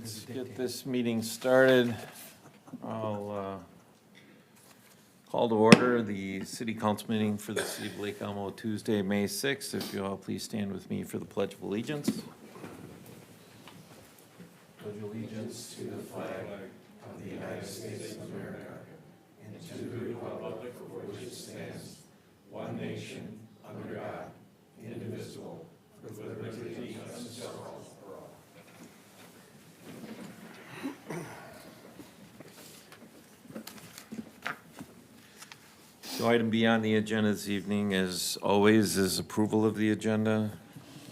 Let's get this meeting started. I'll call to order the city council meeting for the city of Lake Elmo, Tuesday, May 6th. If you all please stand with me for the Pledge of Allegiance. Pledge allegiance to the flag of the United States of America and to the republic for which it stands, one nation, under God, indivisible, with liberty and justice for all. So item B on the agenda this evening, as always, is approval of the agenda.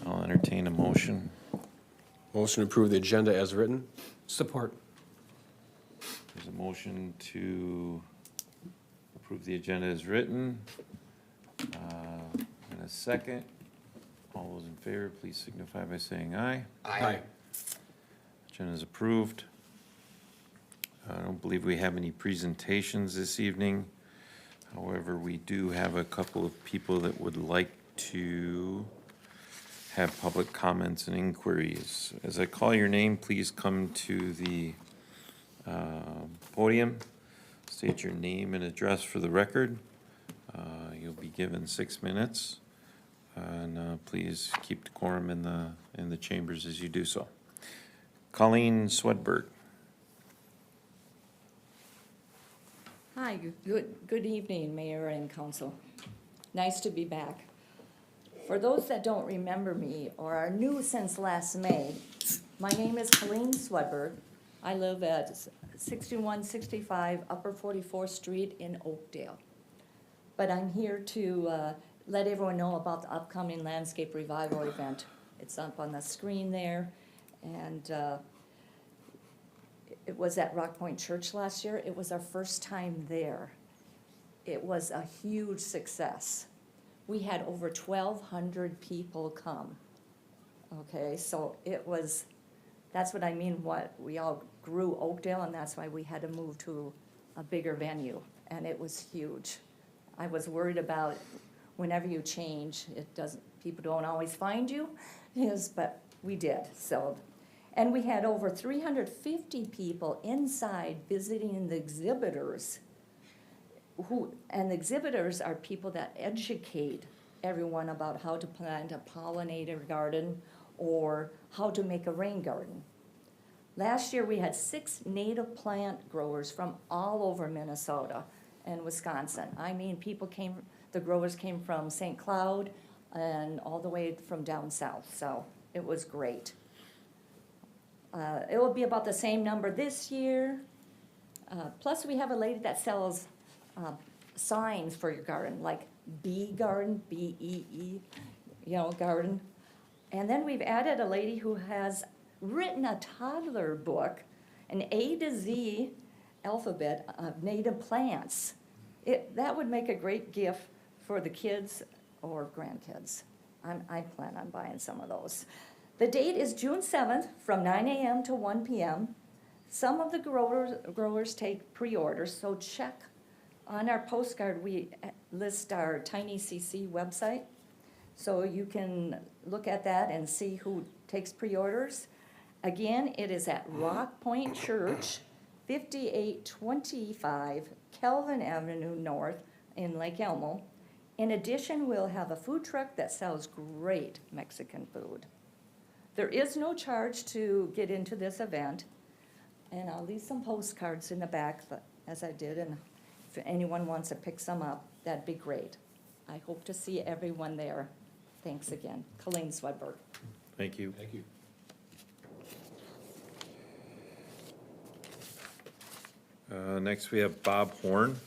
I'll entertain a motion. Motion to approve the agenda as written. Support. There's a motion to approve the agenda as written. And a second. All those in favor, please signify by saying aye. Aye. Agenda is approved. I don't believe we have any presentations this evening. However, we do have a couple of people that would like to have public comments and inquiries. As I call your name, please come to the podium, state your name and address for the record. You'll be given 6 minutes, and please keep decorum in the chambers as you do so. Colleen Swedberg. Hi, good evening, Mayor and Council. Nice to be back. For those that don't remember me or are new since last May, my name is Colleen Swedberg. I live at 6165 Upper 44th Street in Oakdale. But I'm here to let everyone know about the upcoming Landscape Revival event. It's up on the screen there, and it was at Rock Point Church last year. It was our first time there. It was a huge success. We had over 1,200 people come. Okay, so that's what I mean, we all grew Oakdale, and that's why we had to move to a bigger venue, and it was huge. I was worried about whenever you change, people don't always find you, yes, but we did, so. And we had over 350 people inside visiting the exhibitors. And the exhibitors are people that educate everyone about how to plant a pollinator garden or how to make a rain garden. Last year we had 6 native plant growers from all over Minnesota and Wisconsin. I mean, the growers came from St. Cloud and all the way from down south, so it was great. It will be about the same number this year. Plus, we have a lady that sells signs for your garden, like Bee Garden, B-E-E, garden. And then we've added a lady who has written a toddler book, an A to Z alphabet of native plants. That would make a great gift for the kids or grandkids. I plan on buying some of those. The date is June 7th from 9 a.m. to 1 p.m. Some of the growers take pre-orders, so check on our postcard. We list our Tiny CC website, so you can look at that and see who takes pre-orders. Again, it is at Rock Point Church, 5825 Kelvin Avenue North in Lake Elmo. In addition, we'll have a food truck that sells great Mexican food. There is no charge to get into this event, and I'll leave some postcards in the back as I did, and if anyone wants to pick some up, that'd be great. I hope to see everyone there. Thanks again. Colleen Swedberg. Thank you. Thank you. Next we have Bob Horn.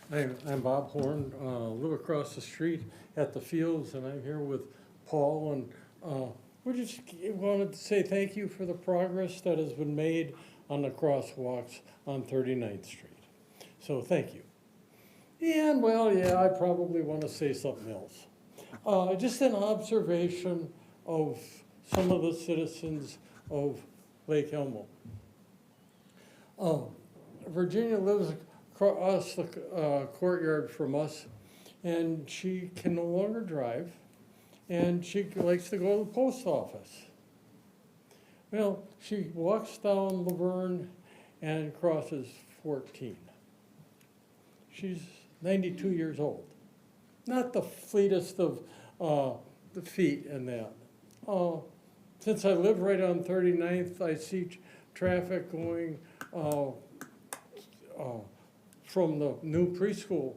I'm Bob Horn, live across the street at the Fields, and I'm here with Paul, and we just wanted to say thank you for the progress that has been made on the crosswalks on 39th Street. So thank you. And well, yeah, I probably want to say something else. Just an observation of some of the citizens of Lake Elmo. Virginia lives across the courtyard from us, and she can no longer drive. and she likes to go to the post office. Well, she walks down Laverne and crosses 14. She's 92 years old. Not the fleetest of the feet in that. Since I live right on 39th, I see traffic going from the new preschool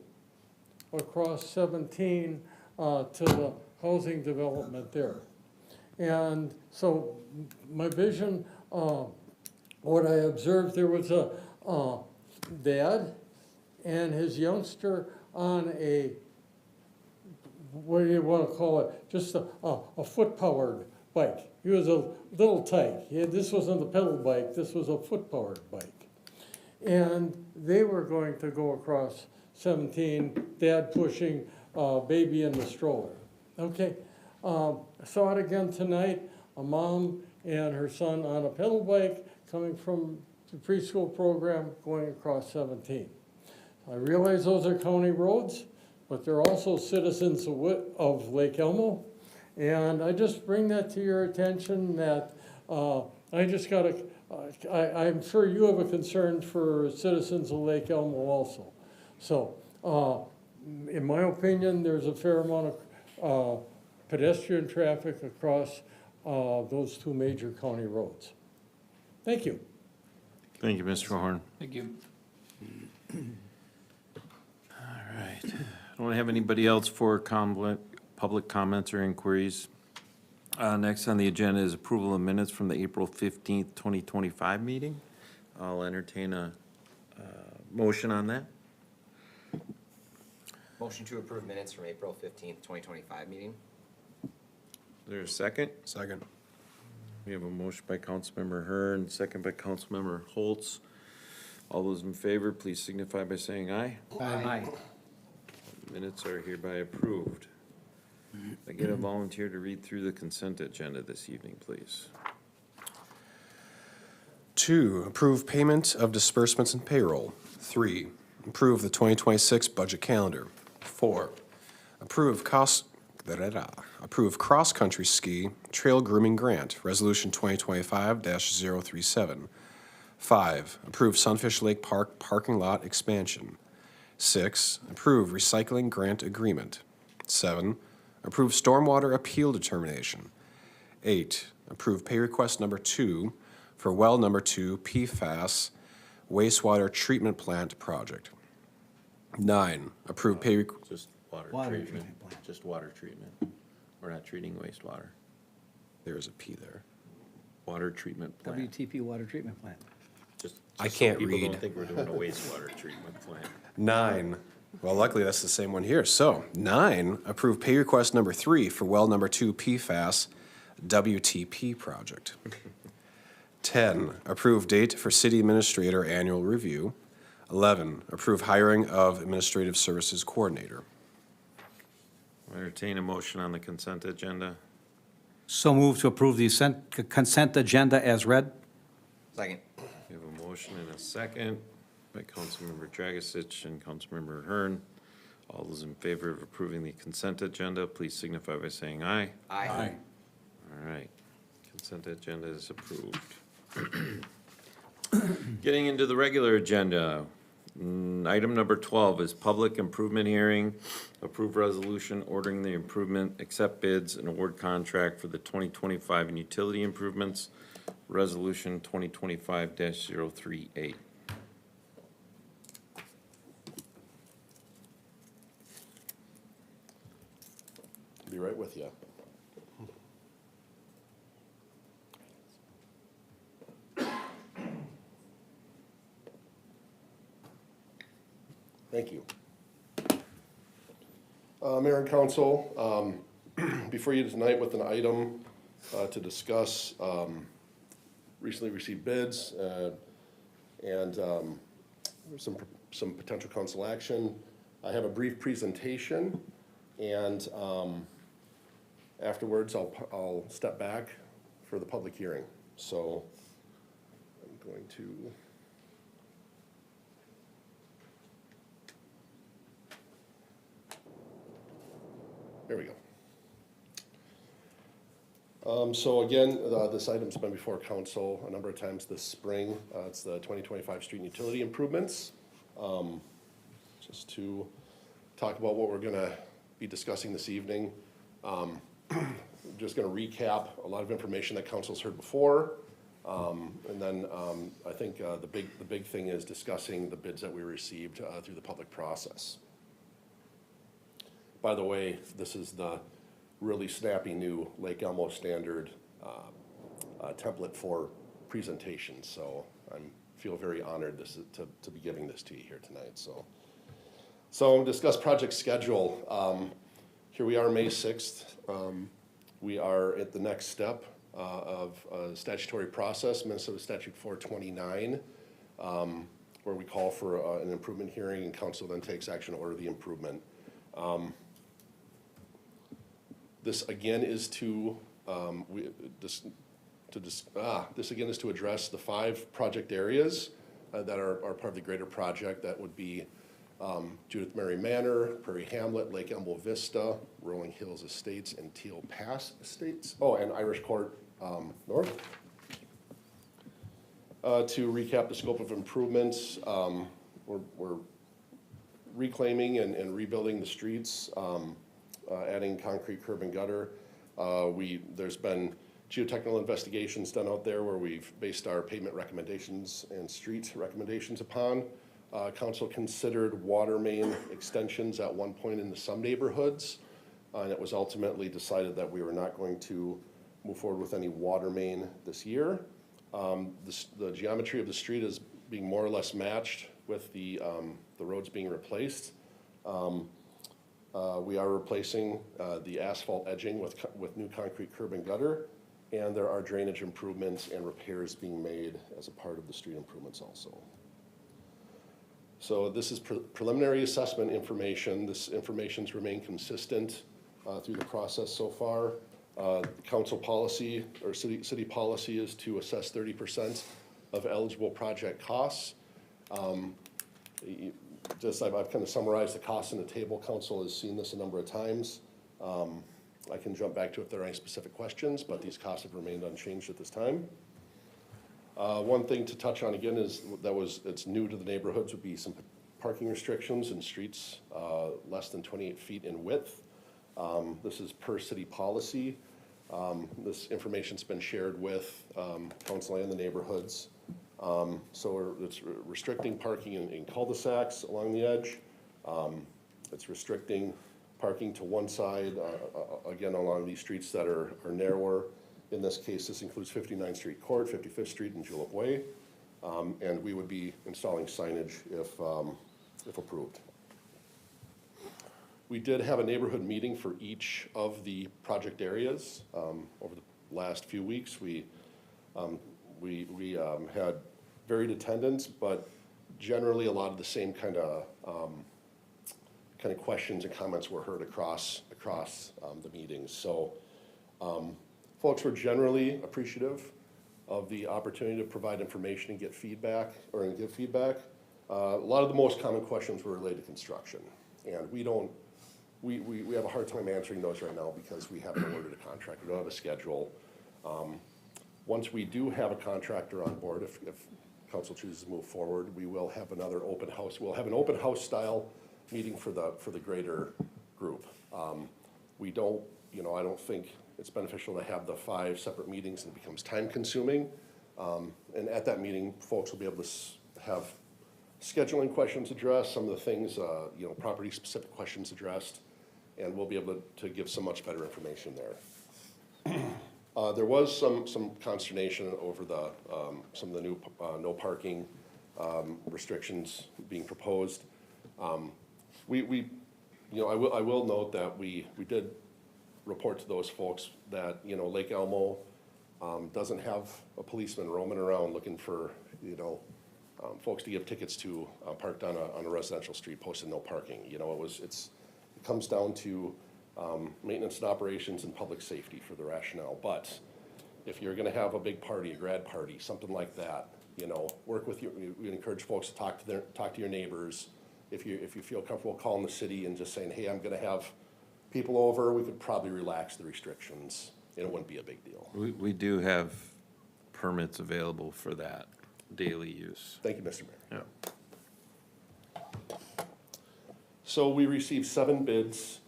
across 17 to the housing development there. And so my vision, what I observed, there was a dad and his youngster on a, what do you want to call it, just a foot-powered bike. He was a little tight. This wasn't a pedal bike, this was a foot-powered bike. And they were going to go across 17, dad pushing baby in the stroller. Okay, I saw it again tonight, a mom and her son on a pedal bike coming from the preschool program going across 17. I realize those are county roads, but they're also citizens of Lake Elmo. And I just bring that to your attention that I just got to, I'm sure you have a concern for citizens of Lake Elmo also. So, in my opinion, there's a fair amount of pedestrian traffic across those two major county roads. Thank you. Thank you, Mr. Horn. Thank you. All right. I don't have anybody else for public comments or inquiries. Next on the agenda is approval of minutes from the April 15th, 2025 meeting. I'll entertain a motion on that. Motion to approve minutes from April 15th, 2025 meeting. Is there a second? Second. We have a motion by Councilmember Hearn, second by Councilmember Holtz. All those in favor, please signify by saying aye. Aye. Minutes are hereby approved. I get a volunteer to read through the consent agenda this evening, please. 2, approve payment of disbursements and payroll. 3, approve the 2026 budget calendar. 4, approve cross-country ski trail grooming grant, resolution 2025-037. 5, approve Sunfish Lake Park parking lot expansion. 6, approve recycling grant agreement. 7, approve stormwater appeal determination. 8, approve pay request number 2 for well number 2 PFAS wastewater treatment plant project. 9, approve pay, Just water Water treatment. treatment plant. Just water treatment. We're not treating wastewater. there is a P there. Water treatment plant. WTP water treatment plant. Just I so can't people read. don't think we're doing a wastewater treatment plant. 9, well, luckily that's the same one here. So, 9, approve pay request number 3 for well number 2 PFAS WTP project. 10, approve date for city administrator annual review. 11, approve hiring of administrative services coordinator. I entertain a motion on the consent agenda. So move to approve the consent agenda as read. Second. We have a motion and a second by Councilmember Dragisich and Councilmember Hearn. All those in favor of approving the consent agenda, please signify by saying aye. Aye. All right, consent agenda is approved. Getting into the regular agenda, item number 12 is public improvement hearing. Approve resolution ordering the improvement, accept bids, and award contract for the 2025 utility improvements, resolution 2025-038. Be right with you. Thank you. Mayor and Council, before you tonight with an item to discuss recently received bids and some potential council action. I have a brief presentation, and afterwards I'll step back for the public hearing. So I'm going to. There we go. So again, this item's been before council a number of times this spring. It's the 2025 street and utility improvements. Just to talk about what we're gonna be discussing this evening. Just gonna recap a lot of information that council's heard before. And then I think the big thing is discussing the bids that we received through the public process. By the way, this is the really snappy new Lake Elmo standard template for presentations. So I feel very honored to be giving this to you here tonight. So discuss project schedule. Here we are, May 6th. We are at the next step of statutory process, Minnesota Statute 429, where we call for an improvement hearing and council then takes action to order the improvement. This again is this again is to address the 5 project areas that are part of the greater project. That would be Judith Mary Manor, Prairie Hamlet, Lake Elmo Vista, Rolling Hills Estates, and Teal Pass Estates. Oh, and Irish Court North. To recap the scope of improvements, we're reclaiming and rebuilding the streets, adding concrete curb and gutter. There's been geotechnical investigations done out there where we've based our pavement recommendations and street recommendations upon. Council considered water main extensions at one point in some neighborhoods, and it was ultimately decided that we were not going to move forward with any water main this year. The geometry of the street is being more or less matched with the roads being replaced. We are replacing the asphalt edging with new concrete curb and gutter, and there are drainage improvements and repairs being made as a part of the street improvements also. So this is preliminary assessment information. This information's remained consistent through the process so far. Council policy or city policy is to assess 30% of eligible project costs. I've kind of summarized the costs in the table. Council has seen this a number of times. I can jump back to if there are any specific questions, but these costs have remained unchanged at this time. One thing to touch on again is it's new to the neighborhoods would be some parking restrictions in streets less than 28 feet in width. This is per city policy. This information's been shared with council and the neighborhoods. So it's restricting parking in cul-de-sacs along the edge. It's restricting parking to one side, again, along these streets that are narrower. In this case, this includes 59th Street Court, 55th Street, and Julep Way. And we would be installing signage if approved. We did have a neighborhood meeting for each of the project areas over the last few weeks. We had varied attendance, but generally a lot of the same kind of questions and comments were heard across the meetings. So folks were generally appreciative of the opportunity to provide information and get feedback and give feedback. A lot of the most common questions were related to construction, and we have a hard time answering those right now because we haven't ordered a contract. We don't have a schedule. Once we do have a contractor on board, if council chooses to move forward, we will have another open house. We'll have an open house style meeting for the greater group. I don't think it's beneficial to have the 5 separate meetings, and it becomes time consuming. And at that meeting, folks will be able to have scheduling questions addressed, some of the things, property specific questions addressed, and we'll be able to give some much better information there. There was some consternation over some of the new no parking restrictions being proposed. I will note that we did report to those folks that Lake Elmo doesn't have a policeman roaming around looking for folks to give tickets to parked on a residential street posted no parking. It comes down to maintenance and operations and public safety for the rationale. But if you're going to have a big party, a grad party, something like that, work with you. We encourage folks to talk to your neighbors. If you feel comfortable calling the city and just saying, hey, I'm going to have people over, we could probably relax the restrictions. and it wouldn't be a big deal. We do have permits available for that daily use. Thank you, Mr. Mayor. Yeah. So we received 7 bids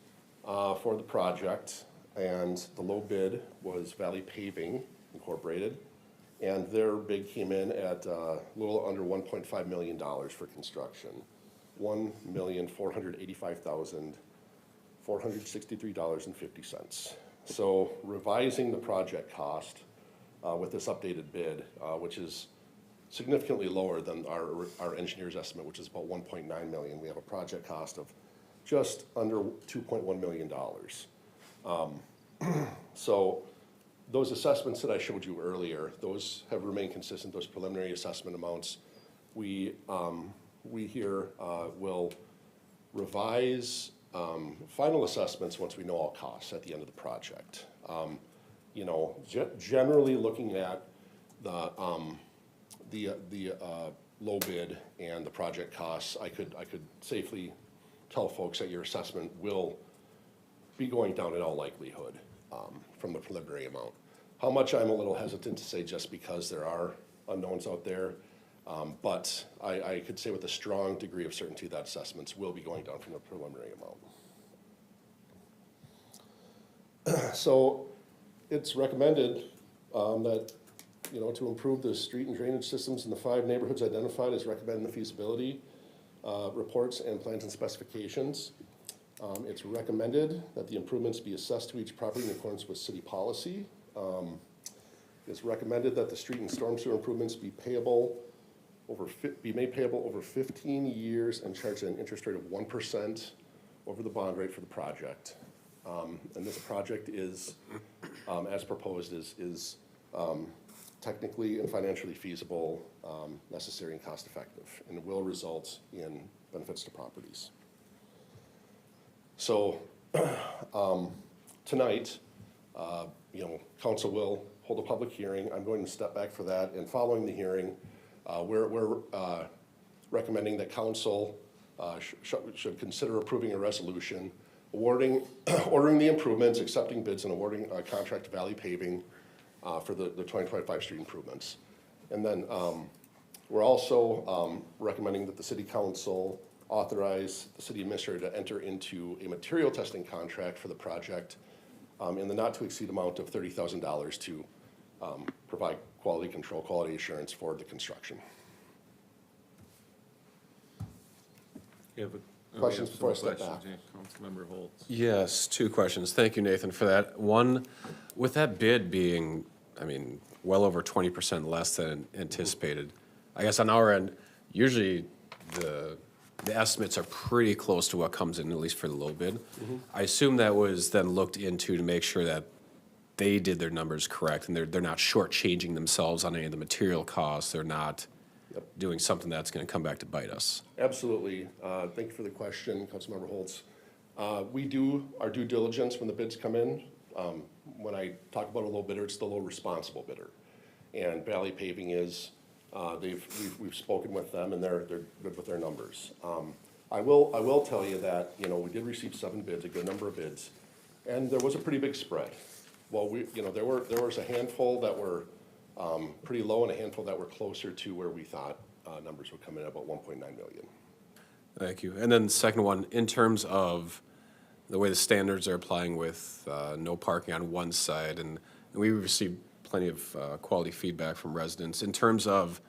for the project, and the low bid was Valley Paving Incorporated, and their bid came in at a little under $1.5 million for construction. $1,485,463.50. So revising the project cost with this updated bid, which is significantly lower than our engineer's estimate, which is about 1.9 million. We have a project cost of just under $2.1 million. So those assessments that I showed you earlier, those have remained consistent, those preliminary assessment amounts. We here will revise final assessments once we know all costs at the end of the project. You know, generally looking at the low bid and the project costs, I could safely tell folks that your assessment will be going down in all likelihood from the preliminary amount. How much, I'm a little hesitant to say, just because there are unknowns out there, but I could say with a strong degree of certainty that assessments will be going down from the preliminary amount. So it's recommended that, you know, to improve the street and drainage systems in the 5 neighborhoods identified as recommended in the feasibility reports and plans and specifications. It's recommended that the improvements be assessed to each property in accordance with city policy. It's recommended that the street and storm sewer improvements be made payable over 15 years and charged at an interest rate of 1% over the bond rate for the project. And this project is, as proposed, is technically and financially feasible, necessary and cost effective, and will result in benefits to properties. So tonight, you know, council will hold a public hearing. I'm going to step back for that, and following the hearing, we're recommending that council should consider approving a resolution ordering the improvements, accepting bids, and awarding a contract to Valley Paving for the 2025 street improvements. And then we're also recommending that the city council authorize the city administrator to enter into a material testing contract for the project in the not-to-exceed amount of $30,000 to provide quality control, quality assurance for the construction. Questions before I step back? Councilmember Holtz. Yes, 2 questions. Thank you, Nathan, for that. One, with that bid being, I mean, well over 20% less than anticipated, I guess on our end, usually the estimates are pretty close to what comes in, at least for the low bid. I assume that was then looked into to make sure that they did their numbers correct, and they're not shortchanging themselves on any of the material costs. They're not doing something that's gonna come back to bite us. Absolutely. Thank you for the question, Councilmember Holtz. We do our due diligence when the bids come in. When I talk about a low bidder, it's the low responsible bidder. And Valley Paving is, we've spoken with them, and they're good with their numbers. I will tell you that, you know, we did receive 7 bids, a good number of bids, and there was a pretty big spread. Well, you know, there was a handful that were pretty low and a handful that were closer to where we thought numbers would come in at about 1.9 million. Thank you. And then the second one, in terms of the way the standards are applying with no parking on one side, and we received plenty of quality feedback from residents. In terms of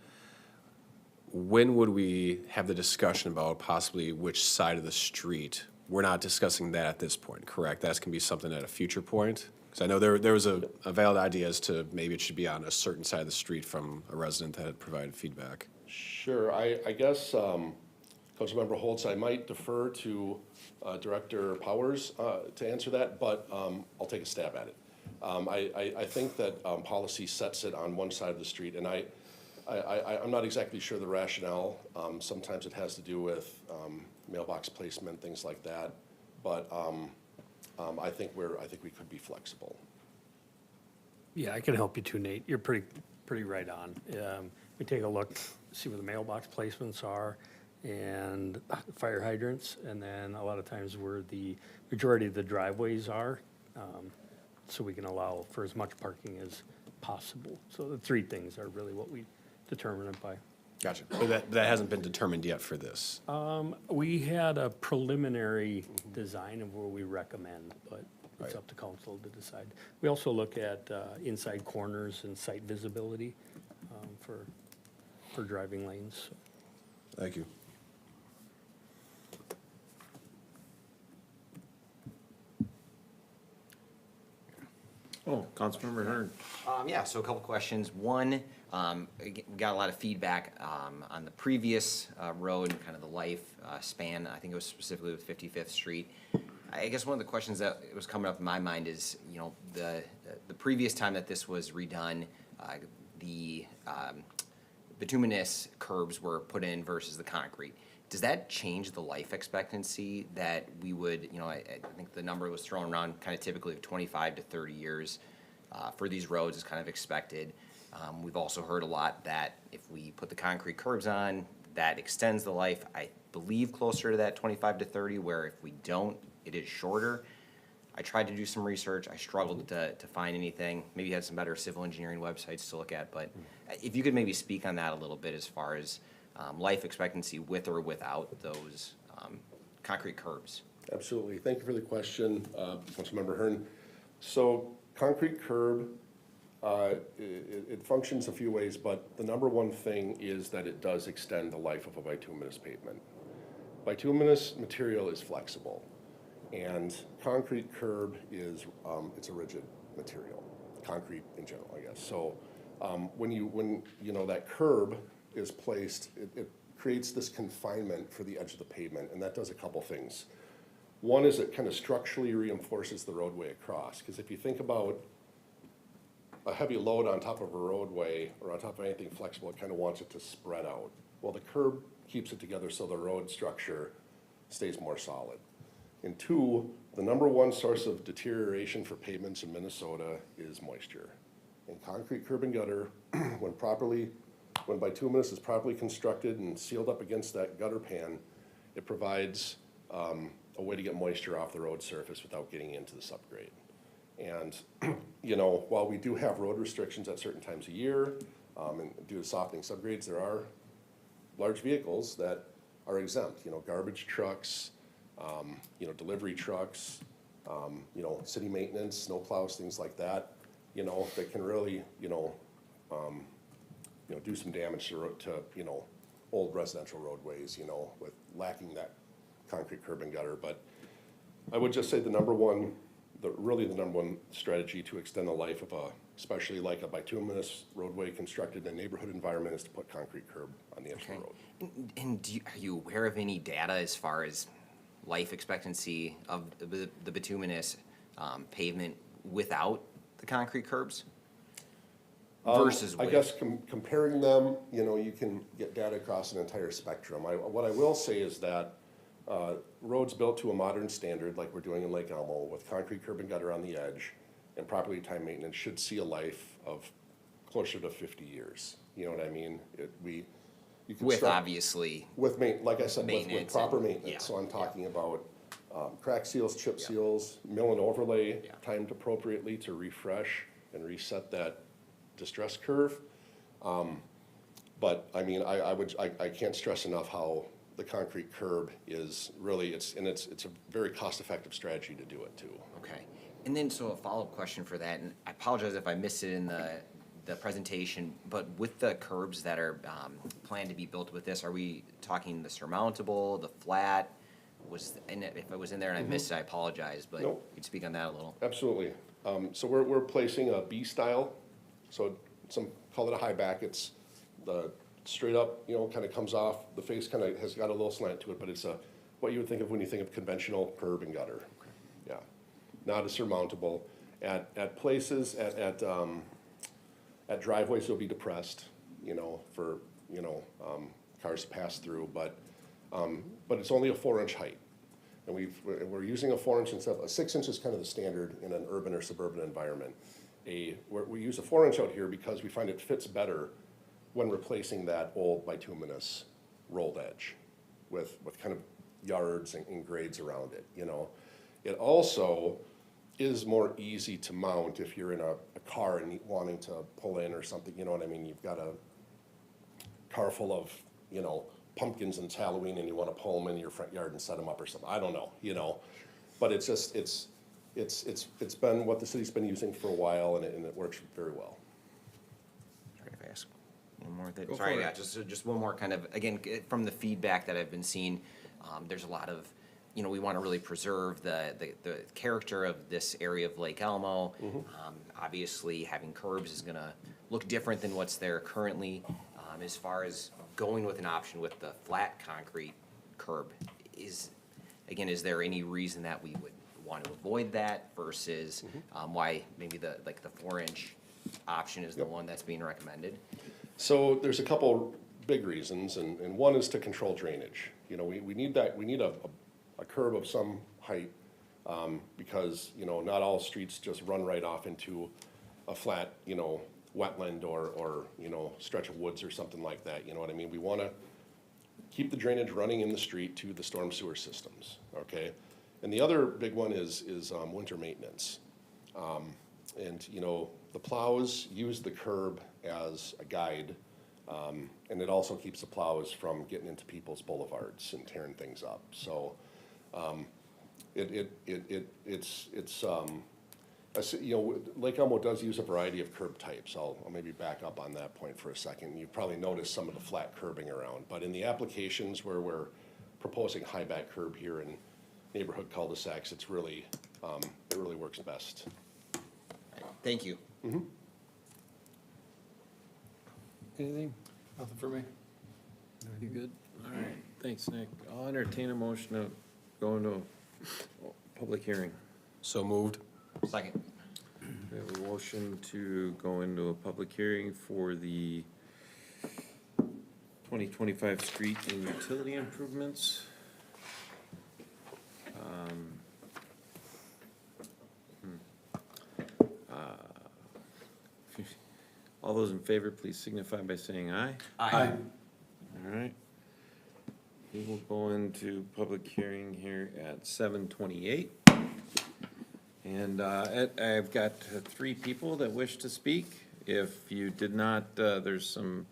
when would we have the discussion about possibly which side of the street? We're not discussing that at this point, correct? That's going to be something at a future point? Because I know there was a valid idea as to maybe it should be on a certain side of the street from a resident that had provided feedback. Sure. I guess, Councilmember Holtz, I might defer to Director Powers to answer that, but I'll take a stab at it. I think that policy sets it on one side of the street, and I'm not exactly sure the rationale. Sometimes it has to do with mailbox placement, things like that, but I think we could be flexible. Yeah, I can help you too, Nate. You're pretty right on. We take a look, see where the mailbox placements are and fire hydrants, and then a lot of times where the majority of the driveways are. so we can allow for as much parking as possible. So the three things are really what we determine it by. Gotcha. But that hasn't been determined yet for this. We had a preliminary design of where we recommend, but it's up to council to decide. We also look at inside corners and site visibility for driving lanes. Thank you. Oh, Councilmember Hearn. Yeah, so a couple questions. One, we got a lot of feedback on the previous road and kind of the life span. I think it was specifically with 55th Street. I guess one of the questions that was coming up in my mind is, you know, the previous time that this was redone, the bituminous curbs were put in versus the concrete. Does that change the life expectancy that we would, you know, I think the number was thrown around kind of typically of 25 to 30 years for these roads is kind of expected. We've also heard a lot that if we put the concrete curbs on, that extends the life, I believe, closer to that 25 to 30, where if we don't, it is shorter. I tried to do some research. I struggled to find anything. Maybe you had some better civil engineering websites to look at, but if you could maybe speak on that a little bit as far as life expectancy with or without those concrete curbs. Absolutely. Thank you for the question, Councilmember Hearn. So concrete curb, it functions a few ways, but the number one thing is that it does extend the life of a bituminous pavement. Bituminous material is flexible, and concrete curb is, it's a rigid material, concrete in general, I guess. So when you know that curb is placed, it creates this confinement for the edge of the pavement, and that does a couple things. One is it kind of structurally reinforces the roadway across, because if you think about a heavy load on top of a roadway or on top of anything flexible, it kind of wants it to spread out. Well, the curb keeps it together so the road structure stays more solid. And two, the number one source of deterioration for pavements in Minnesota is moisture. And concrete curb and gutter, when bituminous is properly constructed and sealed up against that gutter pan, it provides a way to get moisture off the road surface without getting into the subgrade. And, you know, while we do have road restrictions at certain times of year, and due to softening subgrades, there are large vehicles that are exempt, you know, garbage trucks, you know, delivery trucks, you know, city maintenance, snow plows, things like that, you know, that can really, you know, do some damage to, you know, old residential roadways, you know, with lacking that concrete curb and gutter. But I would just say the number one strategy to extend the life of especially like a bituminous roadway constructed in a neighborhood environment is to put concrete curb on the edge of the road. And are you aware of any data as far as life expectancy of the bituminous pavement without the concrete curbs versus with? I guess comparing them, you know, you can get data across an entire spectrum. What I will say is that roads built to a modern standard, like we're doing in Lake Elmo, with concrete curb and gutter on the edge and properly timed maintenance, should see a life of closer to 50 years. You know what I mean? You can With start, obviously. like I said, with maintenance proper and- maintenance. yeah, So I'm talking about crack seals, chip seals, mill and overlay, timed appropriately to refresh and reset that distress curve. But I mean, I can't stress enough how the concrete curb is really, it's a very cost-effective strategy to do it too. Okay. And then, so a follow-up question for that, and I apologize if I missed it in the presentation, but with the curbs that are planned to be built with this, are we talking the surmountable, the flat? If it was in there and I missed it, I apologize, but Nope. you could speak on that a little. Absolutely. So we're placing a B style, so some call it a high back. It's the straight up, you know, kind of comes off. The face kind of has got a little slant to it, but it's what you would think of when you think of conventional curb and gutter. Yeah, not a surmountable. At places, at driveways, it'll be depressed, you know, for, you know, cars to pass through, but it's only a 4-inch height. And we're using a 4-inch instead of a 6-inch is kind of the standard in an urban or suburban environment. We use a 4-inch out here because we find it fits better when replacing that old bituminous rolled edge with kind of yards and grades around it, you know. It also is more easy to mount if you're in a car and wanting to pull in or something, you know what I mean? You've got a car full of, you know, pumpkins and it's Halloween and you wanna pull them in your front yard and set them up or something, I don't know, you know? But it's just, it's been what the city's been using for a while and it works very well. Sorry if I ask one more thing. Go Sorry, for yeah, it. just one more kind of, again, from the feedback that I've been seeing, there's a lot of, you know, we want to really preserve the character of this area of Lake Elmo. Obviously, having curbs is gonna look different than what's there currently. As far as going with an option with the flat concrete curb, is there any reason that we would want to avoid that versus why maybe the 4-inch option is the one that's being recommended? So there's a couple big reasons, and one is to control drainage. You know, we need that, we need a curb of some height, because, you know, not all streets just run right off into a flat, you know, wetland or, you know, stretch of woods or something like that, you know what I mean? We wanna keep the drainage running in the street to the storm sewer systems, okay? And the other big one is winter maintenance. And, you know, the plows use the curb as a guide, and it also keeps the plows from getting into people's boulevards and tearing things up. So, you know, Lake Elmo does use a variety of curb types. I'll maybe back up on that point for a second. You've probably noticed some of the flat curbing around, but in the applications where we're proposing high back curb here in neighborhood cul-de-sacs, it's really, it really works best. Thank you. Anything? Nothing for me. You good? All right, thanks, Nick. I'll entertain a motion to go into a public hearing. So moved. Second. We have a motion to go into a public hearing for the 2025 street and utility improvements. All those in favor, please signify by saying aye. Aye. All right. We will go into public hearing here at 7:28. And I've got 3 people that wish to speak. If you did not, there's some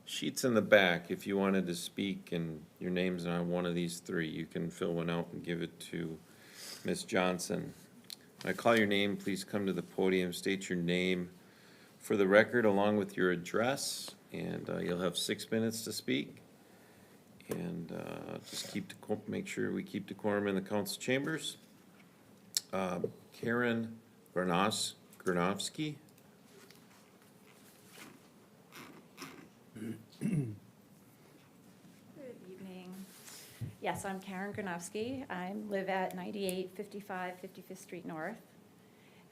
sheets in the back. If you wanted to speak and your name's on one of these 3, you can fill one out and give it to Ms. Johnson. When I call your name, please come to the podium, state your name for the record along with your address, and you'll have 6 minutes to speak. And just make sure we keep decorum in the council chambers. Karen Granovsky. Good evening. Yes, I'm Karen Granovsky. I live at 9855 55th Street North.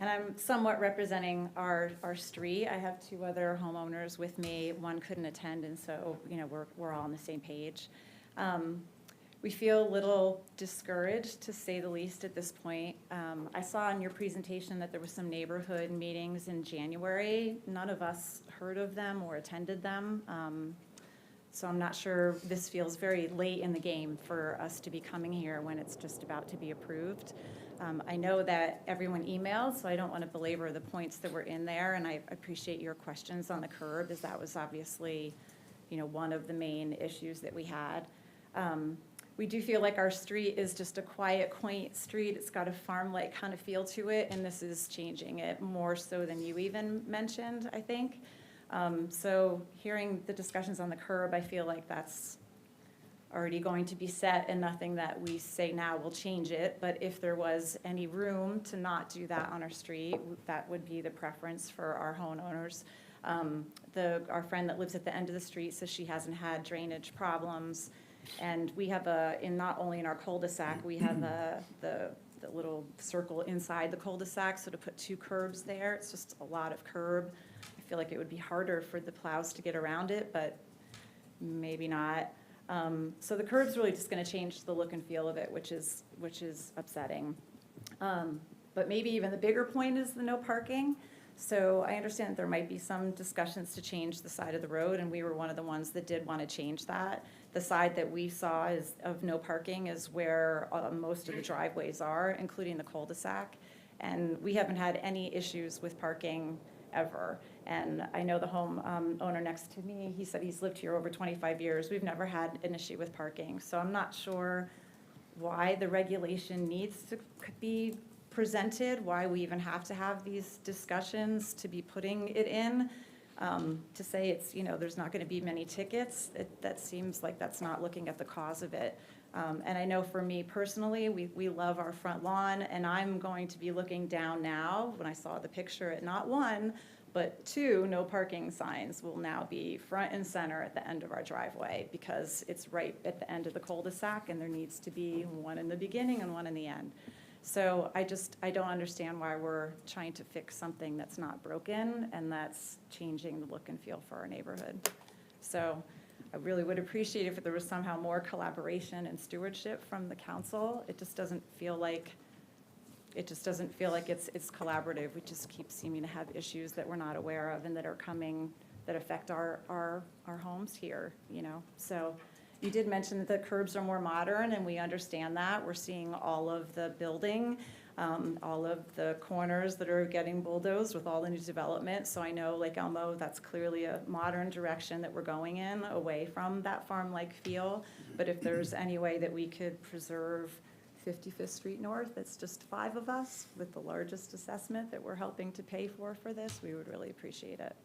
And I'm somewhat representing our street. I have 2 other homeowners with me. One couldn't attend, and so, you know, we're all on the same page. We feel a little discouraged, to say the least, at this point. I saw in your presentation that there was some neighborhood meetings in January. None of us heard of them or attended them. So I'm not sure, this feels very late in the game for us to be coming here when it's just about to be approved. I know that everyone emailed, so I don't want to belabor the points that were in there, and I appreciate your questions on the curb, as that was obviously, you know, one of the main issues that we had. We do feel like our street is just a quiet, quaint street. It's got a farm-like kind of feel to it, and this is changing it more so than you even mentioned, I think. So hearing the discussions on the curb, I feel like that's already going to be set, and nothing that we say now will change it. But if there was any room to not do that on our street, that would be the preference for our homeowners. Our friend that lives at the end of the street says she hasn't had drainage problems. And we have not only in our cul-de-sac, we have the little circle inside the cul-de-sac, so to put 2 curbs there, it's just a lot of curb. I feel like it would be harder for the plows to get around it, but maybe not. So the curb's really just gonna change the look and feel of it, which is upsetting. But maybe even the bigger point is the no parking. So I understand that there might be some discussions to change the side of the road, and we were one of the ones that did want to change that. The side that we saw is of no parking is where most of the driveways are, including the cul-de-sac. And we haven't had any issues with parking ever. And I know the home owner next to me, he said he's lived here over 25 years. We've never had an issue with parking. So I'm not sure why the regulation needs to be presented, why we even have to have these discussions to be putting it in. To say it's, there's not gonna be many tickets, that seems like that's not looking at the cause of it. And I know for me personally, we love our front lawn, and I'm going to be looking down now, when I saw the picture at not one, but 2 no parking signs will now be front and center at the end of our driveway, because it's right at the end of the cul-de-sac, and there needs to be one in the beginning and one in the end. So I don't understand why we're trying to fix something that's not broken and that's changing the look and feel for our neighborhood. So I really would appreciate if there was somehow more collaboration and stewardship from the council. It just doesn't feel like it's collaborative. We just keep seeming to have issues that we're not aware of and that are coming, that affect our homes here, So you did mention that the curbs are more modern, and we understand that. We're seeing all of the building, all of the corners that are getting bulldozed with all the new development. So I know, like Elmo, that's clearly a modern direction that we're going in, away from that farm-like feel. But if there's any way that we could preserve 55th Street North, it's just 5 of us with the largest assessment that we're helping to pay for this, we would really appreciate it.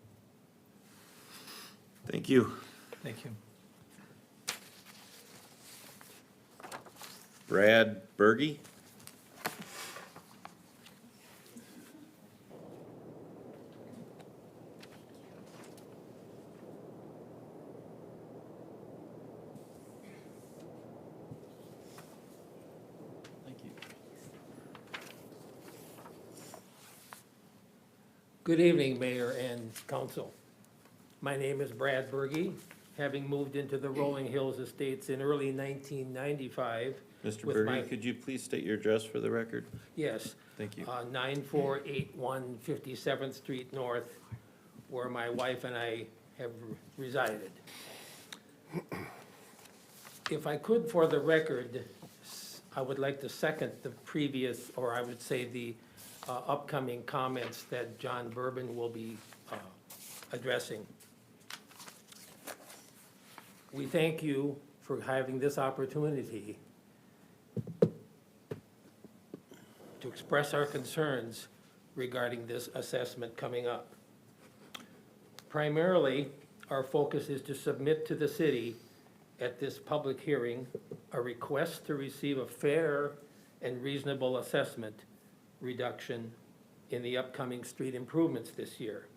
Thank you. Thank you. Brad Berge? Good evening, Mayor and Council. My name is Brad Berge, having moved into the Rolling Hills Estates in early 1995. Mr. with my- Berge, could you please state your address for the record? Yes. Thank you. 9481 57th Street North, where my wife and I have resided. If I could, for the record, I would like to second the previous, or I would say the upcoming comments that John Bourbon will be addressing. We thank you for having this opportunity to express our concerns regarding this assessment coming up. Primarily, our focus is to submit to the city at this public hearing a request to receive a fair and reasonable assessment reduction in the upcoming street improvements this year.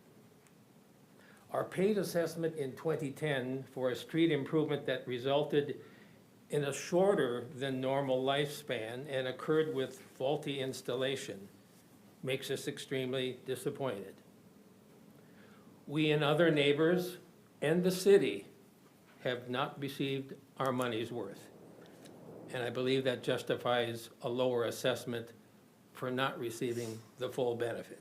Our paid assessment in 2010 for a street improvement that resulted in a shorter than normal lifespan and occurred with faulty installation makes us extremely disappointed. We and other neighbors and the city have not received our money's worth. And I believe that justifies a lower assessment for not receiving the full benefit.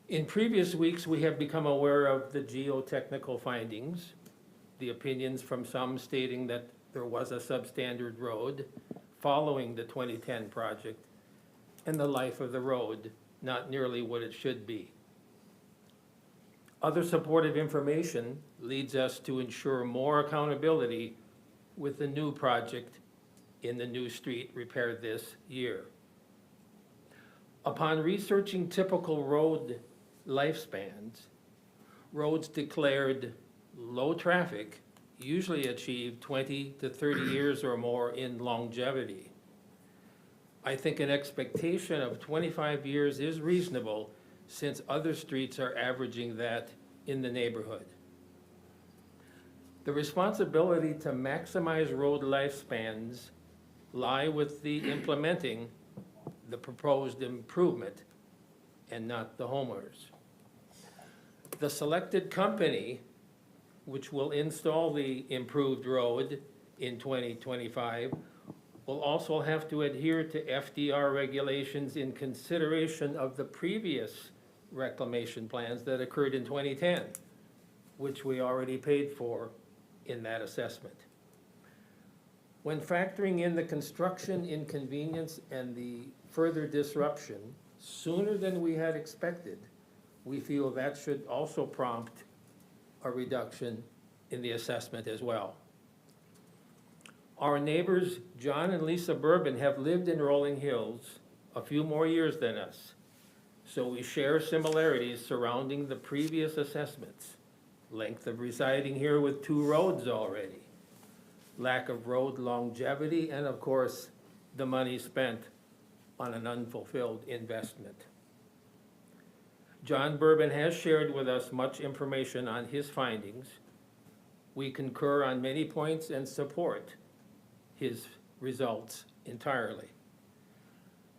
In previous weeks, we have become aware of the geotechnical findings, the opinions from some stating that there was a substandard road following the 2010 project, and the life of the road not nearly what it should be. Other supportive information leads us to ensure more accountability with the new project in the new street repaired this year. Upon researching typical road lifespans, roads declared low traffic usually achieve 20 to 30 years or more in longevity. I think an expectation of 25 years is reasonable since other streets are averaging that in the neighborhood. The responsibility to maximize road lifespans lie with the implementing the proposed improvement and not the homeowners. The selected company, which will install the improved road in 2025, will also have to adhere to FDR regulations in consideration of the previous reclamation plans that occurred in 2010, which we already paid for in that assessment. When factoring in the construction inconvenience and the further disruption sooner than we had expected, we feel that should also prompt a reduction in the assessment as well. Our neighbors, John and Lisa Bourbon, have lived in Rolling Hills a few more years than us, so we share similarities surrounding the previous assessments. Length of residing here with 2 roads already, lack of road longevity, and of course, the money spent on an unfulfilled investment. John Bourbon has shared with us much information on his findings. We concur on many points and support his results entirely.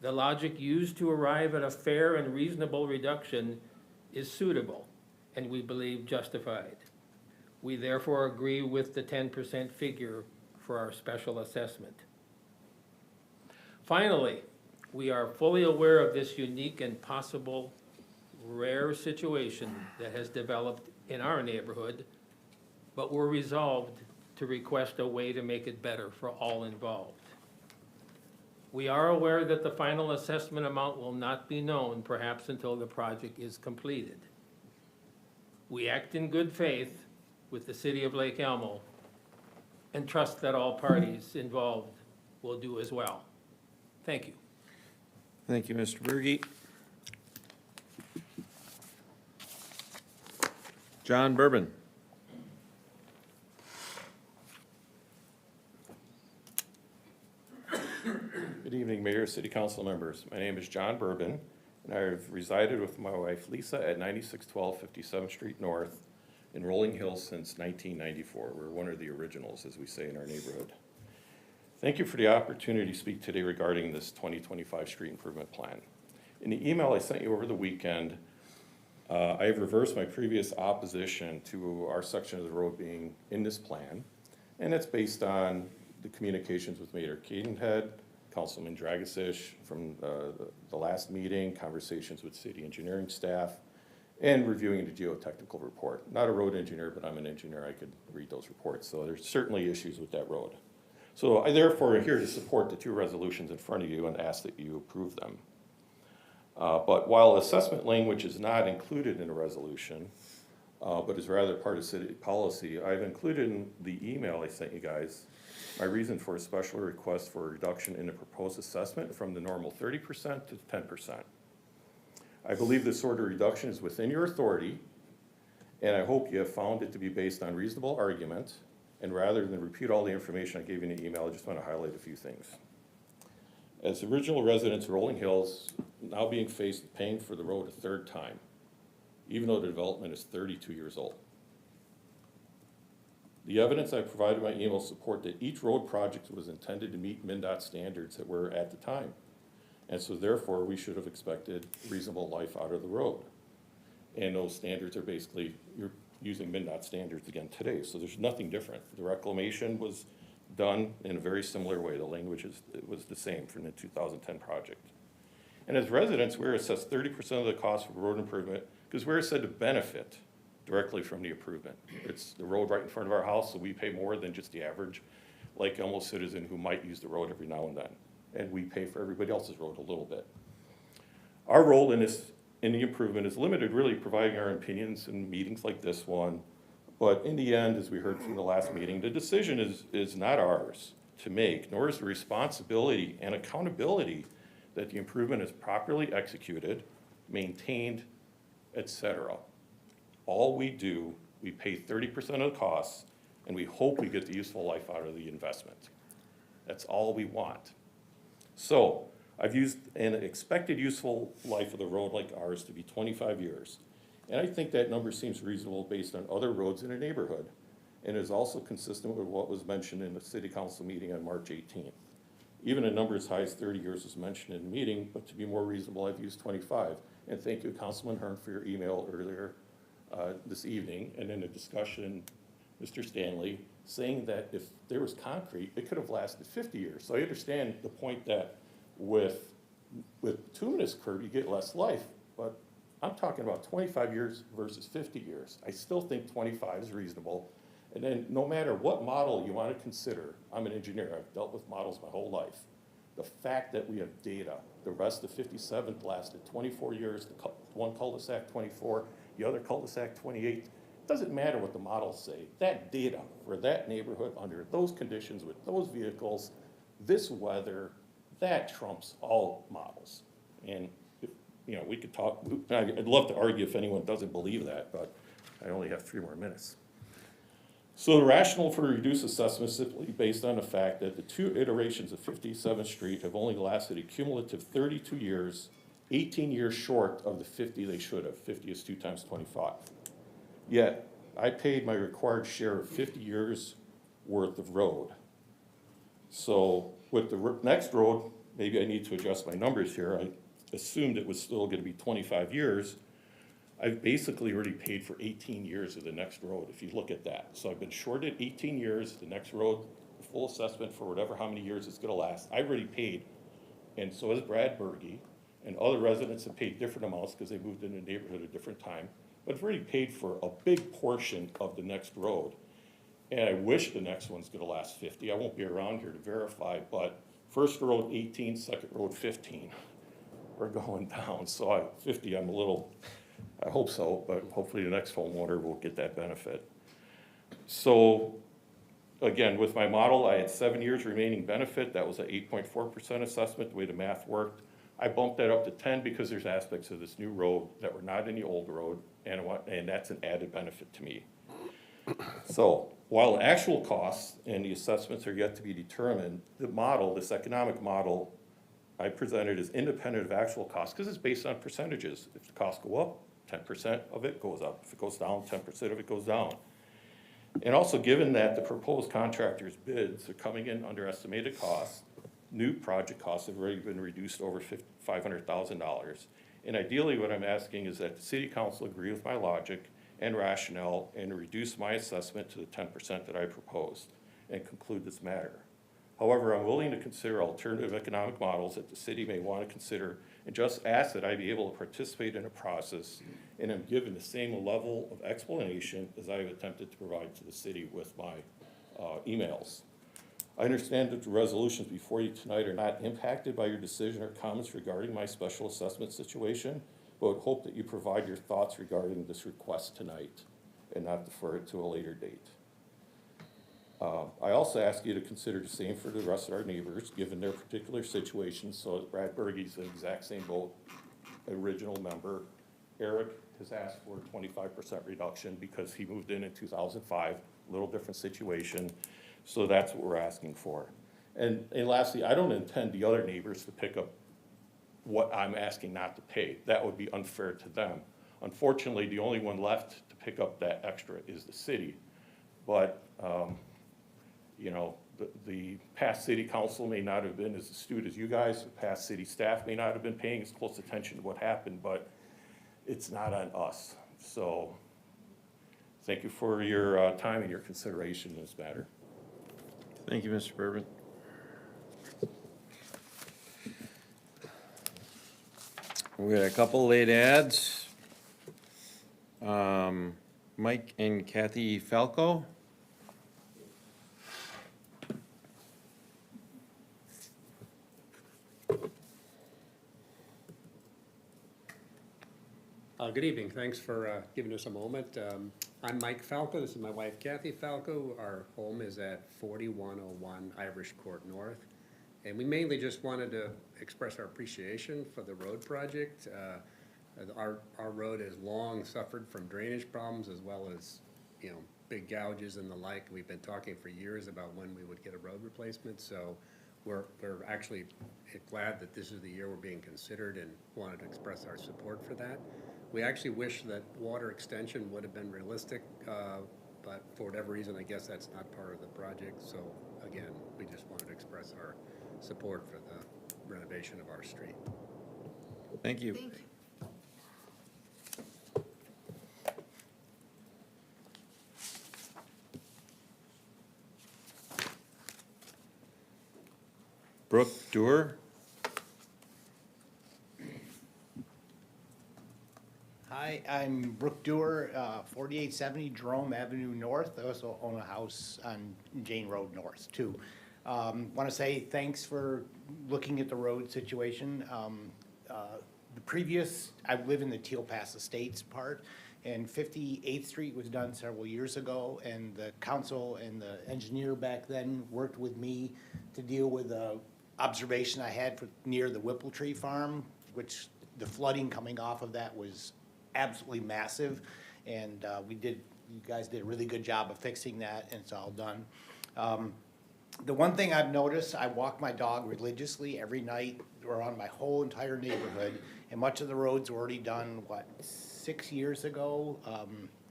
The logic used to arrive at a fair and reasonable reduction is suitable and we believe justified. We therefore agree with the 10% figure for our special assessment. Finally, we are fully aware of this unique and possible rare situation that has developed in our neighborhood, but we're resolved to request a way to make it better for all involved. We are aware that the final assessment amount will not be known perhaps until the project is completed. We act in good faith with the city of Lake Elmo and trust that all parties involved will do as well. Thank you. Thank you, Mr. Berge. John Bourbon. Good evening, Mayor, City Council members. My name is John Bourbon, and I have resided with my wife Lisa at 9612 57th Street North in Rolling Hills since 1994. We're one of the originals, as we say in our neighborhood. Thank you for the opportunity to speak today regarding this 2025 street improvement plan. In the email I sent you over the weekend, I have reversed my previous opposition to our section of the road being in this plan, and it's based on the communications with Mayor Cadenhead, Councilman Dragicish from the last meeting, conversations with city engineering staff, and reviewing the geotechnical report. Not a road engineer, but I'm an engineer. I could read those reports. So there's certainly issues with that road. So I therefore am here to support the 2 resolutions in front of you and ask that you approve them. But while assessment language is not included in a resolution, but is rather part of city policy, I've included in the email I sent you guys my reason for a special request for a reduction in the proposed assessment from the normal 30% to 10%. I believe this sort of reduction is within your authority, and I hope you have found it to be based on reasonable argument. And rather than repeat all the information I gave you in the email, I just want to highlight a few things. As original residents of Rolling Hills, now being faced with paying for the road a 3rd time, even though the development is 32 years old. The evidence I provided in my email support that each road project was intended to meet MnDOT standards that were at the time. And so therefore, we should have expected reasonable life out of the road. And those standards are basically, you're using MnDOT standards again today, so there's nothing different. The reclamation was done in a very similar way. The language was the same from the 2010 project. And as residents, we're assessed 30% of the cost of road improvement because we're said to benefit directly from the improvement. It's the road right in front of our house, so we pay more than just the average Lake Elmo citizen who might use the road every now and then. And we pay for everybody else's road a little bit. Our role in the improvement is limited, really providing our opinions in meetings like this one. But in the end, as we heard from the last meeting, the decision is not ours to make, nor is the responsibility and accountability that the improvement is properly executed, maintained, etc. All we do, we pay 30% of the costs, and we hope we get the useful life out of the investment. That's all we want. So I've used an expected useful life of the road like ours to be 25 years. And I think that number seems reasonable based on other roads in the neighborhood, and is also consistent with what was mentioned in the city council meeting on March 18th. Even a number as high as 30 years was mentioned in the meeting, but to be more reasonable, I've used 25. And thank you, Councilman Hearn, for your email earlier this evening, and in a discussion, Mr. Stanley, saying that if there was concrete, it could have lasted 50 years. So I understand the point that with bituminous curb, you get less life, but I'm talking about 25 years versus 50 years. I still think 25 is reasonable. And then no matter what model you want to consider, I'm an engineer, I've dealt with models my whole life. The fact that we have data, the rest of 57th lasted 24 years, one cul-de-sac 24, the other cul-de-sac 28. Doesn't matter what the models say. That data for that neighborhood under those conditions with those vehicles, this weather, that trumps all models. And, if, you know, we could talk, I'd love to argue if anyone doesn't believe that, but I only have 3 more minutes. So the rationale for reduced assessment is simply based on the fact that the 2 iterations of 57th Street have only lasted a cumulative 32 years, 18 years short of the 50 they should have. 50 is 2 times 25. Yet, I paid my required share of 50 years worth of road. So with the next road, maybe I need to adjust my numbers here. I assumed it was still gonna be 25 years. I've basically already paid for 18 years of the next road, if you look at that. So I've been shorted 18 years, the next road, the full assessment for whatever, how many years it's gonna last. I've already paid, and so has Brad Berge, and other residents have paid different amounts because they moved in the neighborhood at a different time. But I've already paid for a big portion of the next road. And I wish the next one's gonna last 50. I won't be around here to verify, but first road 18, second road 15. We're going down, so 50, I'm a little, I hope so, but hopefully the next homeowner will get that benefit. So, again, with my model, I had 7 years remaining benefit. That was an 8.4% assessment, the way the math worked. I bumped that up to 10 because there's aspects of this new road that were not in the old road, and that's an added benefit to me. So, while actual costs and the assessments are yet to be determined, the model, this economic model, I presented is independent of actual costs because it's based on percentages. If the costs go up, 10% of it goes up. If it goes down, 10% of it goes down. And also, given that the proposed contractor's bids are coming in under estimated costs, new project costs have already been reduced over $500,000. And ideally, what I'm asking is that the city council agree with my logic and rationale and reduce my assessment to the 10% that I proposed and conclude this matter. However, I'm willing to consider alternative economic models that the city may want to consider and just ask that I be able to participate in a process and am given the same level of explanation as I have attempted to provide to the city with my emails. I understand that the resolutions before you tonight are not impacted by your decision or comments regarding my special assessment situation, but would hope that you provide your thoughts regarding this request tonight and not defer it to a later date. I also ask you to consider the same for the rest of our neighbors, given their particular situations. So Brad Berge's the exact same boat, original member. Eric has asked for a 25% reduction because he moved in 2005, a little different situation. So that's what we're asking for. And lastly, I don't intend the other neighbors to pick up what I'm asking not to pay. That would be unfair to them. Unfortunately, the only one left to pick up that extra is the city. But, you know, the past city council may not have been as astute as you guys. The past city staff may not have been paying as close attention to what happened, but it's not on us. So thank you for your time and your consideration in this matter. Thank you, Mr. Bourbon. We got a couple late ads. Mike and Kathy Falco. Good evening. Thanks for giving us a moment. I'm Mike Falco. This is my wife Kathy Falco. Our home is at 4101 Irish Court North. And we mainly just wanted to express our appreciation for the road project. Our road has long suffered from drainage problems as well as, you know, big gouges and the like. We've been talking for years about when we would get a road replacement. So we're actually glad that this is the year we're being considered and wanted to express our support for that. We actually wish that water extension would have been realistic, but for whatever reason, I guess that's not part of the project. So again, we just wanted to express our support for the renovation of our street. Thank you. Thank you. Brooke Doer. Hi, I'm Brooke Doer, 4870 Jerome Avenue North. I also own a house on Jane Road North, too. Want to say thanks for looking at the road situation. The previous, I live in the Teal Pass Estates part, and 58th Street was done several years ago, and the council and the engineer back then worked with me to deal with a observation I had near the Whipple Tree Farm, which the flooding coming off of that was absolutely massive, and you guys did a really good job of fixing that, and it's all done. The one thing I've noticed, I walk my dog religiously every night around my whole entire neighborhood, and much of the roads were already done, 6 years ago,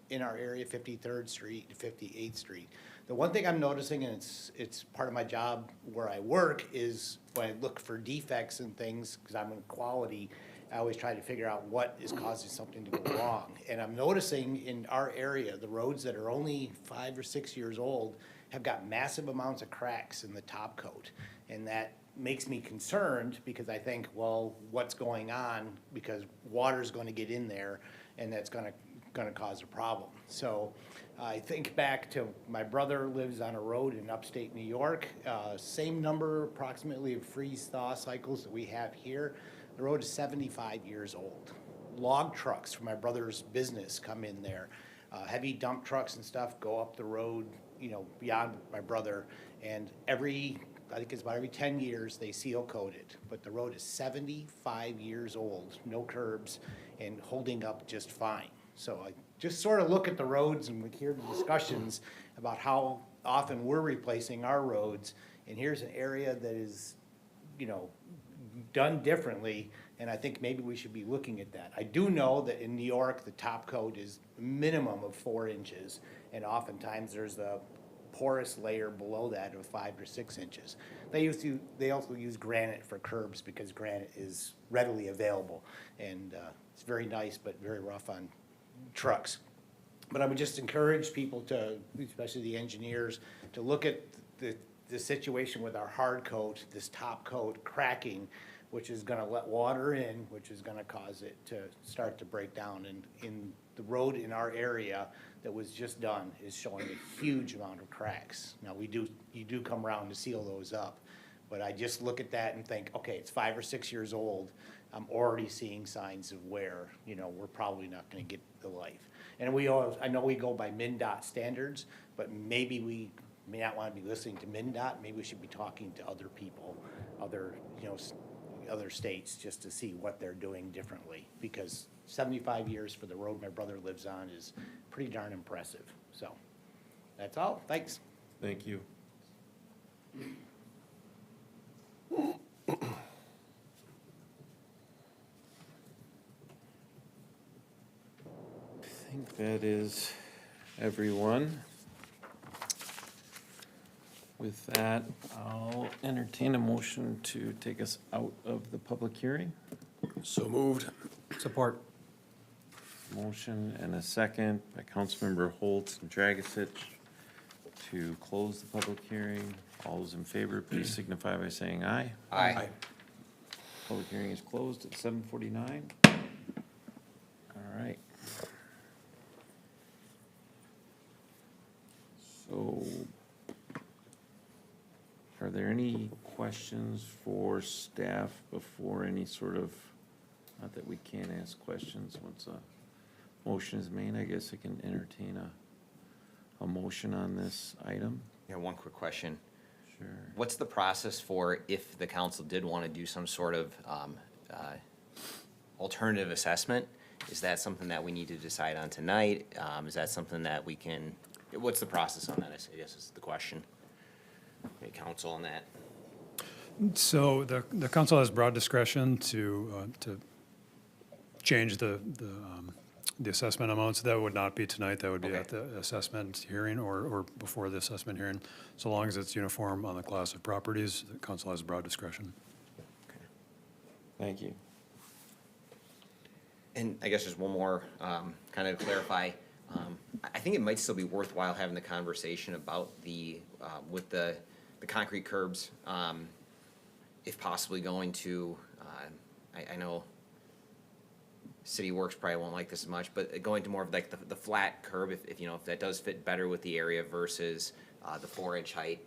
in our area, 53rd Street, 58th Street. The one thing I'm noticing, and it's part of my job where I work, is when I look for defects and things, because I'm in quality, I always try to figure out what is causing something to go wrong. And I'm noticing in our area, the roads that are only 5 or 6 years old have got massive amounts of cracks in the top coat. And that makes me concerned, because I think, well, what's going on? Because water's going to get in there, and that's going to cause a problem. So I think back to my brother lives on a road in upstate New York, same number approximately of freeze-thaw cycles that we have here. The road is 75 years old. Log trucks from my brother's business come in there. Heavy dump trucks and stuff go up the road, beyond my brother, and I think it's about every 10 years they seal coat it. But the road is 75 years old, no curbs, and holding up just fine. So I just sort of look at the roads and we hear the discussions about how often we're replacing our roads, and here's an area that is, done differently, and I think maybe we should be looking at that. I do know that in New York, the top coat is a minimum of 4 inches, and oftentimes there's the porous layer below that of 5 or 6 inches. They also use granite for curbs because granite is readily available, and it's very nice but very rough on trucks. But I would just encourage people to, especially the engineers, to look at the situation with our hard coat, this top coat cracking, which is gonna let water in, which is gonna cause it to start to break down. And in the road in our area that was just done is showing a huge amount of cracks. Now, you do come around to seal those up, but I just look at that and think, okay, it's 5 or 6 years old. I'm already seeing signs of wear, we're probably not gonna get the life. And I know we go by MnDOT standards, but maybe we may not wanna be listening to MnDOT. Maybe we should be talking to other people, other states, just to see what they're doing differently. Because 75 years for the road my brother lives on is pretty darn impressive. So, that's all. Thanks. Thank you. I think that is everyone. With that, I'll entertain a motion to take us out of the public hearing. So moved. Support. Motion and a second by Councilmember Holtz and Dragisich to close the public hearing. All those in favor, please signify by saying aye. Aye. Public hearing is closed at 7:49. All right. So, are there any questions for staff before any sort of, not that we can't ask questions once a motion is made, I guess I can entertain a motion on this item? Yeah, one quick question. Sure. What's the process for if the council did want to do some sort of alternative assessment? Is that something that we need to decide on tonight? Is that something that we can, what's the process on that, I guess is the question. Any council on that? So the council has broad discretion to change the assessment amounts. That would not be tonight, that would be at the assessment hearing or before the assessment hearing. So long as it's uniform on the class of properties, the council has broad discretion. Thank you. And I guess just one more, kind of clarify, I think it might still be worthwhile having the conversation about with the concrete curbs, if possibly going to, I know City Works probably won't like this as much, but going to more of like the flat curb, if that does fit better with the area versus the 4-inch height,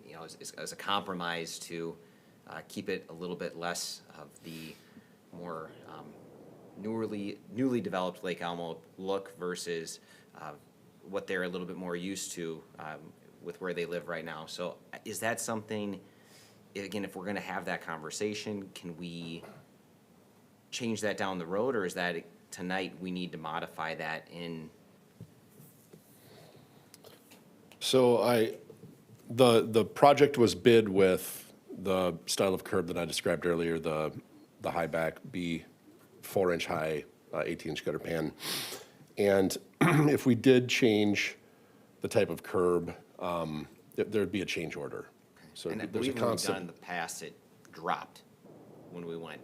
as a compromise to keep it a little bit less of the more newly developed Lake Elmo look versus what they're a little bit more used to with where they live right now. So is that something, again, if we're gonna have that conversation, can we change that down the road, or is that tonight we need to modify that in? So the project was bid with the style of curb that I described earlier, the high back B, 4-inch high, 18-inch gutter pan. And if we did change the type of curb, there'd be a change order. So And I there's a believe when we've done concept. in the past, it dropped when we went.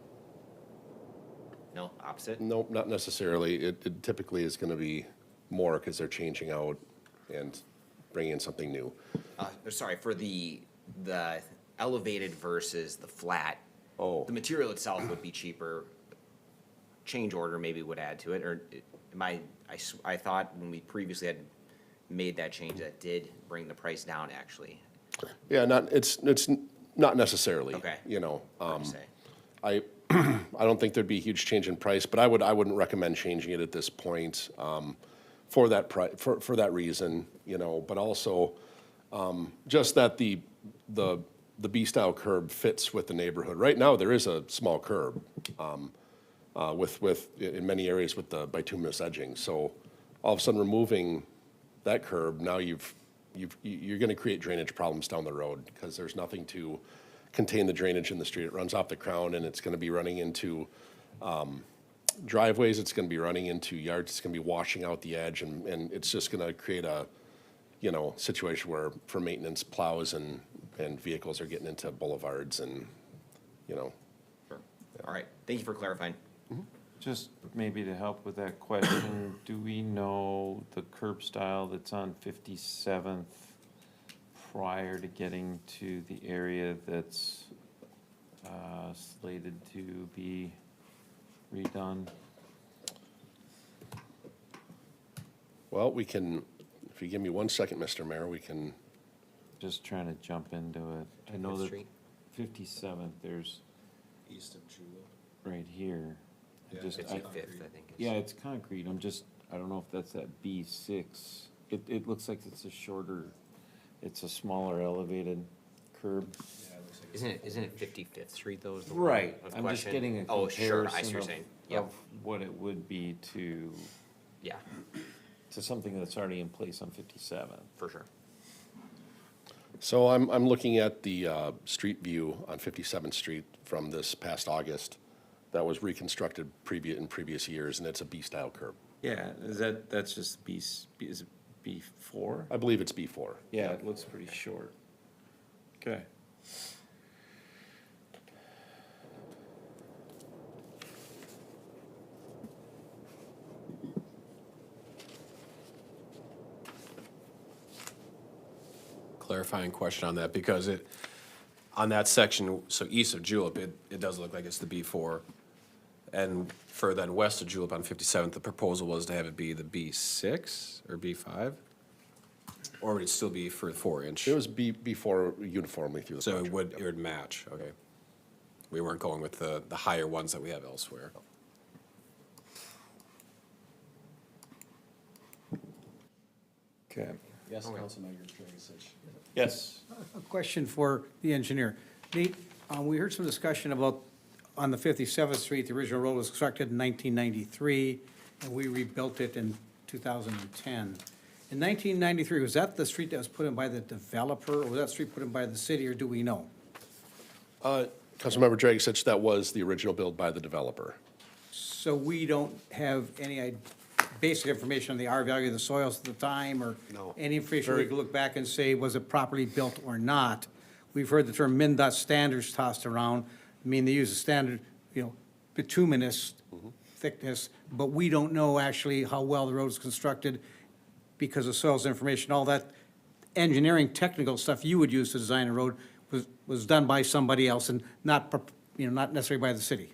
No, opposite? Nope, not necessarily. It typically is gonna be more because they're changing out and bringing in something new. Sorry, for the elevated versus the flat. Oh. The material itself would be cheaper. Change order maybe would add to it, or I thought when we previously had made that change, that did bring the price down, actually. Yeah, it's not necessarily. Okay. Um, What'd you say? I don't think there'd be a huge change in price, but I wouldn't recommend changing it at this point, for that reason, but also, just that the B-style curb fits with the neighborhood. Right now, there is a small curb, in many areas with the bituminous edging. So all of a sudden removing that curb, now you're gonna create drainage problems down the road because there's nothing to contain the drainage in the street. It runs off the crown and it's gonna be running into driveways, it's gonna be running into yards, it's gonna be washing out the edge, and it's just gonna create a, situation where for maintenance plows and vehicles are getting into boulevards and, Sure. All right, thank you for clarifying. Just maybe to help with that question, do we know the curb style that's on 57th prior to getting to the area that's slated to be redone? well, we can, if you give me 1 second, Mr. Mayor, we can, Just trying to jump into it. I know 55th that Street? 57th, there's East of Julep. right here. I just- I- 55th, I think. Yeah, it's concrete. I don't know if that's that B6. It looks like it's it's a smaller elevated curb. Isn't it 55th Street though? Is the Right, one of I'm just question? getting a Oh, sure, I see what comparison you're of, saying. Yep, of what it would be to yeah, something that's already in place on 57. for sure. so I'm looking at the street view on 57th Street from this past August that was reconstructed in previous years, and it's a B-style curb. Yeah, that's just is it B4? I believe it's B4. Yeah, it looks pretty short. Okay. Clarifying question on that, because on that section, so east of Julep, it does look like it's the B4. And for then west of Julep on 57th, the proposal was to have it be the B6 or B5? Or would it still be for 4-inch? It was B4 uniformly through the So project. it would match, okay. We weren't going with the higher ones that we have elsewhere. Okay. Yes, Councilmember Dragisich. Yes. A question for the engineer. Nate, we heard some discussion about, on the 57th Street, the original road was constructed in 1993, and we rebuilt it in 2010. In 1993, was that the street that was put in by the developer, or was that street put in by the city, or do we know? Councilmember Dragisich, that was the original build by the developer. So we don't have any basic information on the R value of the soils at the time, or No. any information we could look back and say, was it properly built or not? We've heard the term MnDOT standards tossed around. I mean, they use a standard, bituminous thickness, but we don't know actually how well the road is constructed because of soils information, all that engineering, technical stuff you would use to design a road was done by somebody else and not necessarily by the city.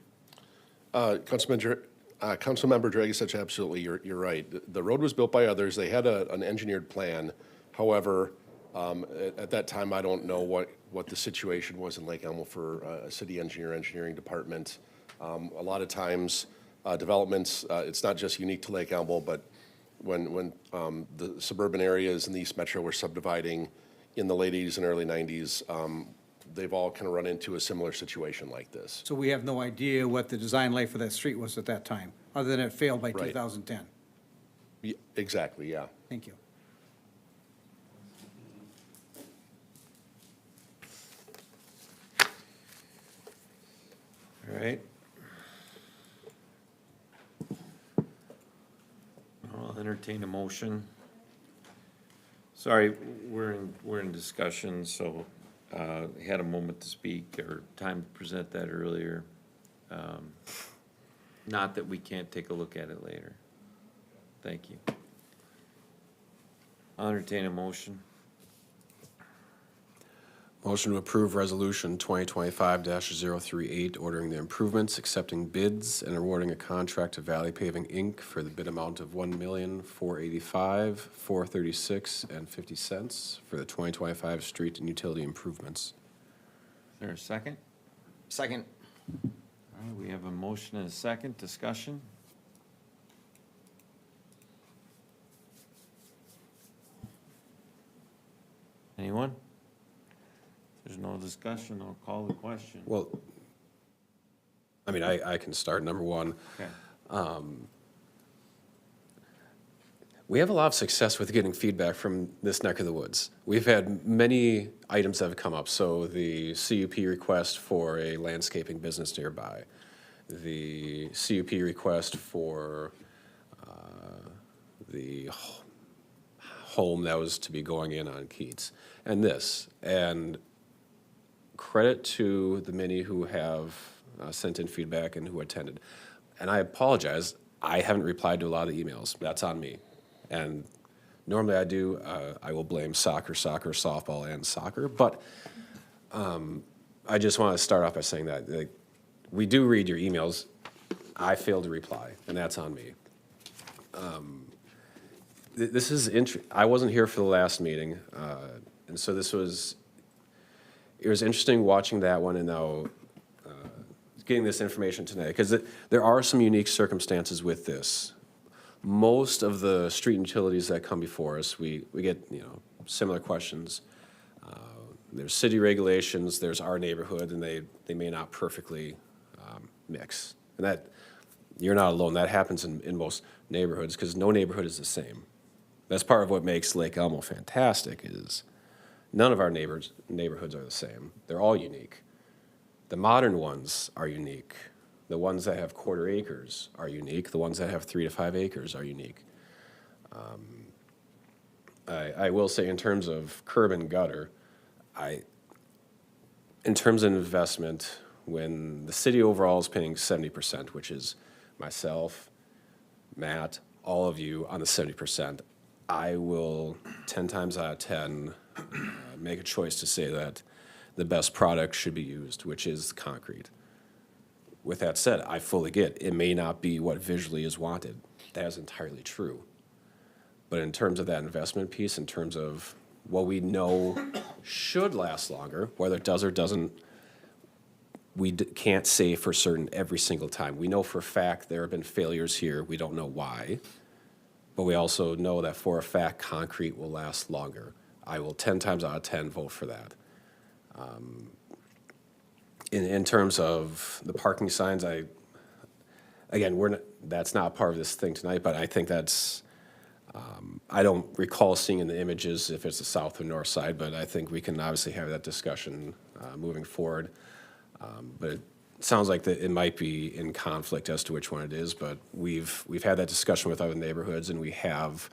Councilmember Dragisich, absolutely, you're right. The road was built by others. They had an engineered plan. However, At that time, I don't know what the situation was in Lake Elmo for a city engineering department. A lot of times, developments, it's not just unique to Lake Elmo, but when the suburban areas in the East Metro were subdividing in the late 80s and early 90s, they've all kind of run into a similar situation like this. So we have no idea what the design life of that street was at that time, other than it failed by Right. 2010. Exactly, yeah. Thank you. All right. I'll entertain a motion. Sorry, we're in discussion, so, had a moment to speak or time to present that earlier. Not that we can't take a look at it later. Thank you. I'll entertain a motion. Motion to approve Resolution 2025-038, ordering the improvements, accepting bids, and awarding a contract to Valley Paving, Inc. for the bid amount of $1,485,436.50 for the 2025 street and utility improvements. Is there a second? Second. All right, we have a motion and a second. Discussion? Anyone? If there's no discussion, I'll call the question. Well, I mean, I can start. Number one, Okay. we have a lot of success with getting feedback from this neck of the woods. We've had many items that have come up. So the CUP request for a landscaping business nearby, the CUP request for the home that was to be going in on Keats, and this. And credit to the many who have sent in feedback and who attended. And I apologize, I haven't replied to a lot of the emails. That's on me. And normally I do. I will blame soccer, softball, and soccer. But I just want to start off by saying that we do read your emails. I failed to reply, and that's on me. This is I wasn't here for the last meeting, and so it was interesting watching that one and now getting this information tonight, because there are some unique circumstances with this. Most of the street utilities that come before us, we get, similar questions. There's city regulations, there's our neighborhood, and they may not perfectly mix. And that, you're not alone. That happens in most neighborhoods, because no neighborhood is the same. That's part of what makes Lake Elmo fantastic, is none of our neighborhoods are the same. They're all unique. The modern ones are unique. The ones that have quarter acres are unique. The ones that have 3 to 5 acres are unique. I will say, in terms of curb and gutter, in terms of investment, when the city overall is paying 70%, which is myself, Matt, all of you on the 70%, I will 10 times out of 10 make a choice to say that the best product should be used, which is concrete. With that said, I fully get it may not be what visually is wanted. That is entirely true. But in terms of that investment piece, in terms of what we know should last longer, whether it does or doesn't, we can't say for certain every single time. We know for a fact there have been failures here. We don't know why. But we also know that for a fact concrete will last longer. I will 10 times out of 10 vote for that. In terms of the parking signs, that's not part of this thing tonight, but I think that's, I don't recall seeing in the images if it's the south or north side, but I think we can obviously have that discussion moving forward. But it sounds like that it might be in conflict as to which one it is, but we've had that discussion with other neighborhoods, and we have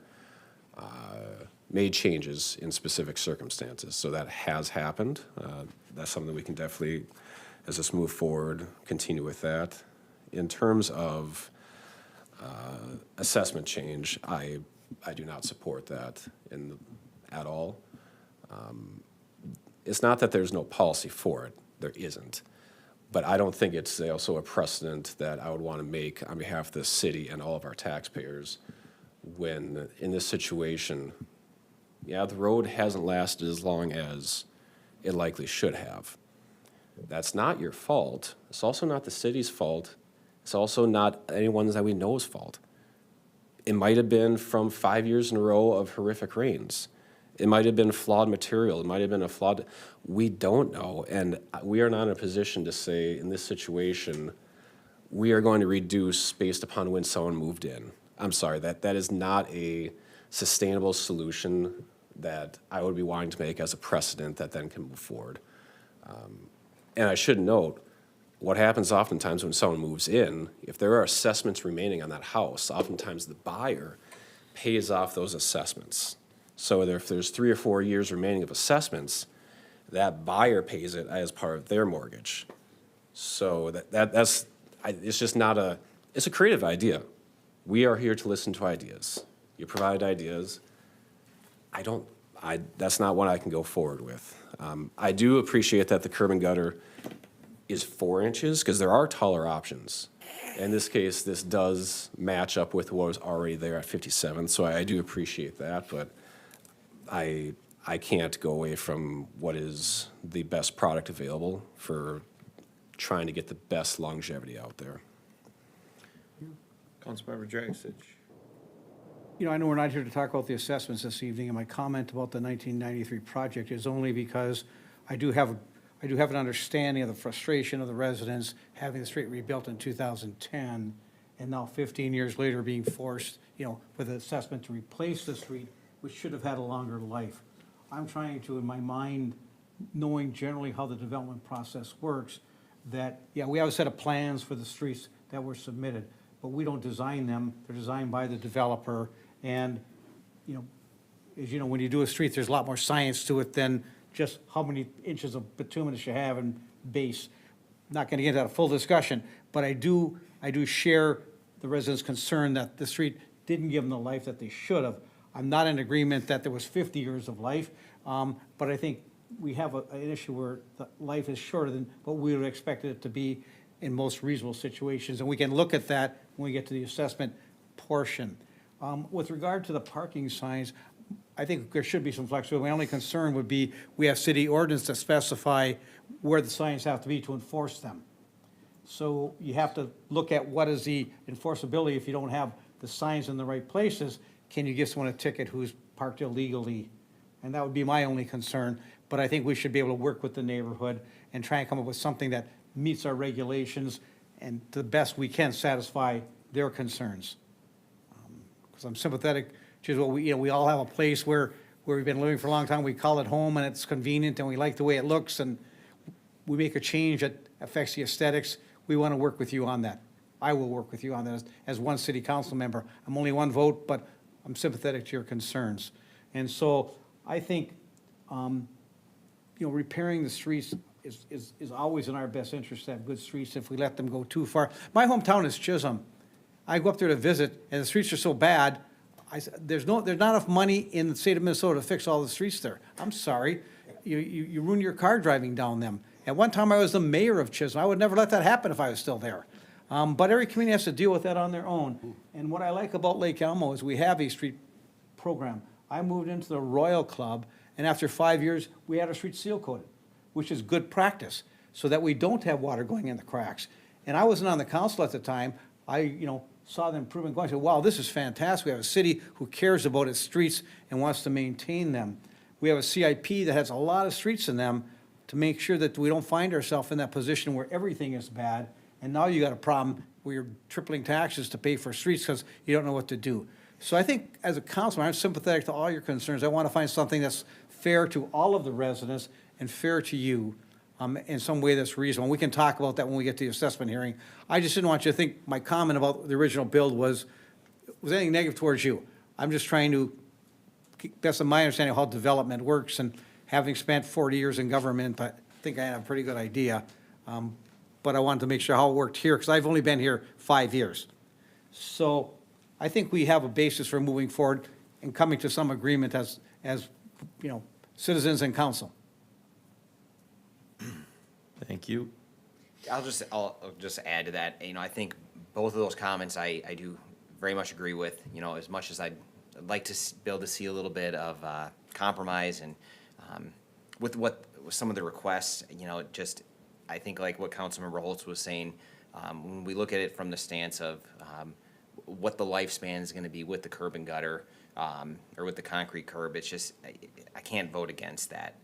made changes in specific circumstances. So that has happened. That's something we can definitely, as this move forward, continue with that. In terms of assessment change, I do not support that at all. It's not that there's no policy for it. There isn't. But I don't think it's also a precedent that I would want to make on behalf of the city and all of our taxpayers when, in this situation, Yeah, the road hasn't lasted as long as it likely should have. That's not your fault. It's also not the city's fault. It's also not anyone that we know's fault. It might have been from 5 years in a row of horrific rains. It might have been flawed material. It might have been a flawed, we don't know. And we are not in a position to say, in this situation, we are going to reduce based upon when someone moved in. I'm sorry, that is not a sustainable solution that I would be wanting to make as a precedent that then can move forward. And I should note, what happens oftentimes when someone moves in, if there are assessments remaining on that house, oftentimes the buyer pays off those assessments. So if there's 3 or 4 years remaining of assessments, that buyer pays it as part of their mortgage. So it's just not it's a creative idea. We are here to listen to ideas. You provide ideas. That's not one I can go forward with. I do appreciate that the curb and gutter is 4 inches, because there are taller options. In this case, this does match up with what was already there at 57, so I do appreciate that, but I can't go away from what is the best product available for trying to get the best longevity out there. Councilmember Dragisich. You know, I know we're not here to talk about the assessments this evening, and my comment about the 1993 project is only because I do have an understanding of the frustration of the residents having the street rebuilt in 2010, and now 15 years later being forced, with an assessment to replace the street, which should have had a longer life. I'm trying to, in my mind, knowing generally how the development process works, that, we have a set of plans for the streets that were submitted, but we don't design them. They're designed by the developer, and, as you know, when you do a street, there's a lot more science to it than just how many inches of bituminous you have and base. Not gonna get into a full discussion, but I do share the residents' concern that the street didn't give them the life that they should have. I'm not in agreement that there was 50 years of life, but I think we have an issue where the life is shorter than what we would expect it to be in most reasonable situations, and we can look at that when we get to the assessment portion. With regard to the parking signs, I think there should be some flexibility. My only concern would be, we have city ordinance that specify where the signs have to be to enforce them. So you have to look at what is the enforceability if you don't have the signs in the right places. Can you give someone a ticket who's parked illegally? And that would be my only concern. But I think we should be able to work with the neighborhood and try and come up with something that meets our regulations and to the best we can satisfy their concerns. Because I'm sympathetic to what we all have a place where we've been living for a long time. We call it home and it's convenient and we like the way it looks, and we make a change that affects the aesthetics. We want to work with you on that. I will work with you on that as one city council member. I'm only one vote, but I'm sympathetic to your concerns. And so I think, repairing the streets is always in our best interest to have good streets. If we let them go too far. My hometown is Chisholm. I go up there to visit, and the streets are so bad, there's not enough money in the state of Minnesota to fix all the streets there. I'm sorry. You ruin your car driving down them. At one time, I was the mayor of Chisholm. I would never let that happen if I was still there. But every community has to deal with that on their own. And what I like about Lake Elmo is we have a street program. I moved into the Royal Club, and after 5 years, we had our streets seal coated, which is good practice, so that we don't have water going in the cracks. And I wasn't on the council at the time. I, saw the improvement going. I said, wow, this is fantastic. We have a city who cares about its streets and wants to maintain them. We have a CIP that has a lot of streets in them to make sure that we don't find ourselves in that position where everything is bad. And now you got a problem where you're tripling taxes to pay for streets because you don't know what to do. So I think as a councilman, I'm sympathetic to all your concerns. I want to find something that's fair to all of the residents and fair to you. In some way that's reasonable. We can talk about that when we get to the assessment hearing. I just didn't want you to think my comment about the original build was anything negative towards you. I'm just trying to, best of my understanding of how development works, and having spent 40 years in government, I think I have a pretty good idea. But I wanted to make sure how it worked here, because I've only been here 5 years. So I think we have a basis for moving forward and coming to some agreement as citizens and council. Thank you. I'll just add to that. I think both of those comments I do very much agree with. As much as I'd like to be able to see a little bit of compromise and with some of the requests, you know, just, I think like what Councilmember Holtz was saying, when we look at it from the stance of what the lifespan is gonna be with the curb and gutter, or with the concrete curb, it's just, I can't vote against that.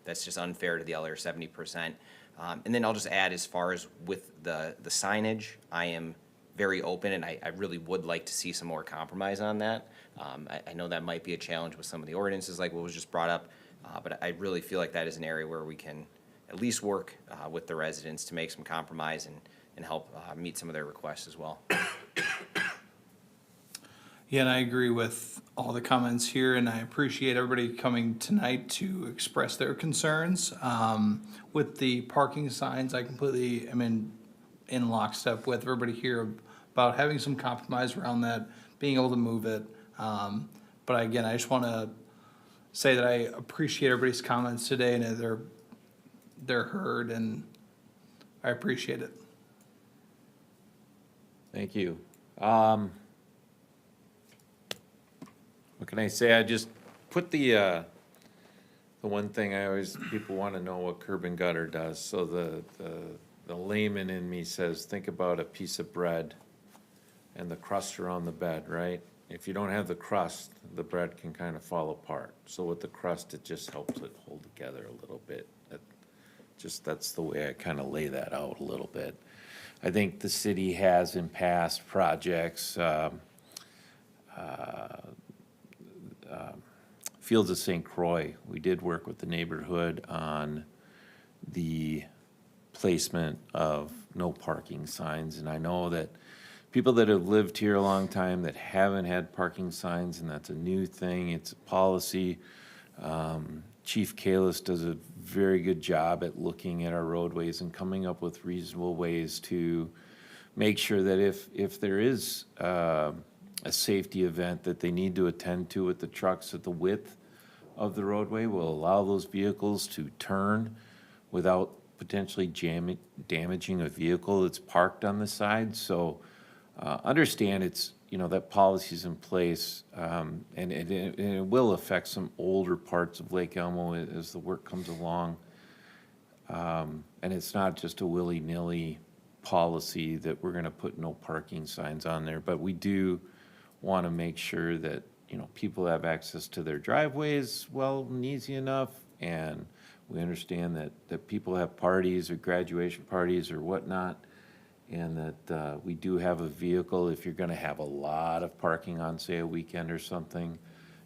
That's just unfair to the other 70%. And then I'll just add, as far as with the signage, I am very open, and I really would like to see some more compromise on that. I know that might be a challenge with some of the ordinances, like what was just brought up, but I really feel like that is an area where we can at least work with the residents to make some compromise and help meet some of their requests as well. Yeah, and I agree with all the comments here, and I appreciate everybody coming tonight to express their concerns. With the parking signs, I completely am in lockstep with everybody here about having some compromise around that, being able to move it. But again, I just want to say that I appreciate everybody's comments today, and that they're heard, and I appreciate it. Thank you. What can I say? I just put the one thing I always, people want to know what curb and gutter does. So the layman in me says, think about a piece of bread and the crust around the bed, right? If you don't have the crust, the bread can kind of fall apart. So with the crust, it just helps it hold together a little bit. That's the way I kind of lay that out a little bit. I think the city has in past projects, Fields of St. Croix, we did work with the neighborhood on the placement of no parking signs. And I know that people that have lived here a long time that haven't had parking signs, and that's a new thing, it's a policy. Chief Kalis does a very good job at looking at our roadways and coming up with reasonable ways to make sure that if there is a safety event that they need to attend to with the trucks, at the width of the roadway will allow those vehicles to turn without potentially damaging a vehicle that's parked on the side. So understand it's, you know, that policy's in place, and it will affect some older parts of Lake Elmo as the work comes along. And it's not just a willy-nilly policy that we're gonna put no parking signs on there, but we do want to make sure that, you know, people have access to their driveways well and easy enough. And we understand that people have parties or graduation parties or whatnot, and that we do have a vehicle. If you're going to have a lot of parking on, say, a weekend or something,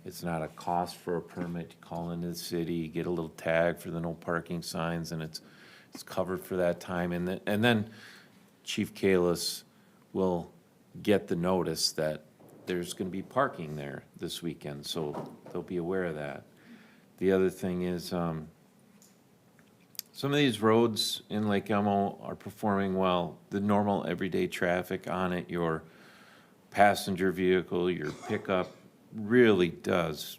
it's not a cost for a permit. You call into the city, get a little tag for the no parking signs, and it's covered for that time. And then Chief Kalis will get the notice that there's going to be parking there this weekend, so they'll be aware of that. The other thing is, some of these roads in Lake Elmo are performing well. The normal everyday traffic on it, your passenger vehicle, your pickup, really does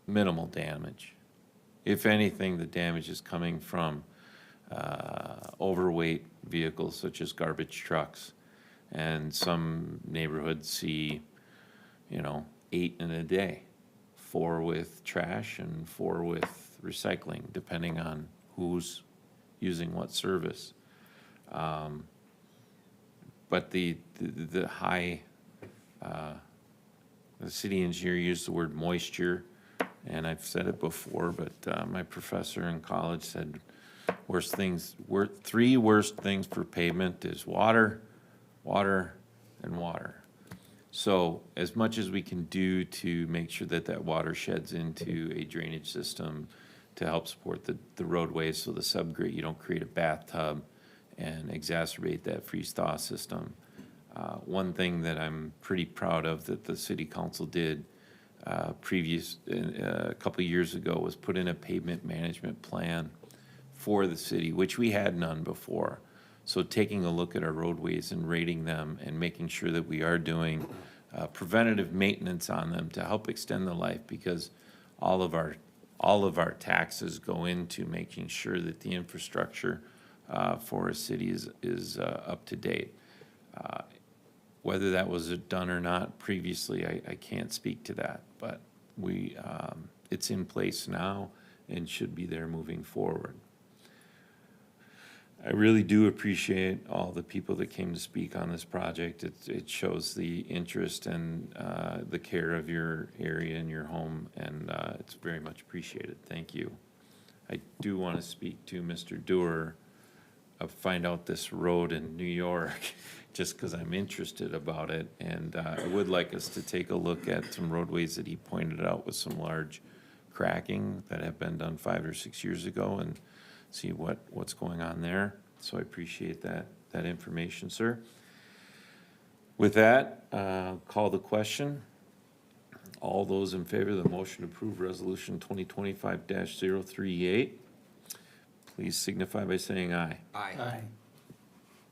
minimal damage. If anything, the damage is coming from overweight vehicles such as garbage trucks. And some neighborhoods see, you know, 8 in a day, 4 with trash and 4 with recycling, depending on who's using what service. But the high, the city engineer used the word moisture, and I've said it before, but my professor in college said three worst things for pavement is water, and water. So as much as we can do to make sure that water sheds into a drainage system to help support the roadways, so the subgrade, you don't create a bathtub and exacerbate that freeze-thaw system. One thing that I'm pretty proud of that the city council did a couple of years ago was put in a pavement management plan for the city, which we had none before. So taking a look at our roadways and rating them and making sure that we are doing preventative maintenance on them to help extend the life, because all of our taxes go into making sure that the infrastructure for a city is up to date. Whether that was done or not previously, I can't speak to that, but we it's in place now and should be there moving forward. I really do appreciate all the people that came to speak on this project. It shows the interest and the care of your area and your home, and it's very much appreciated. Thank you. I do want to speak to Mr. Doer, find out this road in New York, just because I'm interested about it. And I would like us to take a look at some roadways that he pointed out with some large cracking that have been done 5 or 6 years ago, and see what's going on there. So I appreciate that information, sir. With that, call the question. All those in favor of the motion to approve resolution 2025-038, please signify by saying aye. Aye.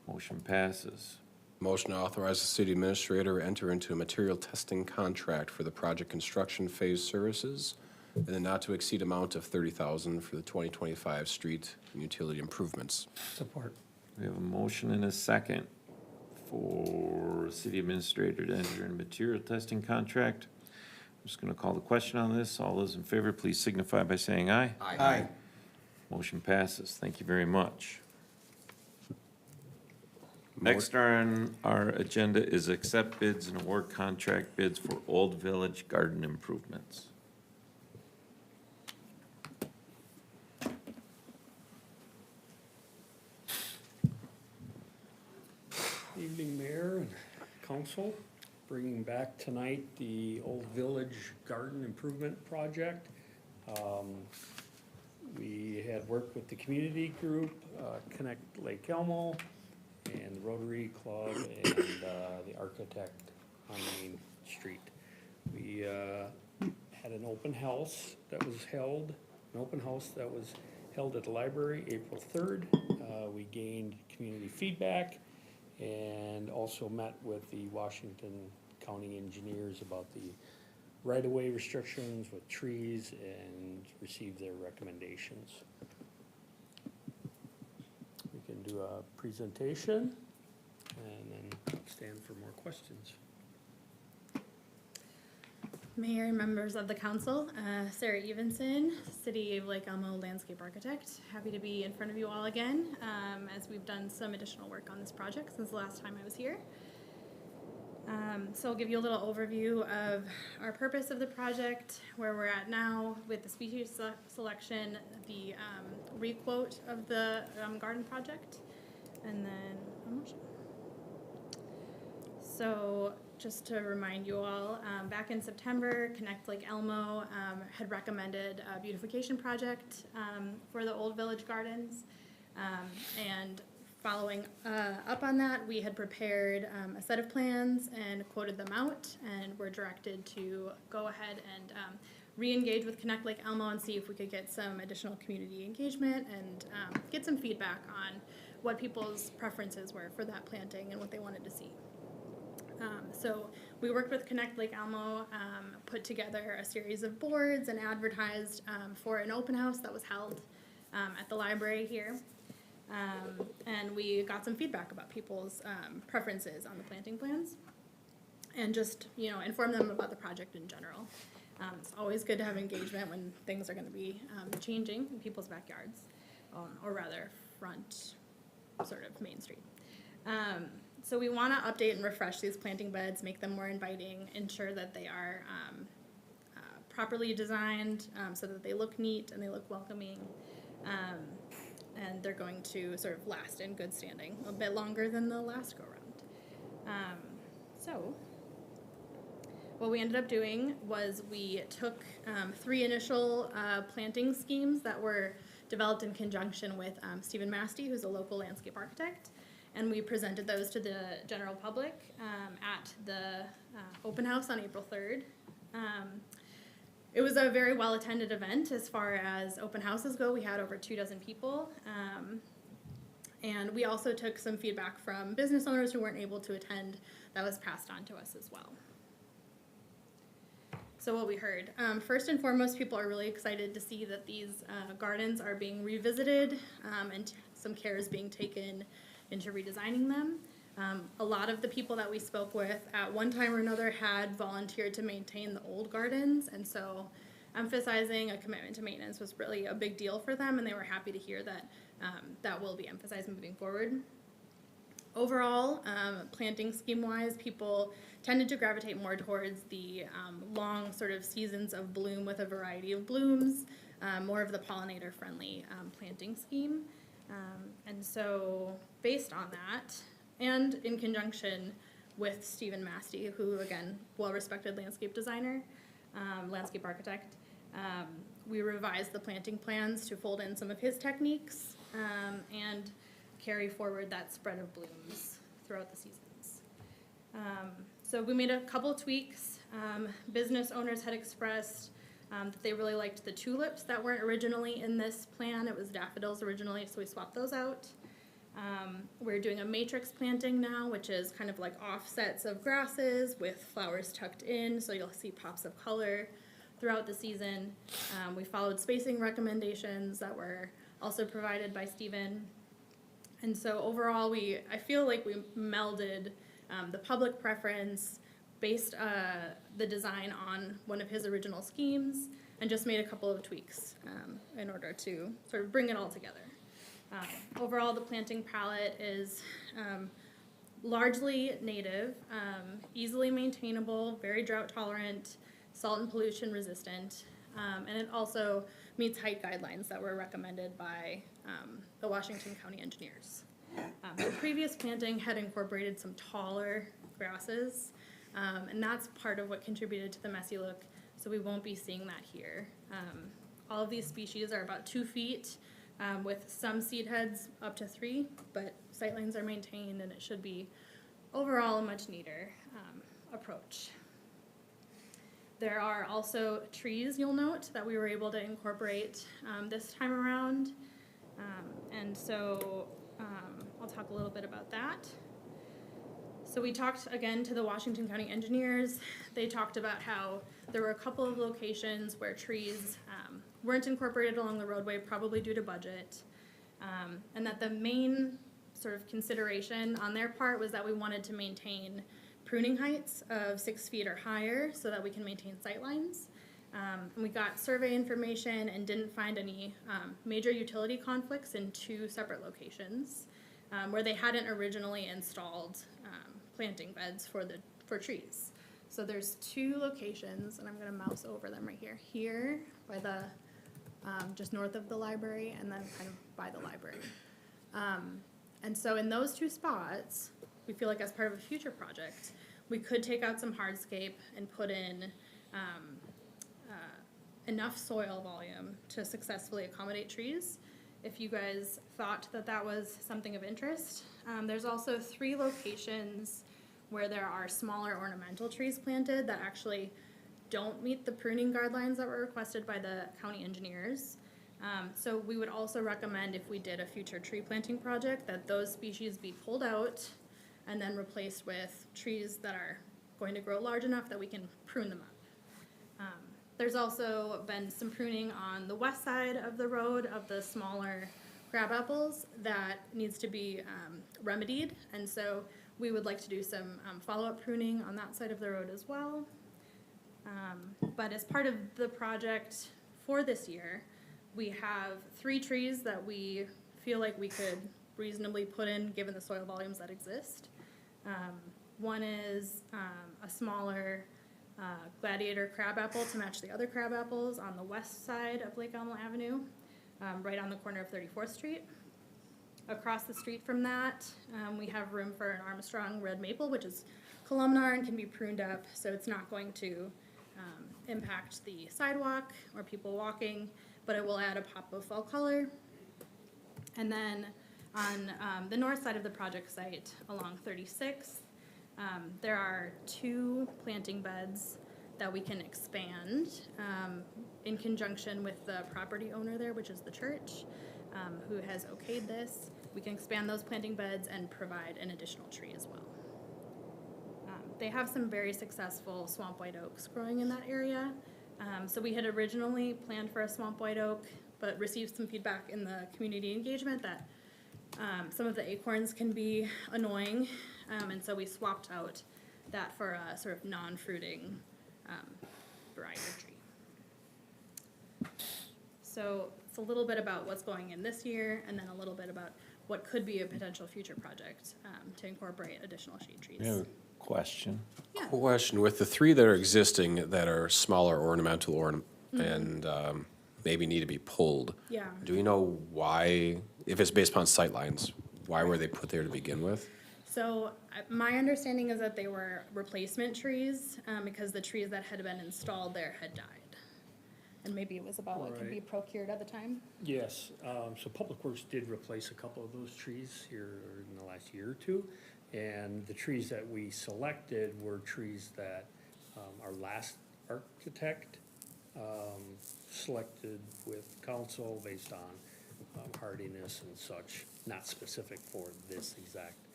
Motion passes. Motion to authorize the city administrator to enter into a material testing contract for the project construction phase services in the not-to-exceed amount of $30,000 for the 2025 street and utility improvements. Support. We have a motion and a second for city administrator to enter in material testing contract. I'm just gonna call the question on this. All those in favor, please signify by saying aye. Aye. Motion passes. Thank you very much. Next on our agenda is accept bids and award contract bids for Old Village garden improvements. Evening, Mayor and Council. Bringing back tonight the Old Village Garden Improvement Project. We had worked with the community group, Connect Lake Elmo, and the Rotary Club, and the architect on Main Street. We had an open house that was held at the library April 3rd. We gained community feedback and also met with the Washington County engineers about the right-of-way restrictions with trees and received their recommendations. We can do a presentation and then stand for more questions. Mayor and members of the council, Sarah Evenson, City of Lake Elmo landscape architect. Happy to be in front of you all again, as we've done some additional work on this project since the last time I was here. So I'll give you a little overview of our purpose of the project, where we're at now with the species selection, the requote of the garden project, and then a motion. So just to remind you all, back in September, Connect Lake Elmo had recommended a beautification project for the Old Village Gardens. And following up on that, we had prepared a set of plans and quoted them out, and were directed to go ahead and re-engage with Connect Lake Elmo and see if we could get some additional community engagement and get some feedback on what people's preferences were for that planting and what they wanted to see. So we worked with Connect Lake Elmo, put together a series of boards and advertised for an open house that was held at the library here. And we got some feedback about people's preferences on the planting plans, and just, inform them about the project in general. It's always good to have engagement when things are going to be changing in people's backyards, or rather front sort of Main Street. So we want to update and refresh these planting beds, make them more inviting, ensure that they are properly designed so that they look neat and they look welcoming. And they're going to sort of last in good standing a bit longer than the last go-round. So what we ended up doing was we took 3 initial planting schemes that were developed in conjunction with Stephen Masty, who's a local landscape architect, and we presented those to the general public at the open house on April 3rd. It was a very well-attended event as far as open houses go. We had over 24 people. And we also took some feedback from business owners who weren't able to attend that was passed on to us as well. So what we heard, first and foremost, people are really excited to see that these gardens are being revisited and some care is being taken into redesigning them. A lot of the people that we spoke with at one time or another had volunteered to maintain the old gardens, and so emphasizing a commitment to maintenance was really a big deal for them, and they were happy to hear that that will be emphasized moving forward. Overall, planting scheme-wise, people tended to gravitate more towards the long sort of seasons of bloom with a variety of blooms, more of the pollinator-friendly planting scheme. And so, based on that, and in conjunction with Stephen Masty, who, again, well-respected landscape designer, landscape architect, we revised the planting plans to fold in some of his techniques and carry forward that spread of blooms throughout the seasons. So we made a couple tweaks. Business owners had expressed that they really liked the tulips that weren't originally in this plan. It was daffodils originally, so we swapped those out. We're doing a matrix planting now, which is kind of like offsets of grasses with flowers tucked in, so you'll see pops of color throughout the season. We followed spacing recommendations that were also provided by Stephen. And so overall, I feel like we melded the public preference based the design on one of his original schemes and just made a couple of tweaks in order to sort of bring it all together. Overall, the planting palette is largely native, easily maintainable, very drought tolerant, salt and pollution resistant, and it also meets height guidelines that were recommended by the Washington County engineers. The previous planting had incorporated some taller grasses, and that's part of what contributed to the messy look, so we won't be seeing that here. All of these species are about 2 feet, with some seed heads up to 3, but sightlines are maintained, and it should be overall a much neater approach. There are also trees, you'll note, that we were able to incorporate this time around. And so I'll talk a little bit about that. So we talked again to the Washington County engineers. They talked about how there were a couple of locations where trees weren't incorporated along the roadway, probably due to budget. And that the main sort of consideration on their part was that we wanted to maintain pruning heights of 6 feet or higher so that we can maintain sightlines. And we got survey information and didn't find any major utility conflicts in 2 separate locations where they hadn't originally installed planting beds for trees. So there's 2 locations, and I'm gonna mouse over them right here. Here by the, just north of the library, and then kind of by the library. And so in those 2 spots, we feel like as part of a future project, we could take out some hardscape and put in enough soil volume to successfully accommodate trees. If you guys thought that that was something of interest. There's also 3 locations where there are smaller ornamental trees planted that actually don't meet the pruning guidelines that were requested by the county engineers. So we would also recommend, if we did a future tree planting project, that those species be pulled out and then replaced with trees that are going to grow large enough that we can prune them up. There's also been some pruning on the west side of the road of the smaller crabapples that needs to be remedied, and so we would like to do some follow-up pruning on that side of the road as well. But as part of the project for this year, we have 3 trees that we feel like we could reasonably put in given the soil volumes that exist. One is a smaller gladiator crabapple to match the other crabapples on the west side of Lake Elmo Avenue, right on the corner of 34th Street. Across the street from that, we have room for an Armstrong red maple, which is columnar and can be pruned up, so it's not going to impact the sidewalk or people walking, but it will add a pop of fall color. And then on the north side of the project site along 36th, there are 2 planting beds that we can expand in conjunction with the property owner there, which is the church, who has okayed this. We can expand those planting beds and provide an additional tree as well. They have some very successful swamp white oaks growing in that area. So we had originally planned for a swamp white oak, but received some feedback in the community engagement that some of the acorns can be annoying, and so we swapped out that for a sort of non-fruiting variety of tree. So it's a little bit about what's going in this year, and then a little bit about what could be a potential future project to incorporate additional shade trees. We have a question. Yeah. Question, with the three that are existing that are smaller ornamental and maybe need to be pulled, Yeah. do we know why, if it's based upon sightlines, why were they put there to begin with? So my understanding is that they were replacement trees because the trees that had been installed there had died. And maybe it was about what could be Right. procured at the time. Yes, so Public Works did replace a couple of those trees here in the last year or two. And the trees that we selected were trees that our last architect selected with council based on hardiness and such, not specific for this exact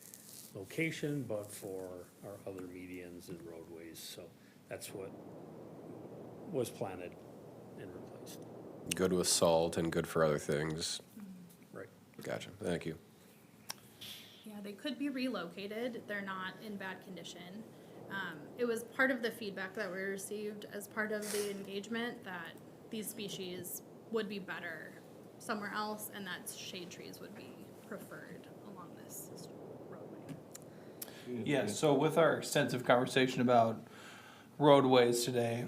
location, but for our other medians and roadways. So that's what was planted and replaced. Good with salt and good for other things. Right. Gotcha, thank you. Yeah, they could be relocated. They're not in bad condition. It was part of the feedback that we received as part of the engagement that these species would be better somewhere else and that shade trees would be preferred along this roadway. Yeah, so with our extensive conversation about roadways today,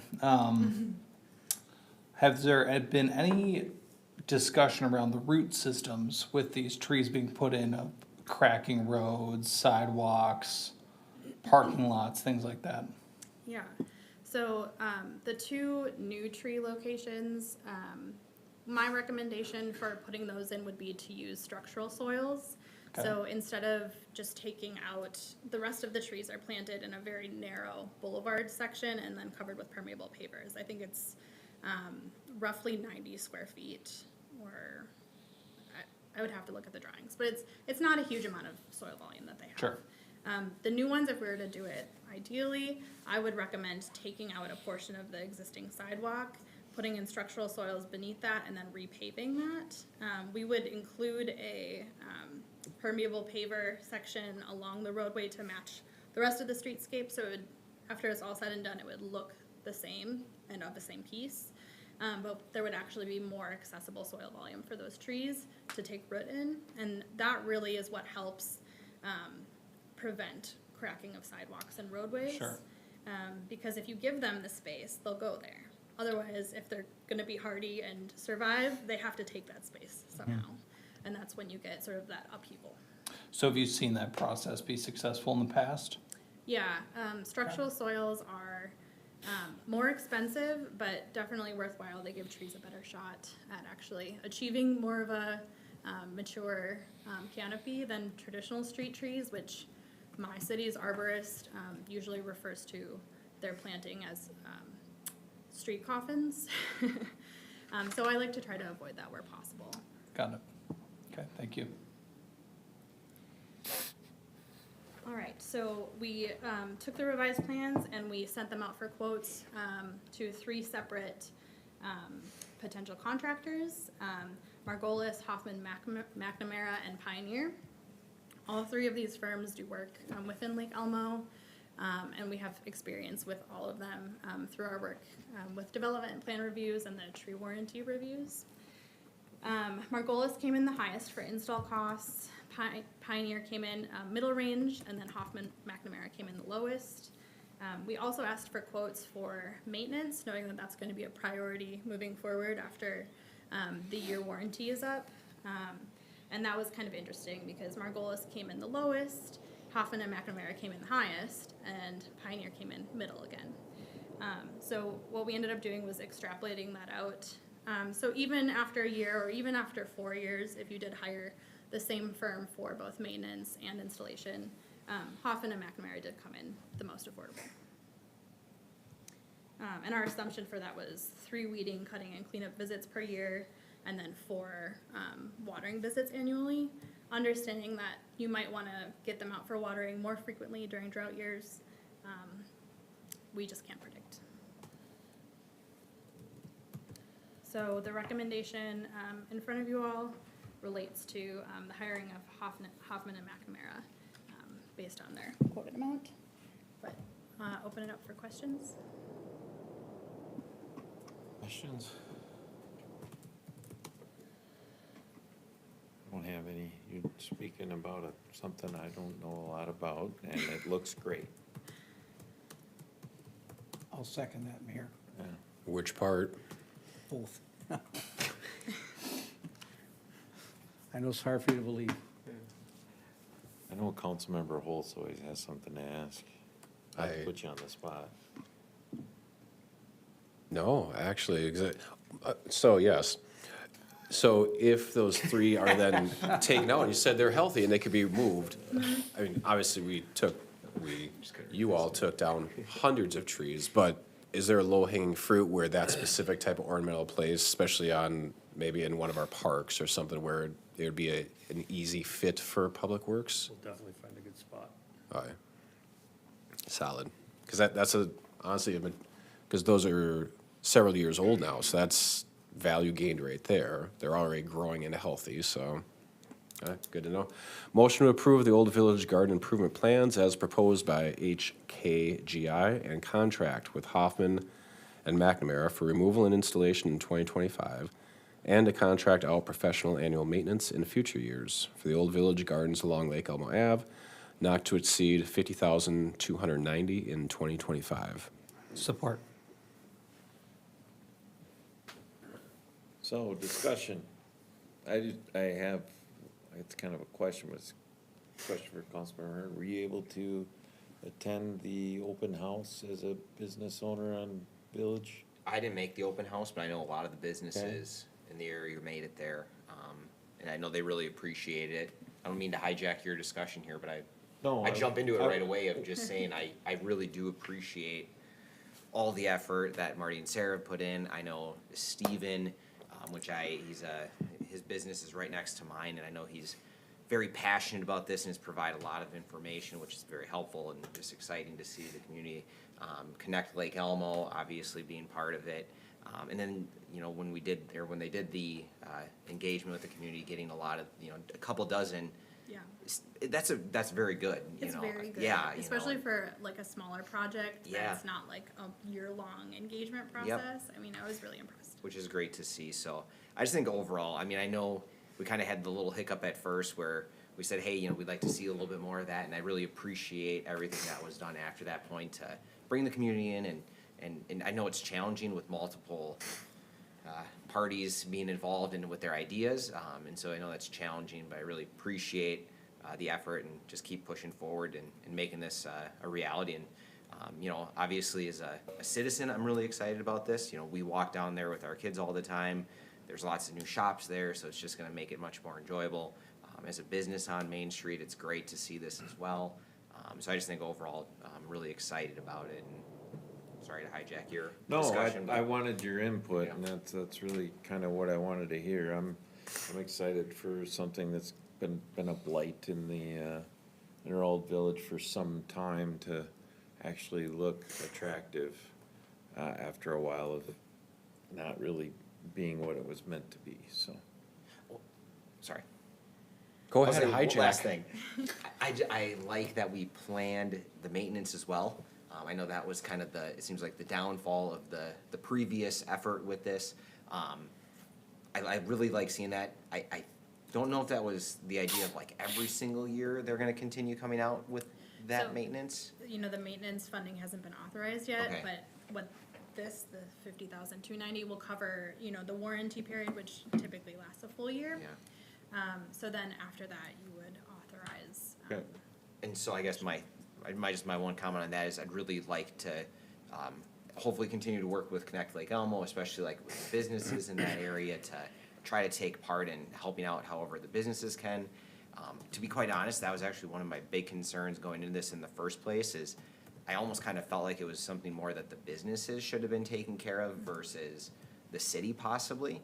have there been any discussion around the root systems with these trees being put in of cracking roads, sidewalks, parking lots, things like that? Yeah, so the two new tree locations, my recommendation for putting those in would be to use structural soils. Okay. So instead of just taking out, the rest of the trees are planted in a very narrow boulevard section and then covered with permeable pavers. I think it's roughly 90 square feet, or I would have to look at the drawings, but it's not a huge amount of soil volume that they have. Sure. The new ones, if we were to do it ideally, I would recommend taking out a portion of the existing sidewalk, putting in structural soils beneath that, and then repaving that. We would include a permeable paver section along the roadway to match the rest of the streetscape, so it would, after it's all said and done, it would look the same and of the same piece. But there would actually be more accessible soil volume for those trees to take root in, and that really is what helps prevent cracking of sidewalks and roadways. Sure. Because if you give them the space, they'll go there. Otherwise, if they're gonna be hardy and survive, they have to take that space somehow. And that's when you get sort of that upheaval. So have you seen that process be successful in the past? Yeah, structural soils are more expensive, but definitely worthwhile. They give trees a better shot at actually achieving more of a mature canopy than traditional street trees, which my city's arborist usually refers to their planting as street coffins. So I like to try to avoid that where possible. Got it. Okay, thank you. All right, so we took the revised plans and we sent them out for quotes to 3 separate potential contractors, Margolis, Hoffman, McNamara, and Pioneer. All 3 of these firms do work within Lake Elmo, and we have experience with all of them through our work with development and plan reviews and the tree warranty reviews. Margolis came in the highest for install costs. Pioneer came in middle range, and then Hoffman McNamara came in the lowest. We also asked for quotes for maintenance, knowing that that's going to be a priority moving forward after the year warranty is up. And that was kind of interesting because Margolis came in the lowest, Hoffman and McNamara came in the highest, and Pioneer came in middle again. So what we ended up doing was extrapolating that out. So even after a year or even after 4 years, if you did hire the same firm for both maintenance and installation, Hoffman and McNamara did come in the most affordable. And our assumption for that was 3 weeding, cutting, and cleanup visits per year, and then 4 watering visits annually, understanding that you might want to get them out for watering more frequently during drought years. We just can't predict. So the recommendation in front of you all relates to the hiring of Hoffman and McNamara based on their quoted amount. But open it up for questions. Questions? Don't have any, you're speaking about something I don't know a lot about, and it looks great. I'll second that, Mayor. Yeah. Which part? Both. I know it's hard for you to believe. I know Councilmember Holtz always has something to ask. Not to put you on the spot. No, actually, so yes. So if those three are then taken out, and you said they're healthy and they could be moved, I mean, obviously you all took down hundreds of trees, but is there a low-hanging fruit where that specific type of ornamental plays, especially on, maybe in one of our parks or something where it would be an easy fit for Public Works? We'll definitely find a good spot. All right. Solid. Because that's honestly, because those are several years old now, so that's value gained right there. They're already growing and healthy, so, good to know. Motion to approve the Old Village Garden Improvement Plans as proposed by HKGI and contract with Hoffman and McNamara for removal and installation in 2025, and to contract out professional annual maintenance in future years for the Old Village Gardens along Lake Elmo Ave, not to exceed $50,290 in 2025. Support. So, discussion. I have, it's kind of a question, but it's a question for Councilmember Hearn. Were you able to attend the open house as a business owner on Village? I didn't make the open house, but I know a lot of the businesses in the area made it there. And I know they really appreciate it. I don't mean to hijack your discussion here, but I jump into it right away of just saying I really do appreciate all the effort that Marty and Sarah put in. I know Steven, his business is right next to mine, and I know he's very passionate about this and has provided a lot of information, which is very helpful and just exciting to see the community. Connect Lake Elmo, obviously being part of it. And then, when they did the engagement with the community, getting a lot of, a couple dozen, Yeah. that's very good, It's very good. Yeah. Especially for like a smaller project Yeah. that's not like a year-long engagement process. I mean, I was really impressed. Which is great to see. So I just think overall, I mean, I know we kind of had the little hiccup at first where we said, hey, we'd like to see a little bit more of that. And I really appreciate everything that was done after that point to bring the community in. And I know it's challenging with multiple parties being involved in with their ideas. And so I know that's challenging, but I really appreciate the effort and just keep pushing forward and making this a reality. And obviously as a citizen, I'm really excited about this. We walk down there with our kids all the time. There's lots of new shops there, so it's just gonna make it much more enjoyable. As a business on Main Street, it's great to see this as well. So I just think overall, I'm really excited about it. And sorry to hijack your discussion. No, I wanted your input, and that's really kind of what I wanted to hear. I'm excited for something that's been a blight in our old village for some time to actually look attractive after a while of not really being what it was meant to be, so. Sorry. Go ahead, One last hijack. thing. I like that we planned the maintenance as well. I know that was kind of it seems like the downfall of the previous effort with this. I really like seeing that. I don't know if that was the idea of like every single year they're gonna continue coming out with that So, maintenance. The maintenance funding hasn't been authorized yet, Okay. but what the $50,290 will cover, the warranty period, which typically lasts a full year. Yeah. So then after that, you would authorize. Okay. And so I guess my one comment on that is I'd really like to hopefully continue to work with Connect Lake Elmo, especially like with businesses in that area, to try to take part in helping out however the businesses can. To be quite honest, that was actually one of my big concerns going into this in the first place, is I almost kind of felt like it was something more that the businesses should have been taken care of versus the city possibly.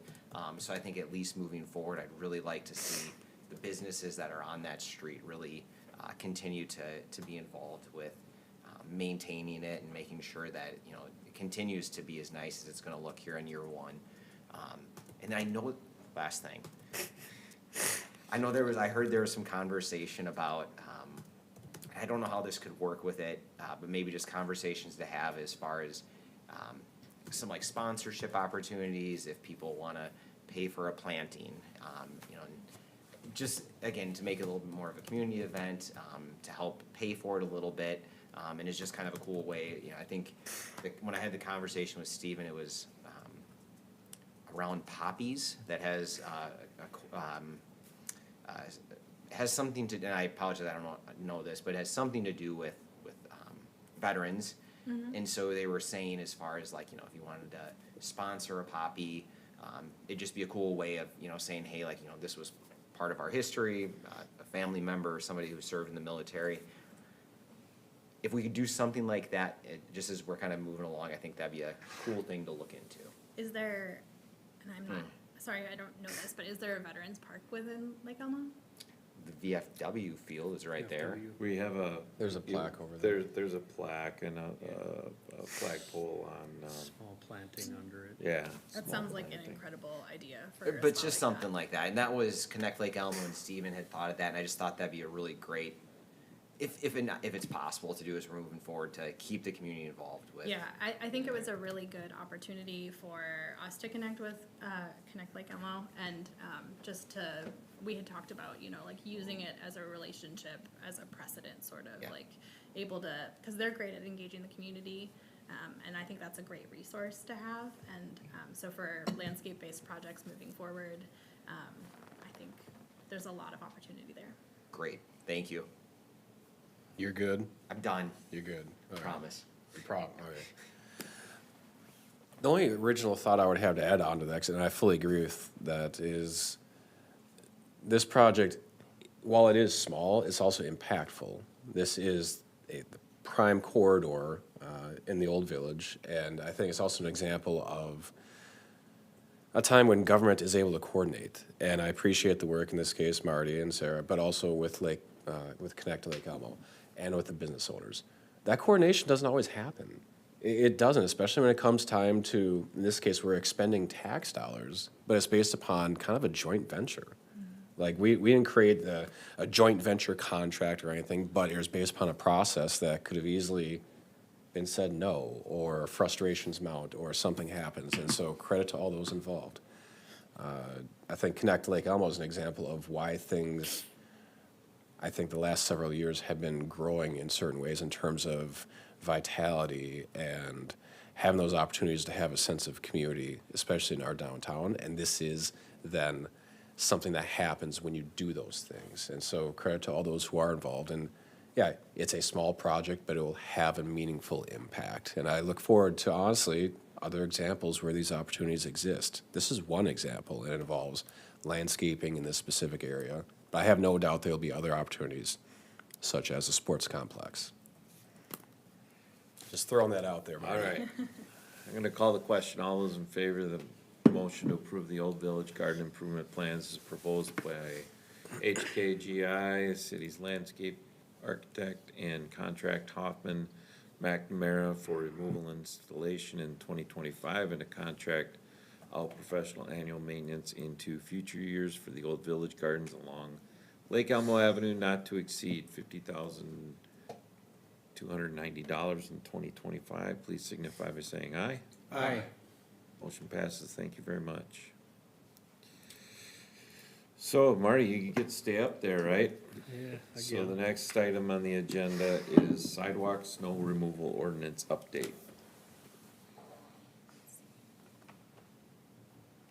So I think at least moving forward, I'd really like to see the businesses that are on that street really continue to be involved with maintaining it and making sure that it continues to be as nice as it's going to look here in year one. And I know, last thing, I heard there was some conversation about, I don't know how this could work with it, but maybe just conversations to have as far as some like sponsorship opportunities if people want to pay for a planting. just, again, to make it a little bit more of a community event, to help pay for it a little bit. And it's just kind of a cool way, I think when I had the conversation with Steven, it was, around poppies that has, has something to, and I apologize, I don't know this, but it has something to do with veterans. And so they were saying, as far as like, if you wanted to sponsor a poppy, it'd just be a cool way of, saying, hey, like, this was part of our history, a family member, somebody who served in the military. If we could do something like that, just as we're kind of moving along, I think that'd be a cool thing to look into. Is there, and I'm not, sorry, I don't know this, but is there a Veterans Park within Lake Elmo? The VFW field is right there. We have There's a plaque over there. There's a plaque and a flagpole on, Small planting under it. yeah. That small sounds like an planting. incredible idea for a But spot just like something like that, and that was Connect Lake Elmo, and Steven had thought of that, and I just thought that'd be a really great, if it's possible to do as we're moving forward, to keep the community involved with. Yeah, I think it was a really good opportunity for us to connect with, Connect Lake Elmo, and just to, we had talked about, like using it as a relationship, as a precedent, sort of, Yeah. like able to, because they're great at engaging the community, and I think that's a great resource to have, and so for landscape-based projects moving forward, I think there's a lot of opportunity there. Great, thank you. You're good? I'm done, You're good. All right. promise. Okay. The only original thought I would have to add on to that, and I fully agree with that, is this project, while it is small, it's also impactful. This is a prime corridor in the Old Village, and I think it's also an example of a time when government is able to coordinate. And I appreciate the work in this case, Marty and Sarah, but also with Connect to Lake Elmo and with the business owners. That coordination doesn't always happen. It doesn't, especially when it comes time to, in this case, we're expending tax dollars, but it's based upon kind of a joint venture. Like, we didn't create a joint venture contract or anything, but it was based upon a process that could have easily been said no, or frustrations mount, or something happens. And so credit to all those involved. I think Connect Lake Elmo is an example of why things, I think the last several years have been growing in certain ways in terms of vitality and having those opportunities to have a sense of community, especially in our downtown. And this is then something that happens when you do those things. And so credit to all those who are involved. And yeah, it's a small project, but it will have a meaningful impact. And I look forward to, honestly, other examples where these opportunities exist. This is one example, and it involves landscaping in this specific area. But I have no doubt there'll be other opportunities, such as a sports complex. Just throwing that out there, Marty. All right. I'm gonna call the question. All those in favor of the motion to approve the Old Village Garden Improvement Plans as proposed by HKGI, city's landscape architect, and contract Hoffman McNamara for removal and installation in 2025, and a contract all professional annual maintenance into future years for the Old Village Gardens along Lake Elmo Avenue, not to exceed $50,290 in 2025. Please signify by saying aye. Aye. Motion passes. Thank you very much. So, Marty, you get to stay up there, right? Yeah, So again. the next item on the agenda is sidewalk snow removal ordinance update.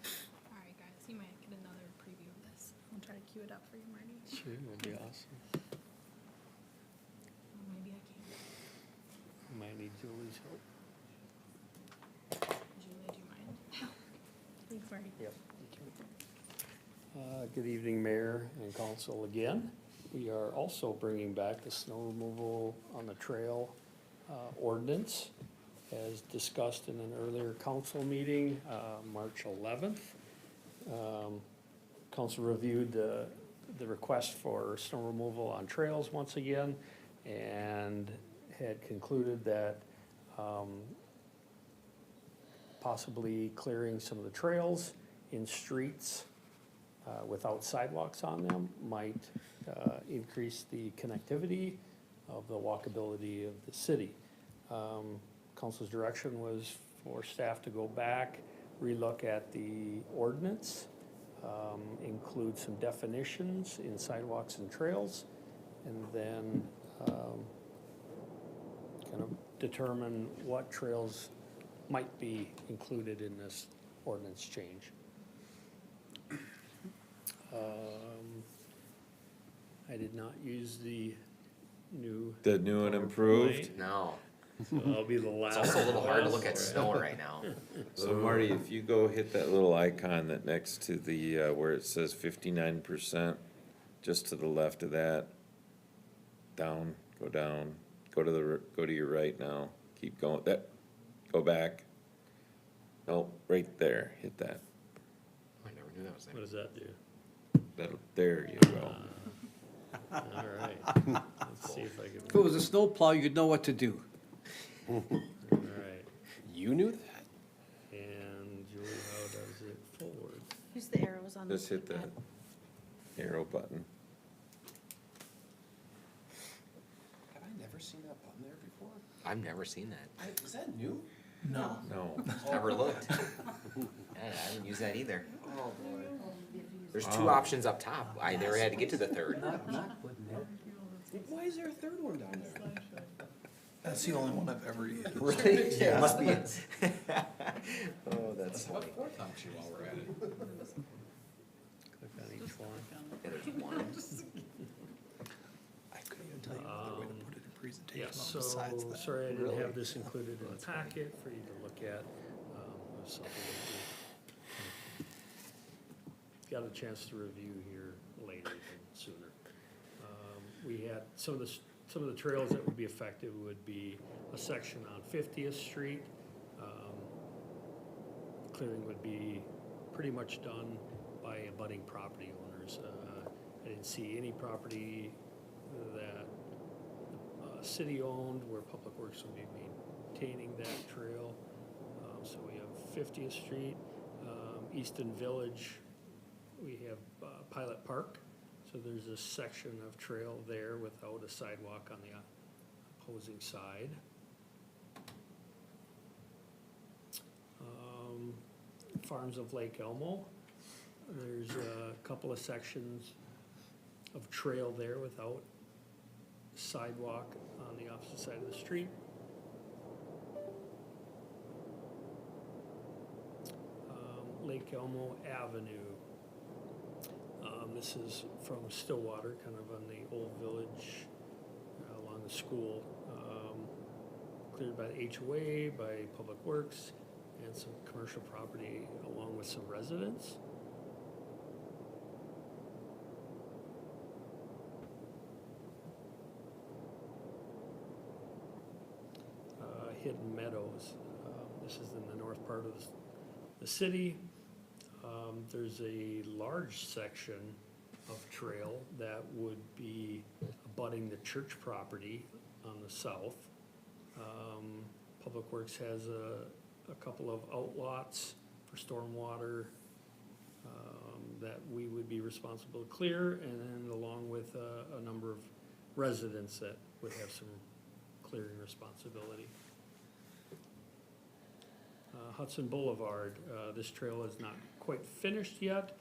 All right, guys, you might get another preview of this. I'll try to cue it up for you, Marty. Sure, that'd be awesome. Or maybe I can't. Might need Julie's help. Julie, do you mind? Thanks, Marty. Yep. Good evening, Mayor and Council again. We are also bringing back the snow removal on the trail ordinance as discussed in an earlier council meeting, March 11th. Council reviewed the request for snow removal on trails once again and had concluded that possibly clearing some of the trails in streets without sidewalks on them might increase the connectivity of the walkability of the city. Council's direction was for staff to go back, relook at the ordinance, include some definitions in sidewalks and trails, and then kind of determine what trails might be included in this ordinance change. I did not use the new. The new and improved? No. So I'll be the last. It's also a little hard to look one. at snow right now. So Marty, if you go hit that little icon that next to the, where it says 59%, just to the left of that, down, go to your right now, keep going, go back. No, right there, hit that. I never knew that was What there. does that do? There you go. All right, let's see if I can. If it was a snowplow, you'd know what to do. All right, You knew that? and Julie, how does it forward? Use the arrows on the. Just hit that arrow button. Have I never seen that button there before? I've never seen that. Is that new? No. No. Never looked. Yeah, I didn't use that either. Oh, boy. There's two options up top. I never had to get to the third. Why is there a third one down there? That's the only one I've ever used. Really? Yeah, it must be. Oh, that's funny. Fourth option while we're at it. Click on each one. Yeah, there's one. I couldn't even tell you another way to put it in presentation Yes, so, besides that. sorry I didn't Really? have this included in the packet for you to look at. It was something that we got a chance to review here later than sooner. We had, some of the trails that would be effective would be a section on 50th Street. Clearing would be pretty much done by abutting property owners. I didn't see any property that city owned where Public Works would be maintaining that trail. So we have 50th Street, Easton Village, we have Pilot Park. So there's a section of trail there without a sidewalk on the opposing side. Farms of Lake Elmo, there's a couple of sections of trail there without sidewalk on the opposite side of the street. Lake Elmo Avenue. This is from Stillwater, kind of on the old village along the school. Cleared by the HOA, by Public Works, and some commercial property along with some residents. Hidden Meadows. This is in the north part of the city. There's a large section of trail that would be abutting the church property on the south. Public Works has a couple of outlots for stormwater that we would be responsible to clear, and then along with a number of residents that would have some clearing responsibility. Hudson Boulevard, this trail is not quite finished yet,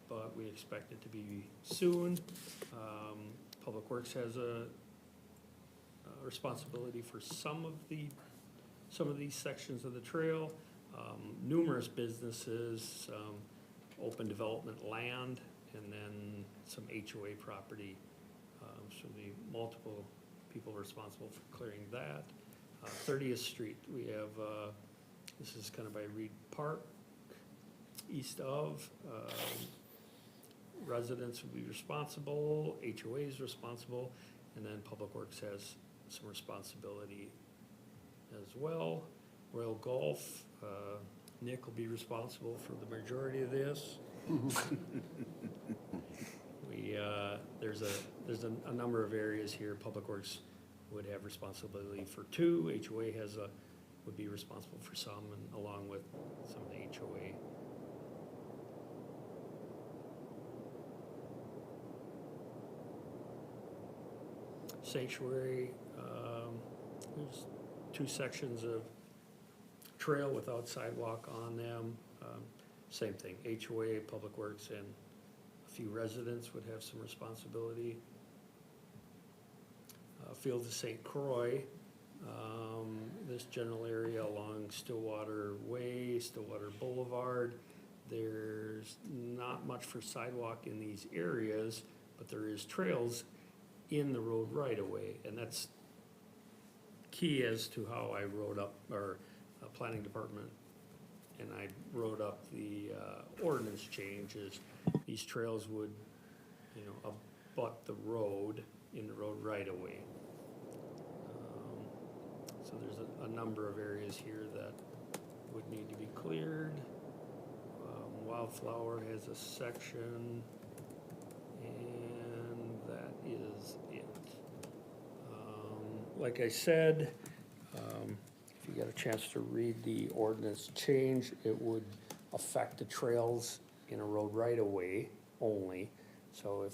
but we expect it to be soon. Public Works has a responsibility for some of these sections of the trail. Numerous businesses, open development land, and then some HOA property. So there'll be multiple people responsible for clearing that. 30th Street, we have, this is kind of by Reed Park, east of. Residents will be responsible, HOA is responsible, and then Public Works has some responsibility as well. Royal Golf, Nick will be responsible for the majority of this. There's a number of areas here. Public Works would have responsibility for two. HOA would be responsible for some, and along with some of the HOA. Sanctuary, there's two sections of trail without sidewalk on them. same thing, HOA, Public Works, and a few residents would have some responsibility. Field of St. Croix, this general area along Stillwater Way, Stillwater Boulevard. There's not much for sidewalk in these areas, but there is trails in the road right away, and that's key as to how I wrote up, or planning department, and I wrote up the ordinance changes. These trails would, you know, abut the road in the road right away. So there's a number of areas here that would need to be cleared. Wildflower has a section, and that is it. Like I said, if you get a chance to read the ordinance change, it would affect the trails in a road right of way only. So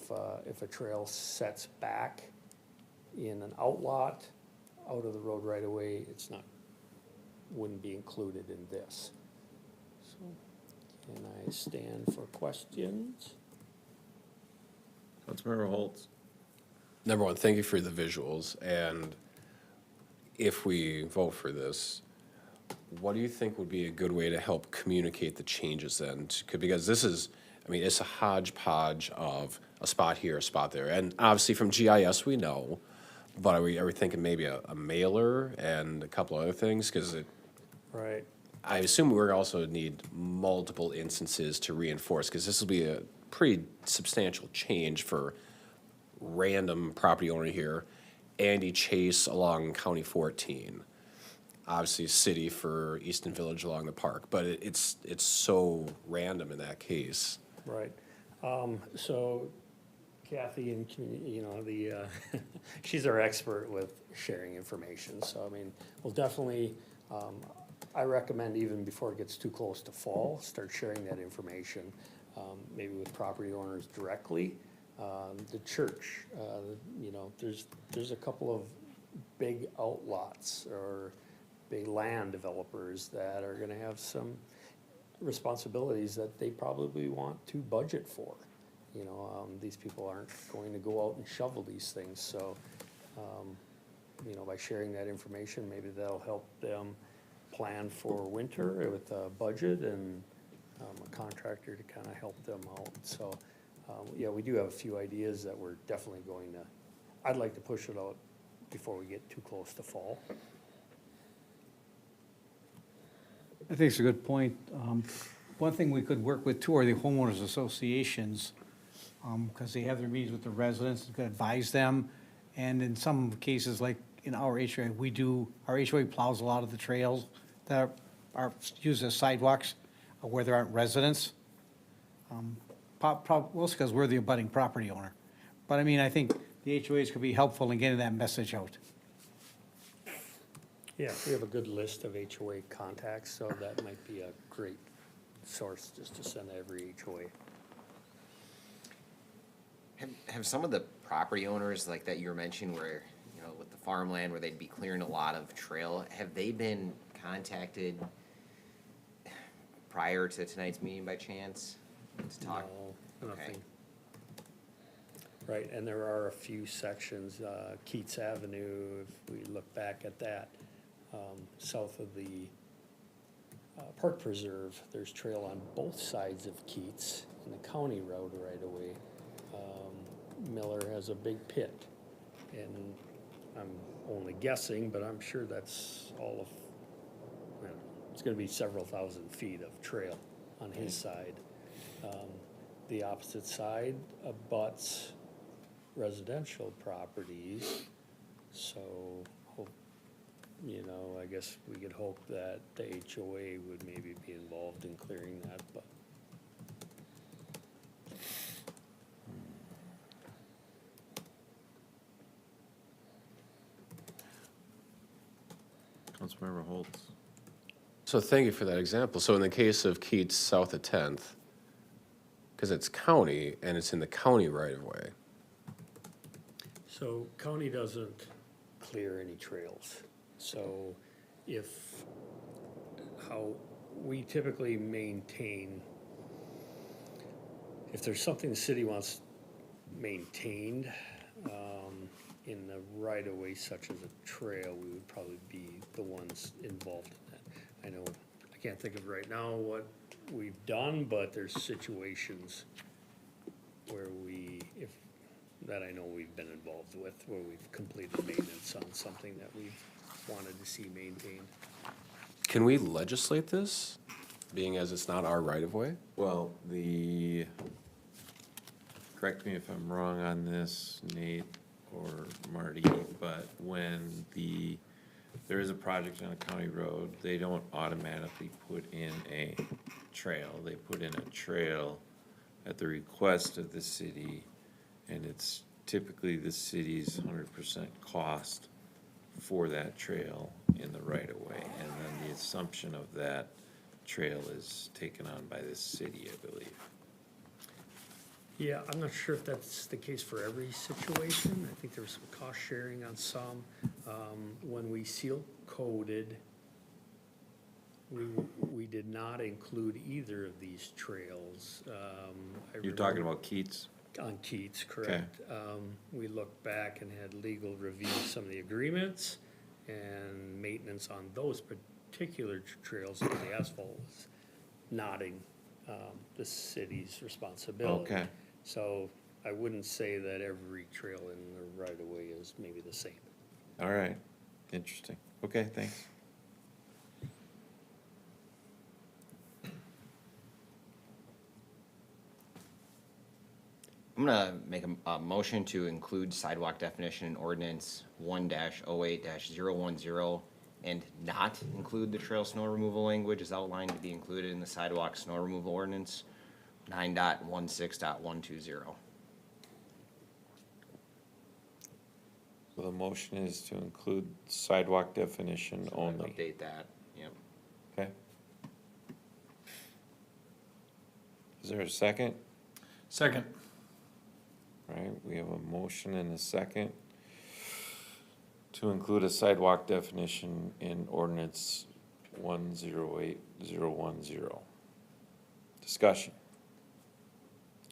if a trail sets back in an outlot out of the road right of way, it's not, wouldn't be included in this. So, can I stand for questions? Councilmember Holtz. Number one, thank you for the visuals, and if we vote for this, what do you think would be a good way to help communicate the changes then? Because this is, I mean, it's a hodgepodge of a spot here, a spot there, and obviously from GIS we know, but are we thinking maybe a mailer and a couple other things? Because it, Right. I assume we're also need multiple instances to reinforce, because this will be a pretty substantial change for random property owner here. Andy Chase along County 14. Obviously, city for Easton Village along the park, but it's so random in that case. Right. So Kathy and, you know, the, she's our expert with sharing information. So, I mean, we'll definitely, I recommend even before it gets too close to fall, start sharing that information, maybe with property owners directly. The church, you know, there's a couple of big outlots or big land developers that are gonna have some responsibilities that they probably want to budget for. You know, these people aren't going to go out and shovel these things, so, you know, by sharing that information, maybe that'll help them plan for winter with a budget and a contractor to kind of help them out. So, yeah, we do have a few ideas that we're definitely going to, I'd like to push it out before we get too close to fall. I think it's a good point. One thing we could work with too are the homeowners associations, because they have their meetings with the residents, and could advise them. And in some cases, like in our HOA, our HOA plows a lot of the trails that are used as sidewalks where there aren't residents. Mostly because we're the abutting property owner. But I mean, I think the HOAs could be helpful in getting that message out. Yeah, we have a good list of HOA contacts, so that might be a great source just to send to every HOA. Have some of the property owners like that you were mentioning where, you know, with the farmland where they'd be clearing a lot of trail, have they been contacted prior to tonight's meeting by chance to talk? No, Okay. nothing. Right, and there are a few sections, Keats Avenue, if we look back at that, south of the Park Preserve, there's trail on both sides of Keats in the county road right away. Miller has a big pit, and I'm only guessing, but I'm sure that's all of, well, it's gonna be several thousand feet of trail on his side. The opposite side abuts residential properties, so, you know, I guess we could hope that the HOA would maybe be involved in clearing that, but. Councilmember Holtz. So thank you for that example. So in the case of Keats south of 10th, because it's county and it's in the county right of way. So county doesn't clear any trails. So how we typically maintain if there's something the city wants maintained, in the right of way such as a trail, we would probably be the ones involved in that. I know, I can't think of right now what we've done, but there's situations where that I know we've been involved with, where we've completed maintenance on something that we've wanted to see maintained. Can we legislate this, being as it's not our right-of-way? Well, correct me if I'm wrong on this, Nate or Marty, but when there is a project on a county road, they don't automatically put in a trail. They put in a trail at the request of the city, and it's typically the city's 100% cost for that trail in the right of way. And then the assumption of that trail is taken on by the city, I believe. Yeah, I'm not sure if that's the case for every situation. I think there was some cost sharing on some. When we seal coded, we did not include either of these trails. You're talking about Keats? On Keats, correct. We looked back and had legal review some of the agreements, and maintenance on those particular trails, because the asphalt was not the city's responsibility. Okay. So I wouldn't say that every trail in the right of way is maybe the same. All right, interesting. Okay, thanks. I'm gonna make a motion to include sidewalk definition in ordinance 1-08-010 and not include the trail snow removal language as outlined to be included in the sidewalk snow removal ordinance 9.16.120. So the motion is to include sidewalk definition only. Update that, yep. Okay. Is there a second? Second. All right, we have a motion and a second to include a sidewalk definition in ordinance 108-010. Discussion.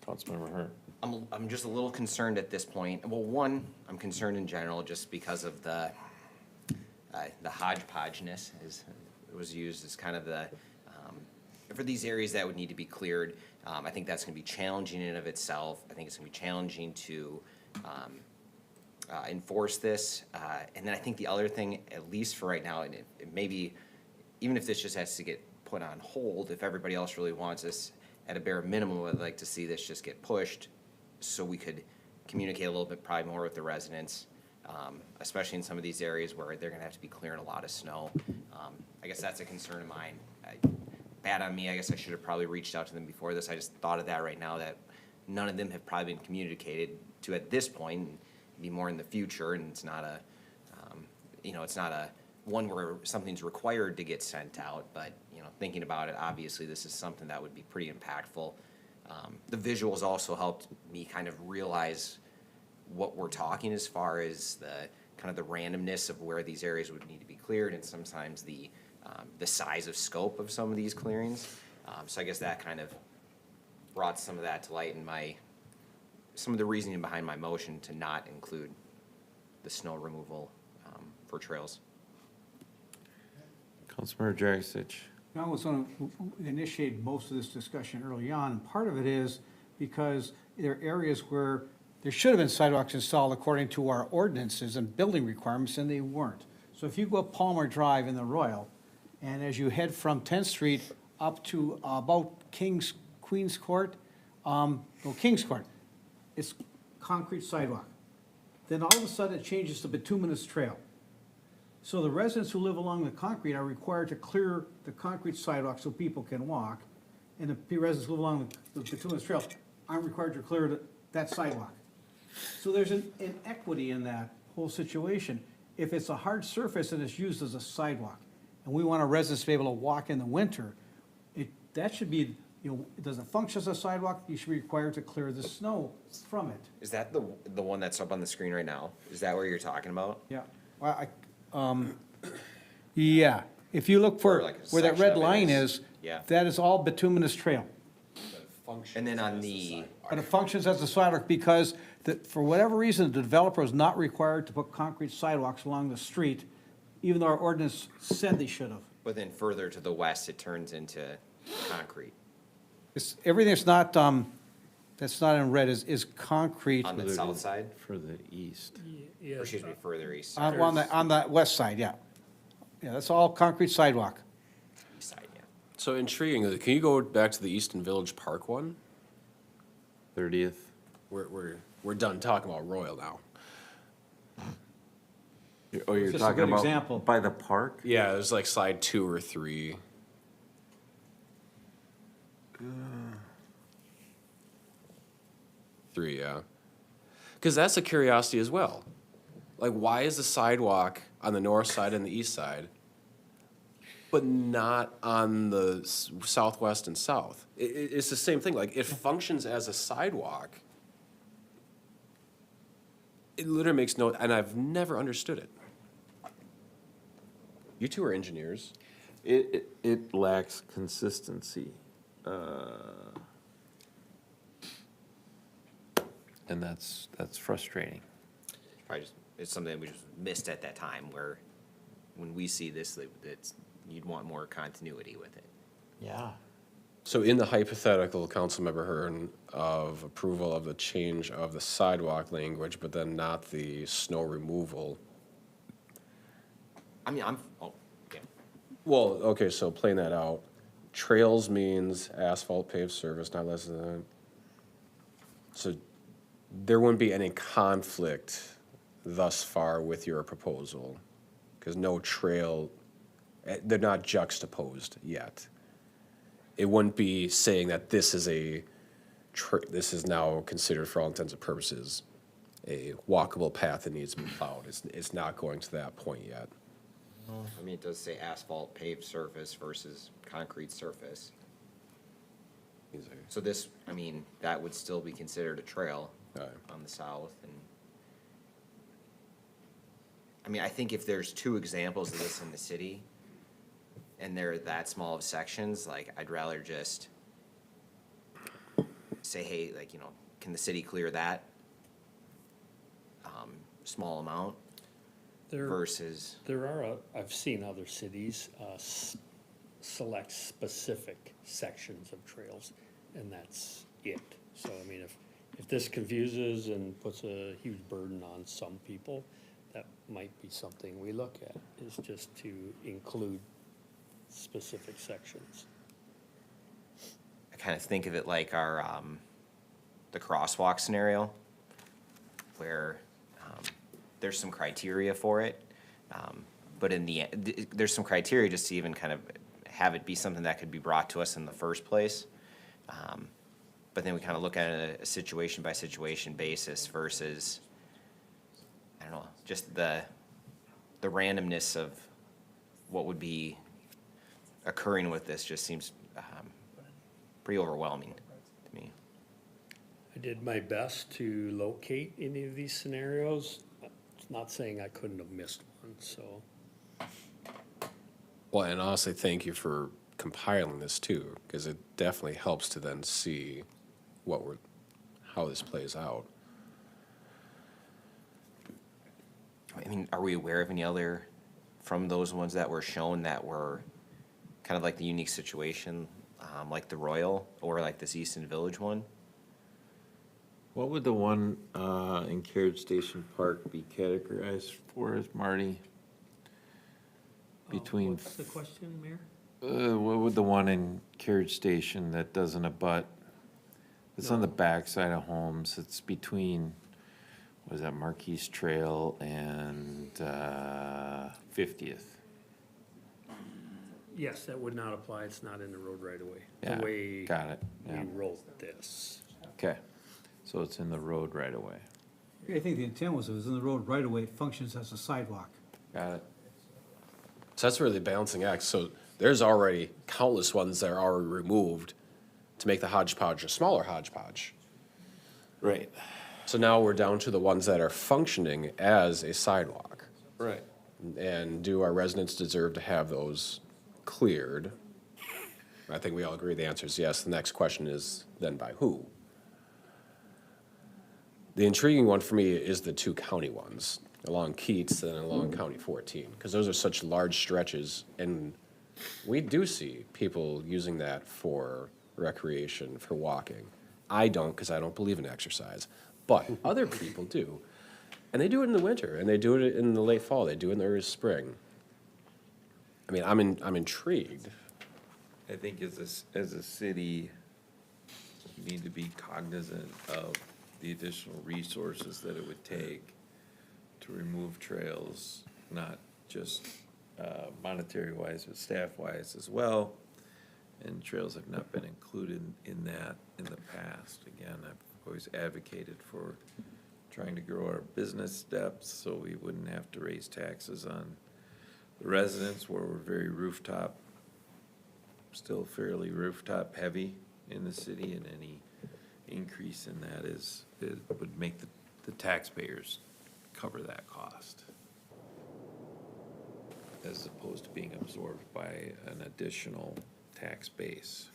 Councilmember Hurt. I'm just a little concerned at this point. Well, one, I'm concerned in general just because of the hodgepodgeness, as it was used as kind of for these areas that would need to be cleared. I think that's gonna be challenging in and of itself. I think it's gonna be challenging to enforce this. And then I think the other thing, at least for right now, and it maybe, even if this just has to get put on hold, if everybody else really wants this, at a bare minimum, I'd like to see this just get pushed so we could communicate a little bit probably more with the residents, especially in some of these areas where they're gonna have to be clearing a lot of snow. I guess that's a concern of mine. Bad on me, I guess I should have probably reached out to them before this. I just thought of that right now, that none of them have probably been communicated to at this point, and be more in the future, and it's not a, it's not a one where something's required to get sent out, but, thinking about it, obviously this is something that would be pretty impactful. The visuals also helped me kind of realize what we're talking as far as the kind of the randomness of where these areas would need to be cleared, and sometimes the size of scope of some of these clearings. So I guess that kind of brought some of that to light in some of the reasoning behind my motion to not include the snow removal for trails. Councilmember Dragisich. I was going to initiate most of this discussion early on, and part of it is because there are areas where there should have been sidewalks installed according to our ordinances and building requirements, and they weren't. So if you go up Palmer Drive in the Royal, and as you head from 10th Street up to about Kings Court, it's concrete sidewalk. Then all of a sudden it changes to bituminous trail. So the residents who live along the concrete are required to clear the concrete sidewalk so people can walk, and the residents who live along the bituminous trail aren't required to clear that sidewalk. So there's an inequity in that whole situation. If it's a hard surface and it's used as a sidewalk, and we want our residents to be able to walk in the winter, that should be, it doesn't function as a sidewalk, you should be required to clear the snow from it. Is that the one that's up on the screen right now? Is that what you're talking about? Yeah, well, yeah, if you look for Or like a where that section red of it line is- is, yeah. that is all bituminous trail. functions. And then on as the, sidewalk. But it functions as a sidewalk because for whatever reason, the developer is not required to put concrete sidewalks along the street, even though our ordinance said they should have. but then further to the west, it turns into concrete Everything that's not in red is concrete on the south side, For the east. Yeah, or excuse me, further east, on the west side, yeah. Yeah, that's all concrete sidewalk. east side, yeah. So intriguing, can you go back to the Easton Village Park one? 30th. We're done talking about Royal now. Oh, you're Just a talking good about example. by the park? Yeah, there's like slide 2 or 3. Three, yeah. Because that's a curiosity as well. Like, why is the sidewalk on the north side and the east side, but not on the southwest and south? It's the same thing. Like, it functions as a sidewalk. It literally makes no, and I've never understood it. You two are engineers. It lacks consistency. And that's frustrating. Probably just, it's something we just missed at that time, where when we see this, it's, you'd want more continuity with it. Yeah. So in the hypothetical, Councilmember Hearn, of approval of the change of the sidewalk language, but then not the snow removal. I mean, oh, yeah. Well, okay, so playing that out, trails means asphalt paved surface, not less than. So there wouldn't be any conflict thus far with your proposal, because no trail, they're not juxtaposed yet. It wouldn't be saying that this is this is now considered for all intents and purposes a walkable path that needs to be plowed. It's not going to that point yet. I mean, it does say asphalt paved surface versus concrete surface. So this, I mean, that would still be considered a trail on the south, and I mean, I think if there's two examples of this in the city, and they're that small of sections, like, I'd rather just say, hey, like, you know, can the city clear that small amount versus. There are, I've seen other cities select specific sections of trails, and that's it. So, I mean, if this confuses and puts a huge burden on some people, that might be something we look at, is just to include specific sections. I kind of think of it like our, the crosswalk scenario, where there's some criteria for it, but in the end, there's some criteria just to even kind of have it be something that could be brought to us in the first place. But then we kind of look at it a situation by situation basis versus, I don't know, just the randomness of what would be occurring with this just seems pretty overwhelming to me. I did my best to locate any of these scenarios. It's not saying I couldn't have missed one, so. Well, and honestly, thank you for compiling this too, because it definitely helps to then see how this plays out. I mean, are we aware of any other, from those ones that were shown, that were kind of like the unique situation, like the Royal or like this Easton Village one? What would the one in Carriage Station Park be categorized for, as Marty? Between, What's the question, Mayor? what would the one in Carriage Station that doesn't abut, it's on the back side of homes, it's between, what is that, Marquise Trail and 50th? Yes, that would not apply, it's not in the road right away. Yeah, The way got it, we yeah. wrote this. Okay, so it's in the road right away. I think the intent was it was in the road right away, it functions as a sidewalk. Got it. So that's really the balancing act. So there's already countless ones that are already removed to make the hodgepodge a smaller hodgepodge. Right. So now we're down to the ones that are functioning as a sidewalk. Right. And do our residents deserve to have those cleared? I think we all agree the answer is yes. The next question is then by who? The intriguing one for me is the two county ones, along Keats and along County 14, because those are such large stretches, and we do see people using that for recreation, for walking. I don't, because I don't believe in exercise, but other people do. And they do it in the winter, and they do it in the late fall, they do it in the early spring. I mean, I'm intrigued. I think as a city, you need to be cognizant of the additional resources that it would take to remove trails, not just monetary-wise, but staff-wise as well. And trails have not been included in that in the past. Again, I've always advocated for trying to grow our business depth so we wouldn't have to raise taxes on the residents where we're very rooftop, still fairly rooftop heavy in the city, and any increase in that it would make the taxpayers cover that cost, as opposed to being absorbed by an additional tax base.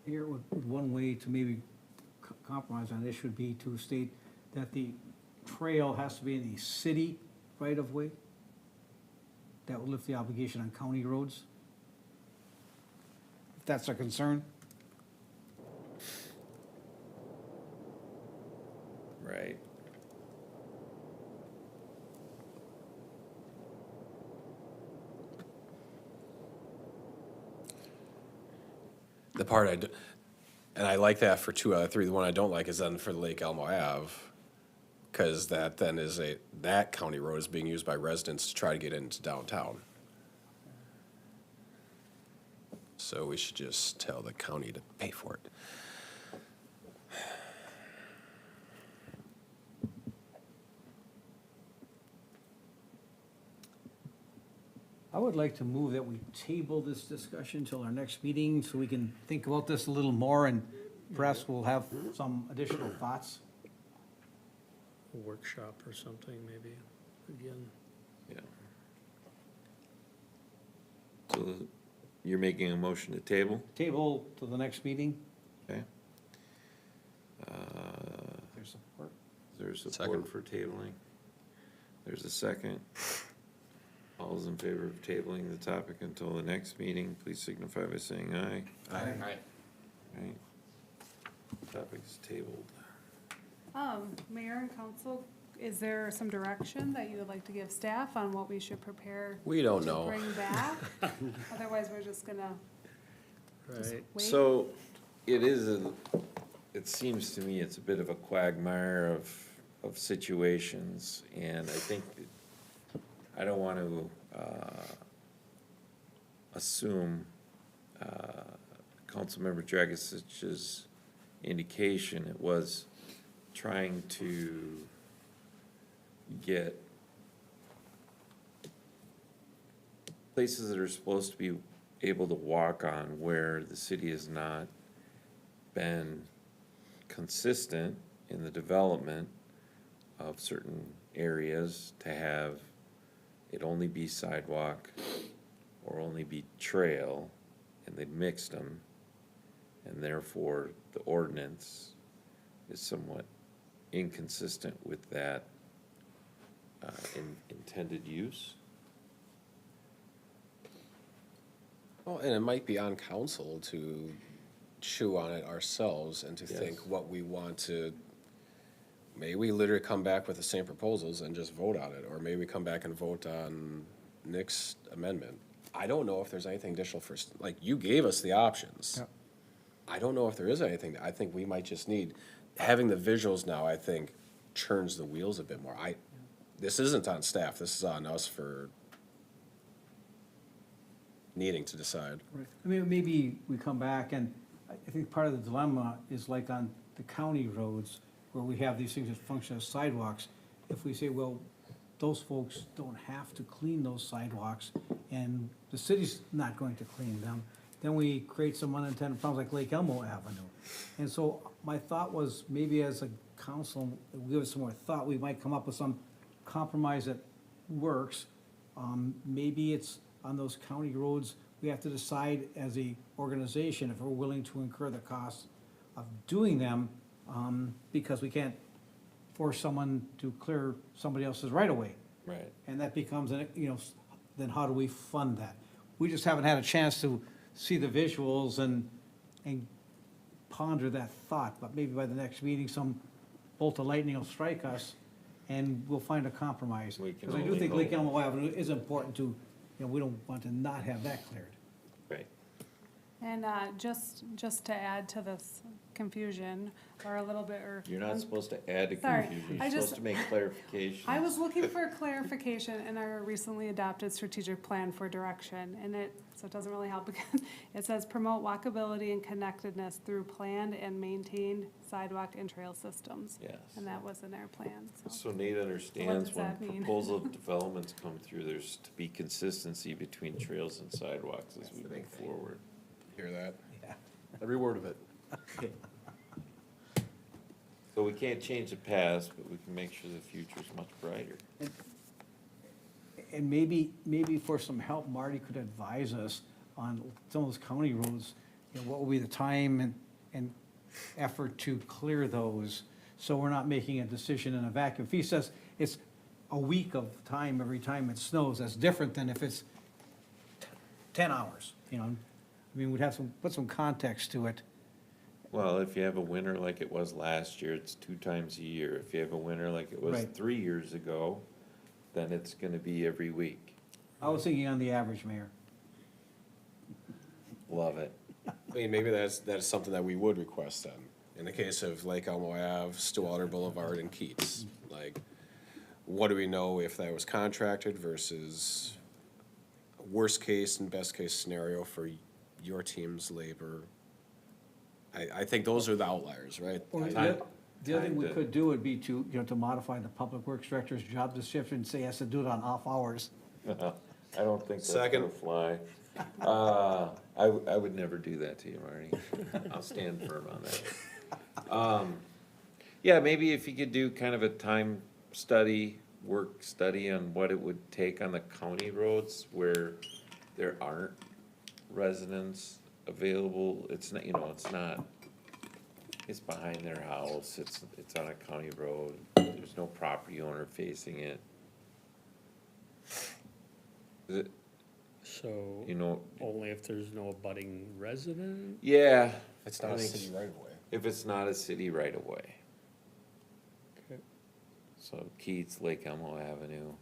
Here, one way to maybe compromise on this would be to state that the trail has to be in the city right-of-way. That would lift the obligation on county roads. If that's a concern. Right. The part and I like that for 2 out of 3. The one I don't like is then for Lake Elmo Ave, because that then is that county road is being used by residents to try to get into downtown. So we should just tell the county to pay for it. I would like to move that we table this discussion till our next meeting so we can think about this a little more and perhaps we'll have some additional thoughts. A workshop or something, maybe, again. Yeah. So you're making a motion to table, Table to the next meeting. okay? There's support. Is there support Second. for tabling? There's a second. All those in favor of tabling the topic until the next meeting, please signify by saying aye. All right. Right. Topic is tabled. Mayor and council, is there some direction that you would like to give staff on what we should prepare We don't to know. bring back? Otherwise, we're just gonna Right. wait. So it seems to me it's a bit of a quagmire of situations, and I think that I don't want to assume Councilmember Dragicich's indication. It was trying to get places that are supposed to be able to walk on where the city has not been consistent in the development of certain areas to have it only be sidewalk or only be trail, and they mixed them, and therefore the ordinance is somewhat inconsistent with that intended use. Well, and it might be on council to chew on it ourselves and to think Yes. what we want to, maybe we literally come back with the same proposals and just vote on it, or maybe we come back and vote on Nick's amendment. I don't know if there's anything additional for, like, you gave us the options. Yep. I don't know if there is anything. I think we might just need, having the visuals now, I think, churns the wheels a bit more. This isn't on staff, this is on us for needing to decide. Right. I mean, maybe we come back and I think part of the dilemma is like on the county roads where we have these things that function as sidewalks. If we say, well, those folks don't have to clean those sidewalks and the city's not going to clean them, then we create some unintended problems like Lake Elmo Avenue. And so my thought was maybe as a council, we give it some more thought, we might come up with some compromise that works. Maybe it's on those county roads we have to decide as a organization if we're willing to incur the cost of doing them, because we can't force someone to clear somebody else's right of way. Right. And that becomes, then how do we fund that? We just haven't had a chance to see the visuals and ponder that thought, but maybe by the next meeting, some bolt of lightning will strike us, and we'll find a compromise. We can Because I do only think Lake hope. Elmo Avenue is important to, we don't want to not have that cleared. Right. And just to add to this confusion, or a little bit, or. You're not supposed to add to Sorry, confusion, I you're just- supposed to make clarifications. I was looking for clarification in our recently adopted strategic plan for direction, and so it doesn't really help because it says promote walkability and connectedness through planned and maintained sidewalk and trail systems. Yes. And that was in our plan, so. So Nate understands does when that mean? proposal developments come through, there's to be consistency between trails and sidewalks as we move forward. Hear that? Yeah. Every word of it. So we can't change the past, but we can make sure the future's much brighter. And maybe for some help, Marty could advise us on some of those county roads, what will be the time and effort to clear those, so we're not making a decision in a vacuum. If he says it's a week of time every time it snows, that's different than if it's 10 hours, we'd have put some context to it. Well, if you have a winter like it was last year, it's 2 times a year. If you have a winter like it was Right. 3 years ago, then it's gonna be every week. I was thinking on the average, Mayor. Love it. I mean, maybe that's something that we would request then. In the case of Lake Elmo Ave, Stillwater Boulevard, and Keats, like, what do we know if that was contracted versus worst case and best case scenario for your team's labor? I think those are the outliers, right? Or Time- the other thing we time to- could do would be to, to modify the Public Works Director's job description and say he has to do it on off hours. I don't think that's Second. gonna fly. I would never do that to you, Marty. I'll stand firm on that. Yeah, maybe if you could do kind of a time study, work study on what it would take on the county roads where there aren't residents available. It's not, it's behind their house, it's on a county road, there's no property owner facing it. Is it, So, you know, only if there's no abutting resident? yeah. It's not I a think city right of way. If it's not a city right of way. Okay. So Keats, Lake Elmo Avenue.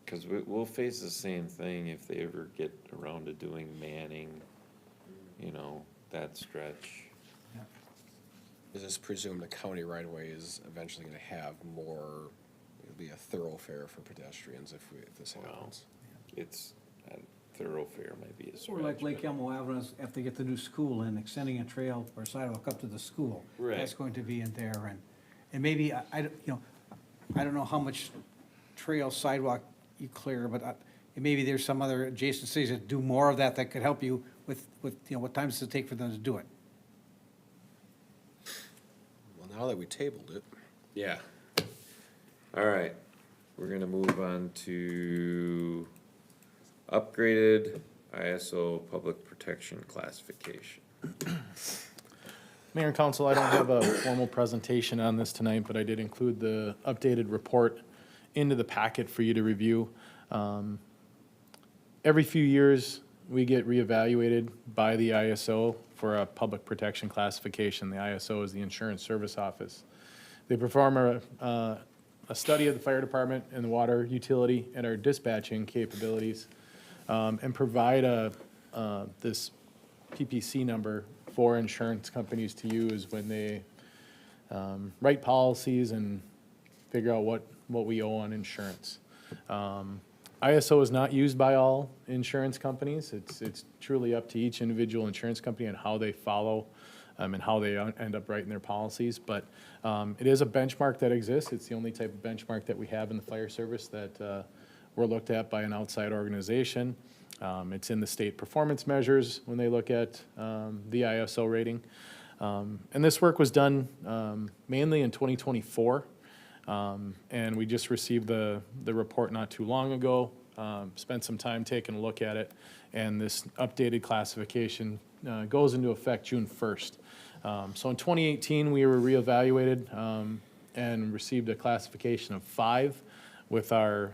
Cause we'll face the same thing if they ever get around to doing Manning, that stretch. Is this presumed the county right of way is eventually gonna have more, it'll be a thoroughfare for pedestrians if this Well, happens? It's, a thoroughfare might be a stretch. Or like Lake but- Elmo Avenue, if they get the new school and extending a trail or sidewalk up to the school. Right. That's going to be in there, and maybe, I don't know how much trail sidewalk you clear, but maybe there's some other adjacent cities that do more of that could help you with, what time does it take for them to do it? Well, now that we tabled it, Yeah. All right, we're gonna move on to upgraded ISO public protection classification. Mayor and Council, I don't have a formal presentation on this tonight, but I did include the updated report into the packet for you to review. Every few years, we get reevaluated by the ISO for a public protection classification. The ISO is the Insurance Service Office. They perform a study of the fire department and the water utility and our dispatching capabilities, and provide this PPC number for insurance companies to use when they write policies and figure out what we owe on insurance. ISO is not used by all insurance companies. It's truly up to each individual insurance company and how they follow and how they end up writing their policies. But it is a benchmark that exists. It's the only type of benchmark that we have in the fire service that we're looked at by an outside organization. It's in the state performance measures when they look at the ISO rating. And this work was done mainly in 2024. And we just received the report not too long ago. spent some time taking a look at it, and this updated classification goes into effect June 1st. So in 2018, we were reevaluated and received a classification of 5 with our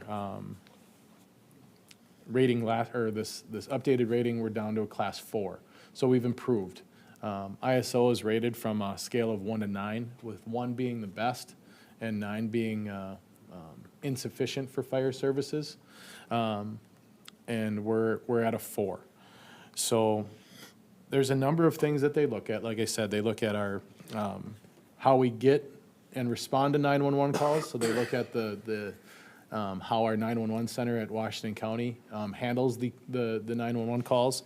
rating this updated rating, we're down to a class 4. So we've improved. ISO is rated from a scale of 1 to 9, with 1 being the best and 9 being insufficient for fire services. And we're at a 4. So there's a number of things that they look at. Like I said, they look at our how we get and respond to 911 calls. So they look at the how our 911 center at Washington County handles the 911 calls.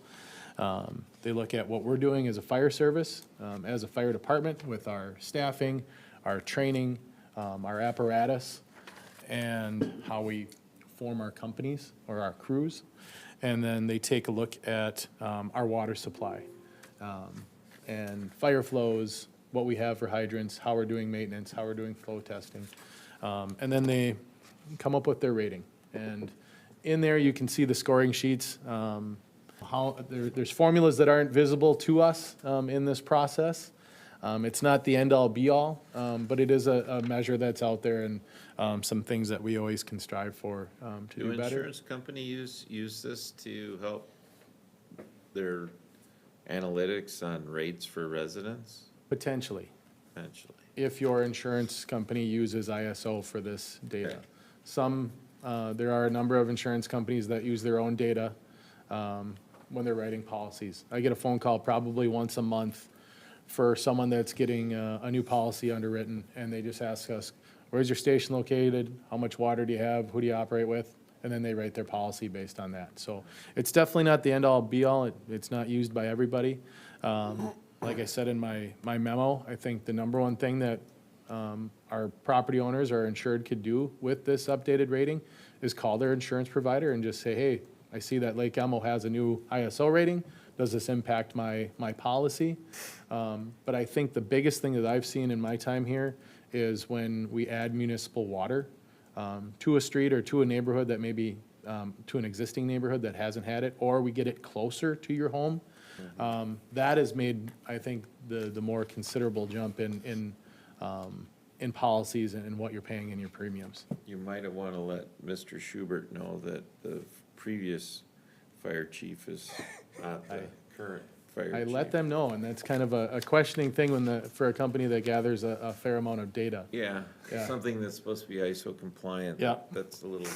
They look at what we're doing as a fire service, as a fire department, with our staffing, our training, our apparatus, and how we form our companies or our crews. And then they take a look at our water supply and fire flows, what we have for hydrants, how we're doing maintenance, how we're doing flow testing. And then they come up with their rating. And in there, you can see the scoring sheets. There's formulas that aren't visible to us in this process. It's not the end-all, be-all, but it is a measure that's out there, and some things that we always can strive for to do better. Do insurance companies use this to help their analytics on rates for residents? Potentially, Potentially. if your insurance company uses ISO for this data. Okay. There are a number of insurance companies that use their own data when they're writing policies. I get a phone call probably once a month for someone that's getting a new policy underwritten, and they just ask us, where's your station located? How much water do you have? Who do you operate with? And then they write their policy based on that. So it's definitely not the end-all, be-all. It's not used by everybody. Like I said in my memo, I think the number one thing that our property owners or insured could do with this updated rating is call their insurance provider and just say, hey, I see that Lake Elmo has a new ISO rating. Does this impact my policy? But I think the biggest thing that I've seen in my time here is when we add municipal water to a street or to a neighborhood that maybe, to an existing neighborhood that hasn't had it, or we get it closer to your home. That has made, I think, the more considerable jump in policies and what you're paying in your premiums. You might want to let Mr. Schubert know that the previous fire chief is not the current fire I chief. let them know, and that's kind of a questioning thing for a company that gathers a fair amount of data. Yeah, Yeah. something that's supposed to be ISO compliant. Yeah. That's a little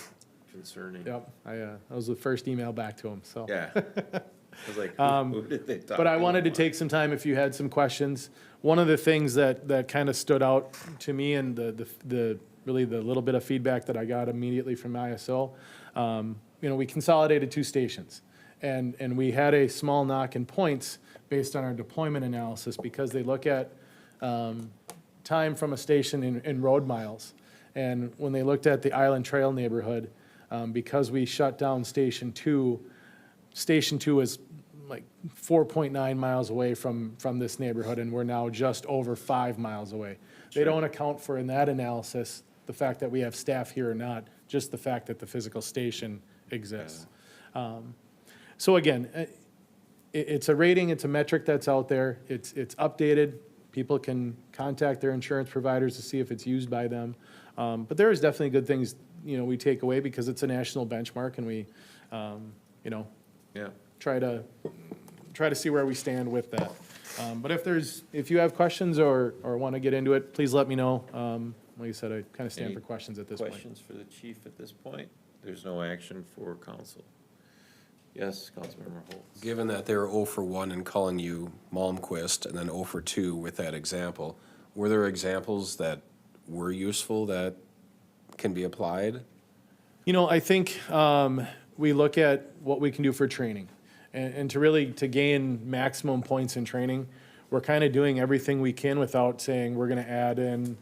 concerning. Yep, that was the first email back to them, so. Yeah. I was like, who did they talk But I to wanted to about? take some time if you had some questions. One of the things that kind of stood out to me, and really the little bit of feedback that I got immediately from ISO, we consolidated 2 stations. And we had a small knock in points based on our deployment analysis, because they look at time from a station in road miles. And when they looked at the Island Trail neighborhood, because we shut down Station 2 is like 4.9 miles away from this neighborhood, and we're now just over 5 miles away. They don't account for, in that analysis, the fact that we have staff here or not, just the fact that the physical station exists. So again, it's a rating, it's a metric that's out there, it's updated. People can contact their insurance providers to see if it's used by them. But there is definitely good things, we take away, because it's a national benchmark, and we, Yeah. try to see where we stand with that. But if you have questions or want to get into it, please let me know. Like I said, I kind of stand Any for questions at this point. Questions for the chief at this point? There's no action for council. Yes, Councilmember Holtz. Given that they were 0 for 1 in calling you Malmquist and then 0 for 2 with that example, were there examples that were useful that can be applied? I think we look at what we can do for training. And to gain maximum points in training, we're kind of doing everything we can without saying we're going to add in,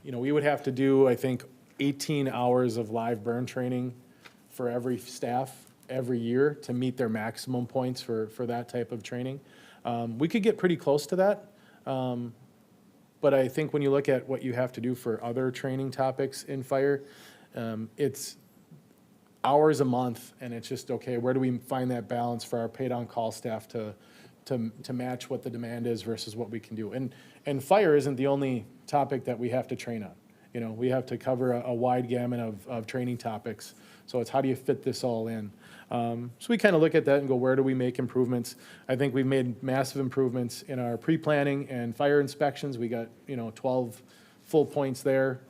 we would have to do, I think, 18 hours of live burn training for every staff every year to meet their maximum points for that type of training. We could get pretty close to that. But I think when you look at what you have to do for other training topics in fire, hours a month, and it's just, okay, where do we find that balance for our paid-on-call staff to match what the demand is versus what we can do? And fire isn't the only topic that we have to train on. You know, we have to cover a wide gamut of training topics. So it's how do you fit this all in? So we kind of look at that and go, where do we make improvements? I think we've made massive improvements in our pre-planning and fire inspections. We got, 12 full points there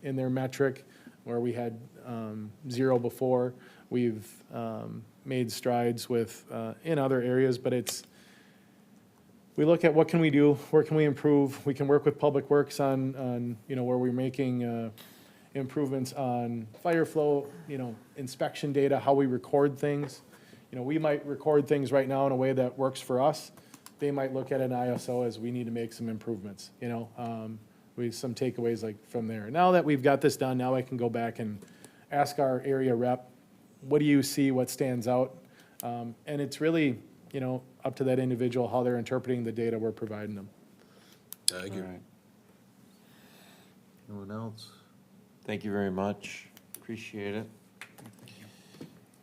in their metric, where we had 0 before. We've made strides with in other areas, but we look at what can we do, where can we improve. We can work with Public Works on where we're making improvements on fire flow, inspection data, how we record things. We might record things right now in a way that works for us. They might look at an ISO as we need to make some improvements, with some takeaways like from there. Now that we've got this done, now I can go back and ask our area rep, what do you see, what stands out? And it's really, up to that individual, how they're interpreting the data we're providing them. Thank you. All right. Anyone else? Thank you very much. Appreciate it.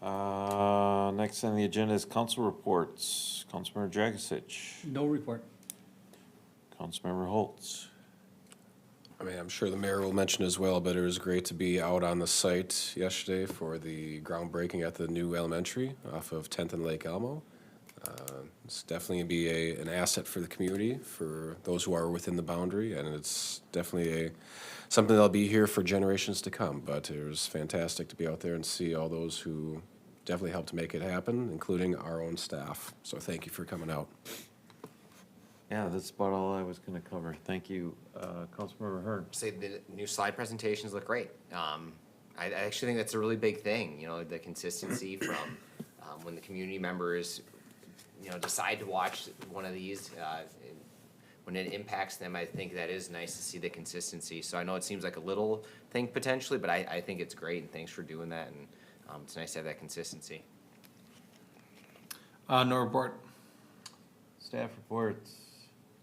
Next on the agenda is council reports. Councilmember Dragisich. No report. Councilmember Holtz. I mean, I'm sure the mayor will mention as well, but it was great to be out on the site yesterday for the groundbreaking at the new elementary off of 10th and Lake Elmo. It's definitely going to be an asset for the community, for those who are within the boundary, and it's definitely something that'll be here for generations to come. But it was fantastic to be out there and see all those who definitely helped to make it happen, including our own staff. So thank you for coming out. Yeah, that's about all I was gonna cover. Thank you, Councilmember Hearn. Say the new slide presentations look great. I actually think that's a really big thing, the consistency from when the community members, decide to watch one of these, when it impacts them. I think that is nice to see the consistency. So I know it seems like a little thing potentially, but I think it's great, and thanks for doing that, and it's nice to have that consistency. No report. Staff reports.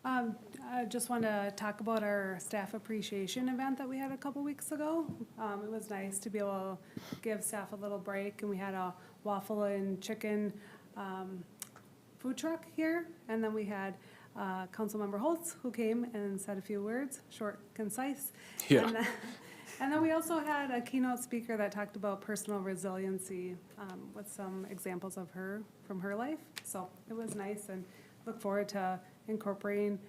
I just want to talk about our staff appreciation event that we had a couple weeks ago. It was nice to be able to give staff a little break, and we had a waffle and chicken food truck here, and then we had Councilmember Holtz, who came and said a few words, short, concise. Yeah. And then we also had a keynote speaker that talked about personal resiliency with some examples from her life. So it was nice, and look forward to incorporating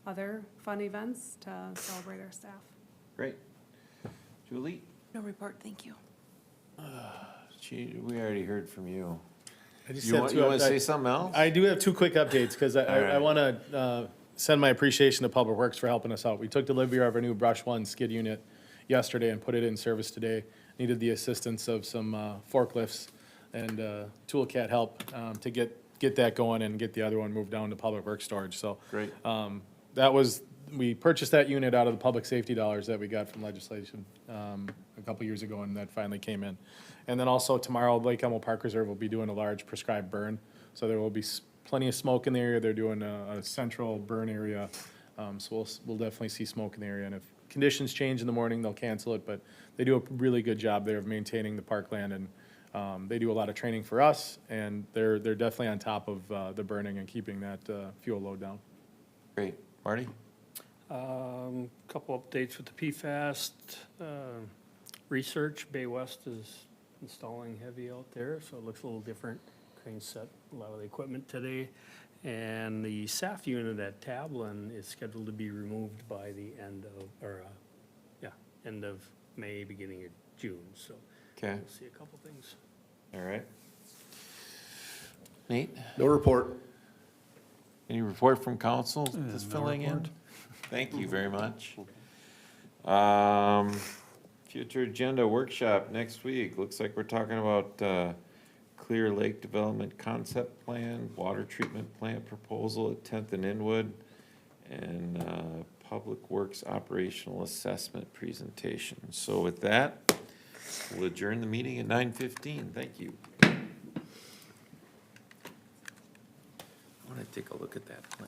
other fun events to celebrate our staff. Great. Julie? No report, thank you. We already heard from you. I just You have want two to say updates. something else? I do have 2 quick updates, because All right. I want to send my appreciation to Public Works for helping us out. We took delivery of our new Brush 1 skid unit yesterday and put it in service today. Needed the assistance of some forklifts and toolcat help to get that going and get the other one moved down to Public Works storage. So Great. we purchased that unit out of the public safety dollars that we got from legislation a couple years ago, and that finally came in. And then also tomorrow, Lake Elmo Park Reserve will be doing a large prescribed burn. So there will be plenty of smoke in the area. They're doing a central burn area. So we'll definitely see smoke in the area. And if conditions change in the morning, they'll cancel it. But they do a really good job there of maintaining the parkland, and they do a lot of training for us. And they're definitely on top of the burning and keeping that fuel load down. Great. Marty? Couple updates with the PFAS research. Bay West is installing heavy out there, so it looks a little different. Crane set a lot of the equipment today. And the SAF unit at Tablin is scheduled to be removed by the end of May, beginning of June. So Okay. we'll see a couple things. All right. Nate? No report. Any report from council just no filling in? report. Thank you very much. Future agenda workshop next week. Looks like we're talking about Clear Lake Development Concept Plan, Water Treatment Plant Proposal at 10th and Inwood, and Public Works Operational Assessment Presentation. So with that, we'll adjourn the meeting at 9:15. Thank you. I want to take a look at that plan.